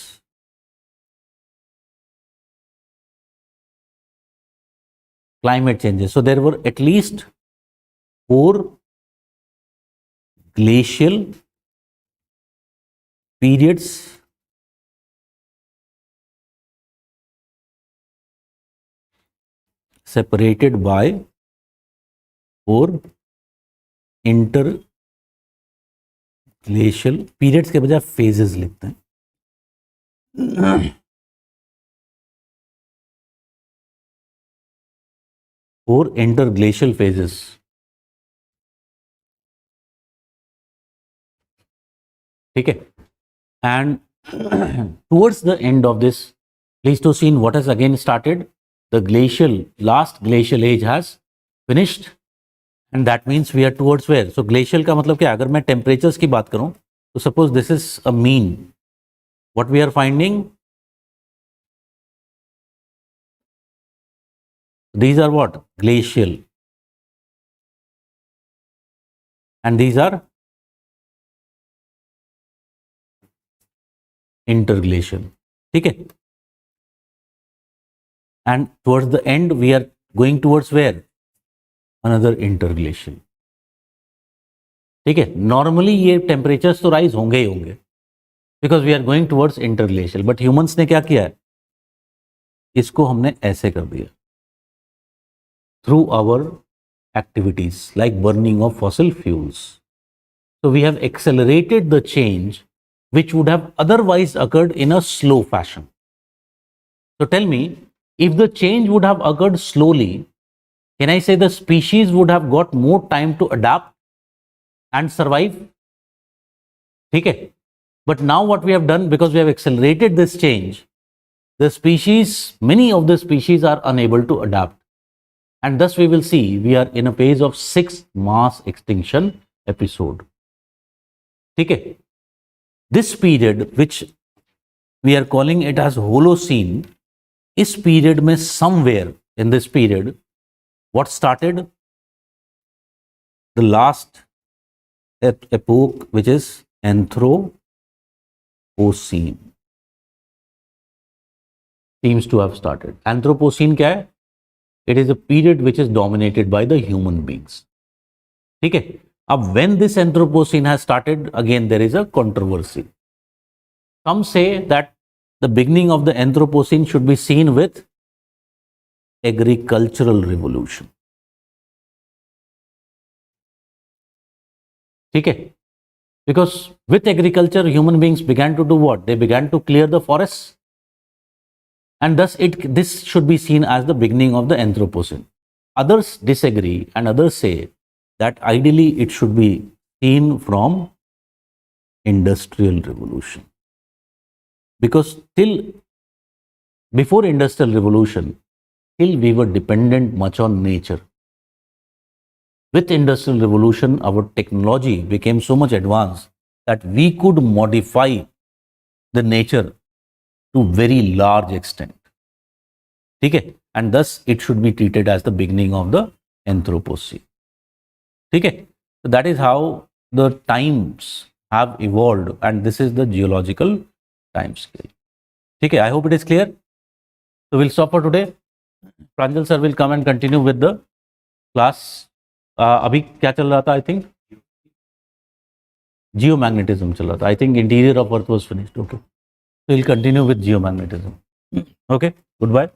So there were at least 4 glacial periods separated by 4 interglacial periods के बजाय phases लिखते हैं. 4 interglacial phases. ठीक है? And towards the end of this Pleistocene, what has again started? The last glacial age has finished, and that means we are towards where? So glacial का मतलब क्या? अगर मैं temperatures की बात करूं, तो suppose this is a mean. What we are finding? These are what? Glacial. And these are interglacial. ठीक है? And towards the end, we are going towards where? Another interglacial. ठीक है? Normally ये temperatures तो rise होंगे ही होंगे, because we are going towards interglacial. But humans ने क्या किया है? इसको हमने ऐसे कर दिया. Through our activities like burning of fossil fuels. So we have accelerated the change which would have otherwise occurred in a slow fashion. So tell me, if the change would have occurred slowly, can I say the species would have got more time to adapt and survive? Okay. But now what we have done, because we have accelerated this change, many of the species are unable to adapt. And thus we will see we are in a phase of 6th mass extinction episode. Okay. This period, which we are calling it as Holocene, is period में somewhere in this period, what started? The last epoch, which is Anthropocene, seems to have started. Anthropocene क्या है? It is a period which is dominated by the human beings. ठीक है? अब when this Anthropocene has started, again there is a controversy. Some say that the beginning of the Anthropocene should be seen with agricultural revolution. ठीक है? Because with agriculture, human beings began to do what? They began to clear the forests. And thus this should be seen as the beginning of the Anthropocene. Others disagree, and others say that ideally it should be seen from Industrial Revolution. because till before industrial revolution, till we were dependent much on nature. With industrial revolution, our technology became so much advanced that we could modify the nature to very large extent. Okay? And thus it should be treated as the beginning of the Anthropocene. Okay? So that is how the times have evolved, and this is the geological time scale. Okay? I hope it is clear. So we'll stop for today. Pranjal sir will come and continue with the class. अभी क्या चल रहा था? I think geomagnetism चल रहा था. I think interior of Earth was finished. Okay. So we'll continue with geomagnetism. Okay. Goodbye.